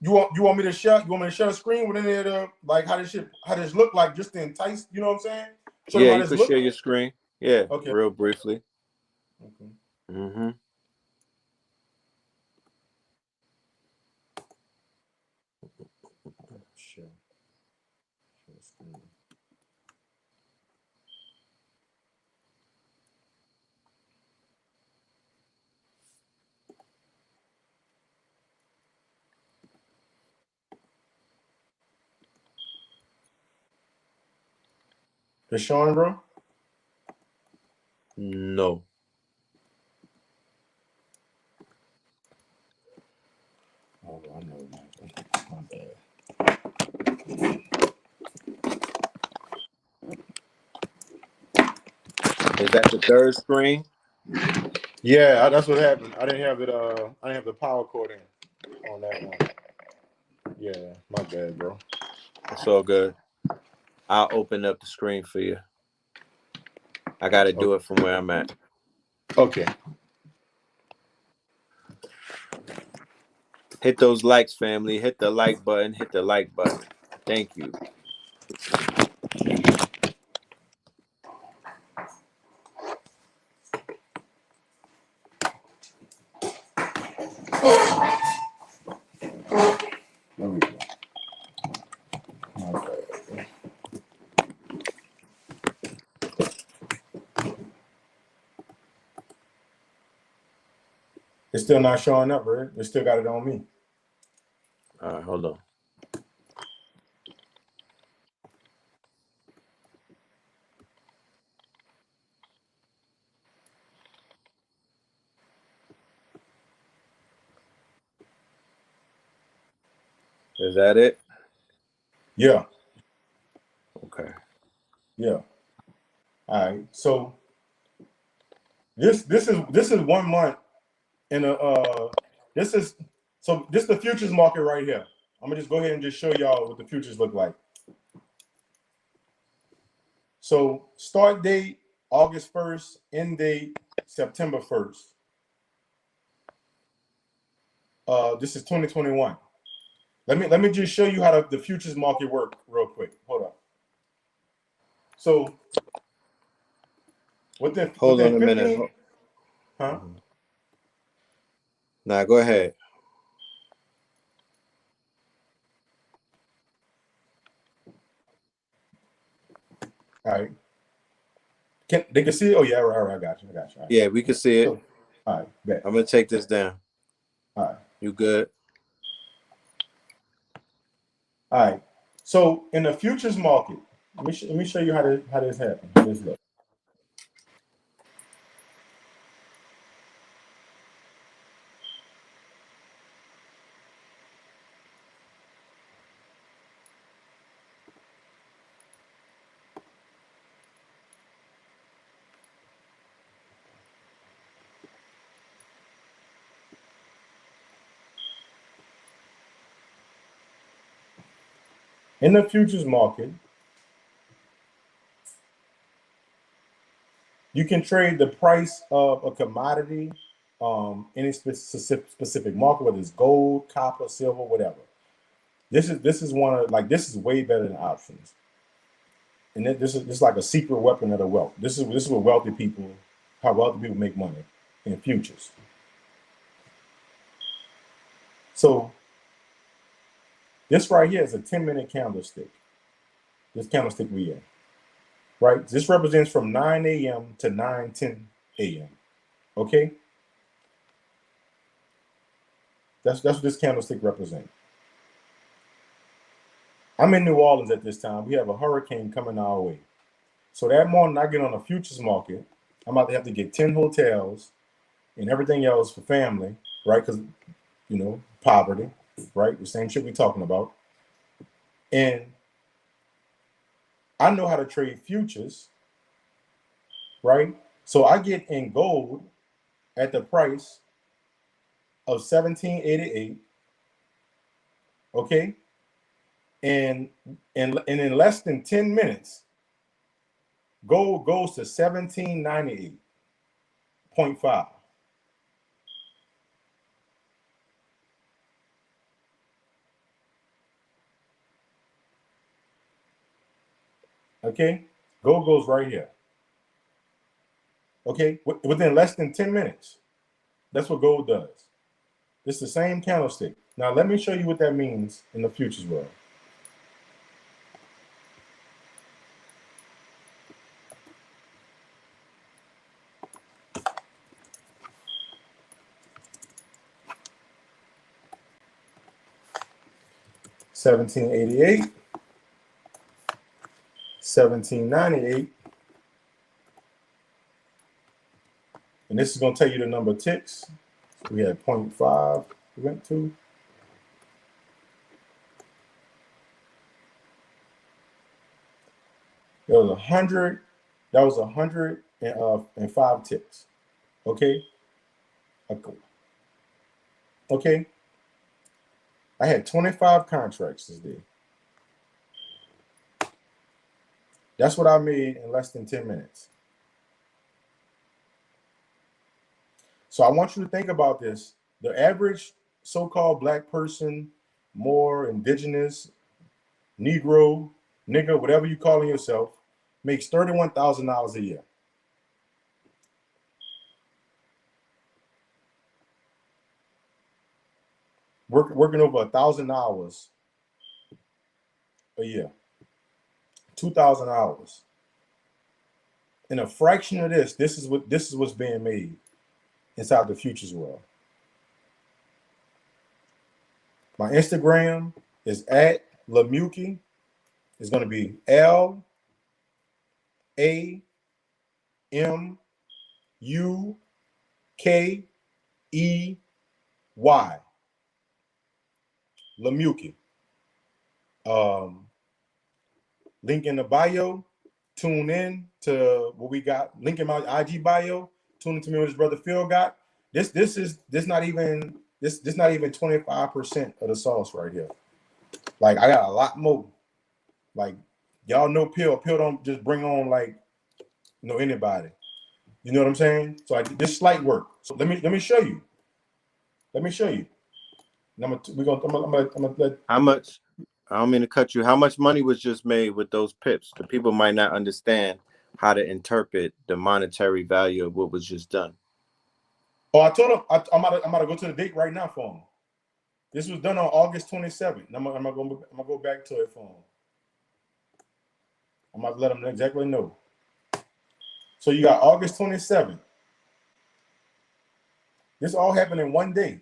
You want me to share? You want me to share a screen with any of the like how this look like just to entice? You know what I'm saying? Show you can share your screen. Yeah. Okay. Real briefly. Okay. Mm-hmm. Sure. It's showing, bro? No. I know. My bad. Is that the third screen? Yeah, that's what happened. I didn't have it. I didn't have the power cord in on that one. Yeah, my bad, bro. It's all good. I'll open up the screen for you. I got to do it from where I'm at. Okay. Hit those likes, family. Hit the like button. Hit the like button. Thank you. There we go. My bad. It's still not showing up, bro. They still got it on me. All right, hold on. Is that it? Yeah. Okay. Yeah. All right. So this is 1 month in this is the futures market right here. I'm gonna just go ahead and just show y'all what the futures look like. So start date August 1st, end date September 1st. This is 2021. Let me just show you how the futures market work real quick. Hold up. So within Hold on a 15, minute. huh? Nah, go ahead. All right. They can see it? Oh yeah, all right, I got you. All right. Yeah, we can see it. So, all right, bet. I'm going to take this down. All right. You good? All right. So in the futures market, let me show you how this happens. How this look. In the futures market, you can trade the price of a commodity, any specific market, whether it's gold, copper, silver, whatever. This is one of this is way better than options, and this is like a secret weapon of the wealth. This is what how wealthy people make money in futures. So this right here is a 10-minute candlestick. This candlestick we in, right? This represents from 9 a.m. to 9:10 a.m. Okay, that's what this candlestick represents. I'm in New Orleans at this time. We have a hurricane coming our way. So that morning, I get on the futures market. I'm about to have to get 10 hotels and everything else for family, right? Because, poverty, right? The same shit we talking about. And I know how to trade futures, right? So I get in gold at the price of 1788, okay? And in less than 10 minutes, gold goes to 1798.5. Okay, gold goes right here. Okay, within less than 10 minutes. That's what gold does. It's the same candlestick. Now, let me show you what that means in the futures world. $17.88, $17.98, and this is going to tell you the number of ticks. We had 0.5 we went to. There was 100. That was 105 ticks. Okay. Okay. I had 25 contracts this day. That's what I made in less than 10 minutes. So I want you to think about this. The average so-called black person, more indigenous, Negro, nigga, whatever you calling yourself, makes $31,000 a year. Working over 1,000 hours a year, 2,000 hours. In a fraction of this is what's being made inside the futures world. My Instagram is at Lamuki. It's going to be LAMUKEY. Lamuki. Link in the bio. Tune in to what we got. Link in my IG bio. Tune in to me what his brother Phil got. This not even 25% of the sauce right here. Like I got a lot more. Like y'all know Pill don't just bring on like anybody. You know what I'm saying? So this slight work. So let me show you. Let me show you. I'm gonna let. How much? I don't mean to cut you. How much money was just made with those pips? The people might not understand how to interpret the monetary value of what was just done. Oh, I told him I'm about to go to the date right now for him. This was done on August 27th. I'm gonna go back to it for him. I'm about to let him exactly know. So you got August 27th. This all happened in one day.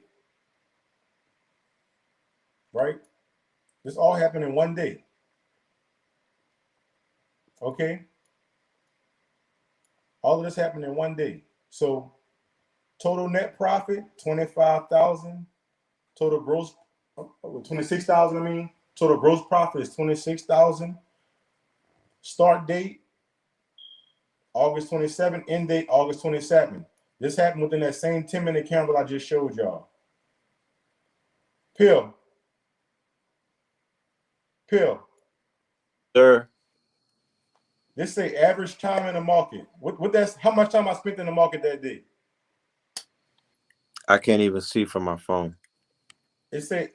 Right? This all happened in one day. Okay? All of this happened in one day. So total net profit, 25,000. Total gross, 26,000, I mean. Total gross profit is 26,000. Start date, August 27th. End date, August 27th. This happened within that same 10-minute candle I just showed y'all. Pill. Sir, This say average time in the market. What that's how much time I spent in the market that day? I can't even see from my phone. It say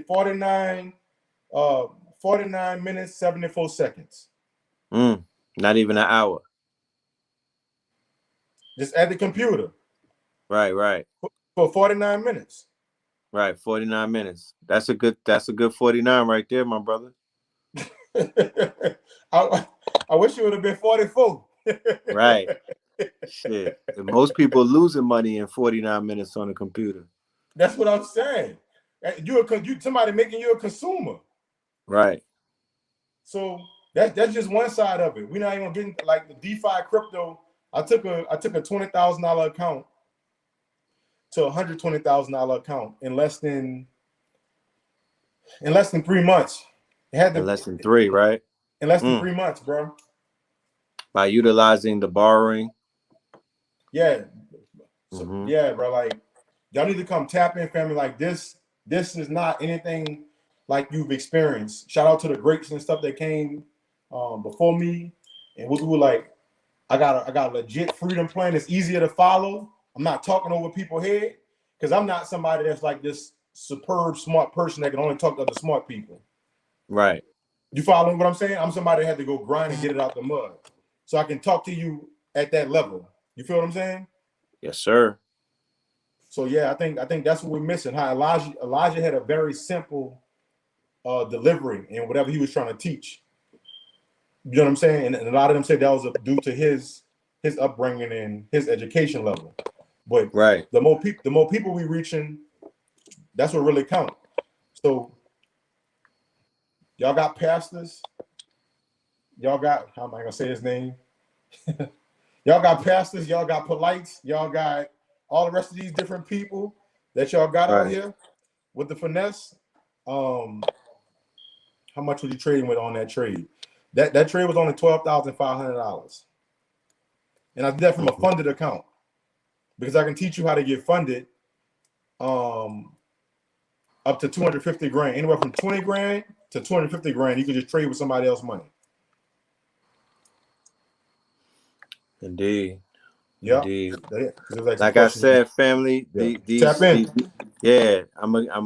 49 minutes 74 seconds. Not even an hour. Just at the computer. Right. For 49 minutes. Right, 49 minutes. That's a good 49 right there, my brother. I wish it would have been 44. Right. Shit. And most people losing money in 49 minutes on a computer. That's what I'm saying. You somebody making you a consumer. Right. So that's just one side of it. We're not even getting like the DeFi crypto. I took a $20,000 account to a $120,000 account in less than 3 months. It had in less than 3, right? In less than 3 months, bro. By utilizing the borrowing. Yeah. So, yeah, bro. Like y'all need to come tap in, family. Like this is not anything like you've experienced. Shout out to the greats and stuff that came before me, and we were like, I got a legit freedom plan. It's easier to follow. I'm not talking over people's head because I'm not somebody that's like this superb smart person that can only talk to other smart people. Right. You following what I'm saying? I'm somebody that had to go grind and get it out the mud, so I can talk to you at that level. You feel what I'm saying? Yes, sir. So yeah, I think that's what we're missing. How Elijah had a very simple delivery in whatever he was trying to teach. You know what I'm saying? And a lot of them said that was due to his upbringing and his education level. But right, the more people we reaching, that's what really count. So y'all got pastors. Y'all got, how am I gonna say his name? Y'all got pastors. Y'all got polites. Y'all got all the rest of these different people that y'all got out here with the finesse. How much was you trading with on that trade? That trade was only $12,500, and I did that from a Mhm. funded account because I can teach you how to get funded, up to 250 grand, anywhere from 20 grand to 250 grand. You can just trade with somebody else's money. Indeed. Yep. Indeed. Because there's like some Like I questions. said, family, Yeah. Tap in. yeah,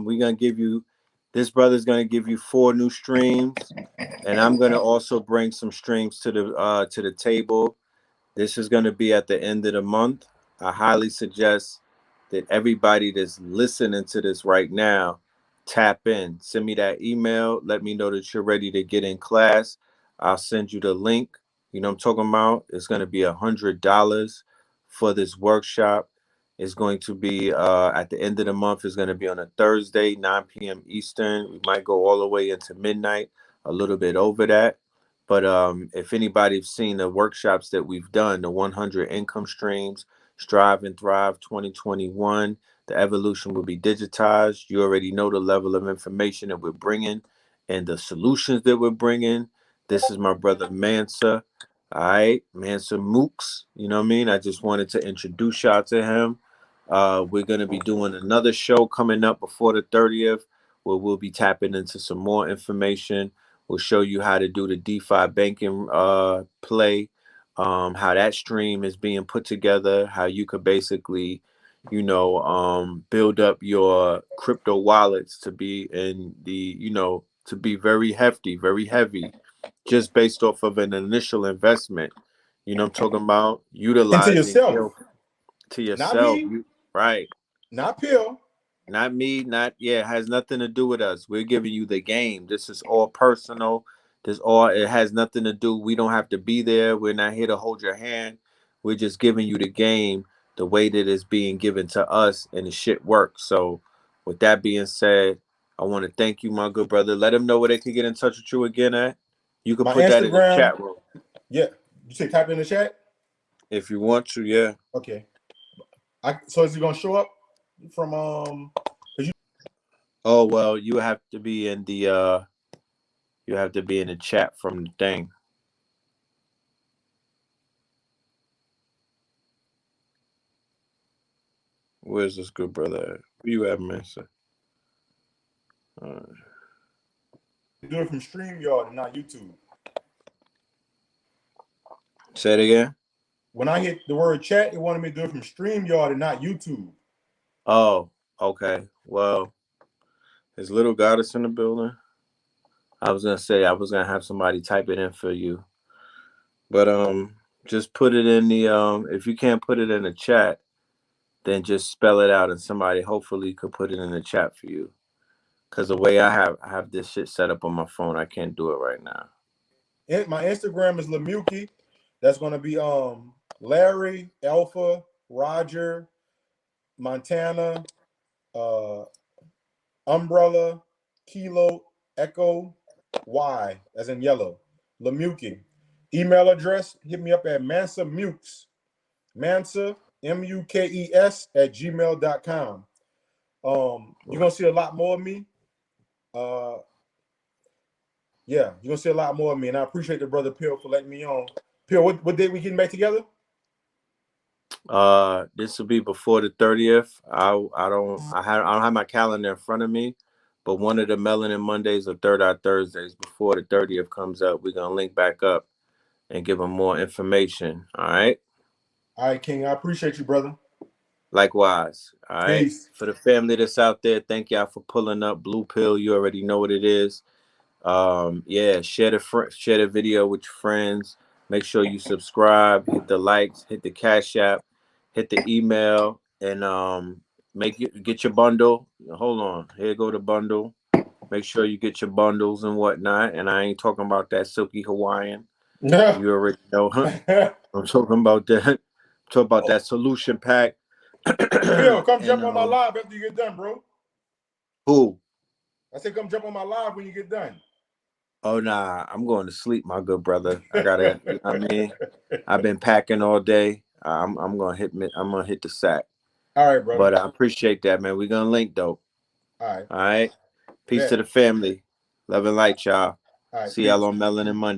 we gonna give you, this brother's gonna give you 4 new streams, and I'm gonna also bring some streams to the table. This is going to be at the end of the month. I highly suggest that everybody that's listening to this right now tap in. Send me that email. Let me know that you're ready to get in class. I'll send you the link. You know what I'm talking about? It's going to be $100 for this workshop. It's going to be at the end of the month. It's going to be on a Thursday, 9 p.m. Eastern. We might go all the way into midnight, a little bit over that. But if anybody's seen the workshops that we've done, the 100 income streams, Strive and Thrive 2021, the evolution will be digitized. You already know the level of information that we're bringing and the solutions that we're bringing. This is my brother Mansa. All right, Mansa Mooks. You know what I mean? I just wanted to introduce y'all to him. We're going to be doing another show coming up before the 30th where we'll be tapping into some more information. We'll show you how to do the DeFi banking play, how that stream is being put together, how you could basically, build up your crypto wallets to be in the, to be very heavy, just based off of an initial investment. You know what I'm talking about? And to Utilizing yourself, to not yourself, me, right? not Pill. Not me, not yeah, it has nothing to do with us. We're giving you the game. This is all personal. This all it has nothing to do. We don't have to be there. We're not here to hold your hand. We're just giving you the game the way that it's being given to us and the shit works. So with that being said, I want to thank you, my good brother. Let them know where they can get in touch with you again at. You can My put that in the Instagram, chat room yeah. You say type in the chat? if you want to, yeah. Okay. So is it gonna show up from Oh well, you have to be in the chat from the thing. Where's this good brother at? Where you at, Mansa? do it from StreamYard and not YouTube? Say it again. When I hit the word chat, it wanted me to do it from StreamYard and not YouTube. Oh, okay. Well, is little goddess in the building? I was gonna say I was gonna have somebody type it in for you, but just put it in the if you can't put it in the chat, then just spell it out, and somebody hopefully could put it in the chat for you. Cause the way I have this shit set up on my phone, I can't do it right now. My Instagram is Lemuki. That's gonna be Larry, Alpha, Roger, Montana, Umbrella, Kilo, Echo, Y, as in yellow. Lemuki. Email address, hit me up at Mansa Mukes. Mansa, Mukes at gmail.com. You're gonna see a lot more of me. Yeah, you're gonna see a lot more of me, and I appreciate the brother Pill for letting me on. Pill, what day we getting back together? This will be before the 30th. I don't have my calendar in front of me, but one of the Melanin Mondays or Third Eye Thursdays before the 30th comes up, we're gonna link back up and give them more information. All right. All right, King. I appreciate you, brother. Likewise. All right. Peace. For the family that's out there, thank y'all for pulling up. Blue Pill, you already know what it is. Yeah, share the video with your friends. Make sure you subscribe, hit the likes, hit the Cash App, hit the email, and get your bundle. Hold on, here go the bundle. Make sure you get your bundles and whatnot. And I ain't talking about that silky Hawaiian. You already know. I'm talking about that. I'm talking about that solution pack. Phil, come and jump on my live after you get done, bro. Who? I said come jump on my live when you get done. Oh nah, I'm going to sleep, my good brother. I gotta, you know what I mean? I've been packing all day. I'm gonna hit the sack. All right, brother. But I appreciate that, man. We're gonna link though. All right. All right. Peace Bet. to the family. Love and light, y'all. All right, See peace. y'all on Melanin Monday.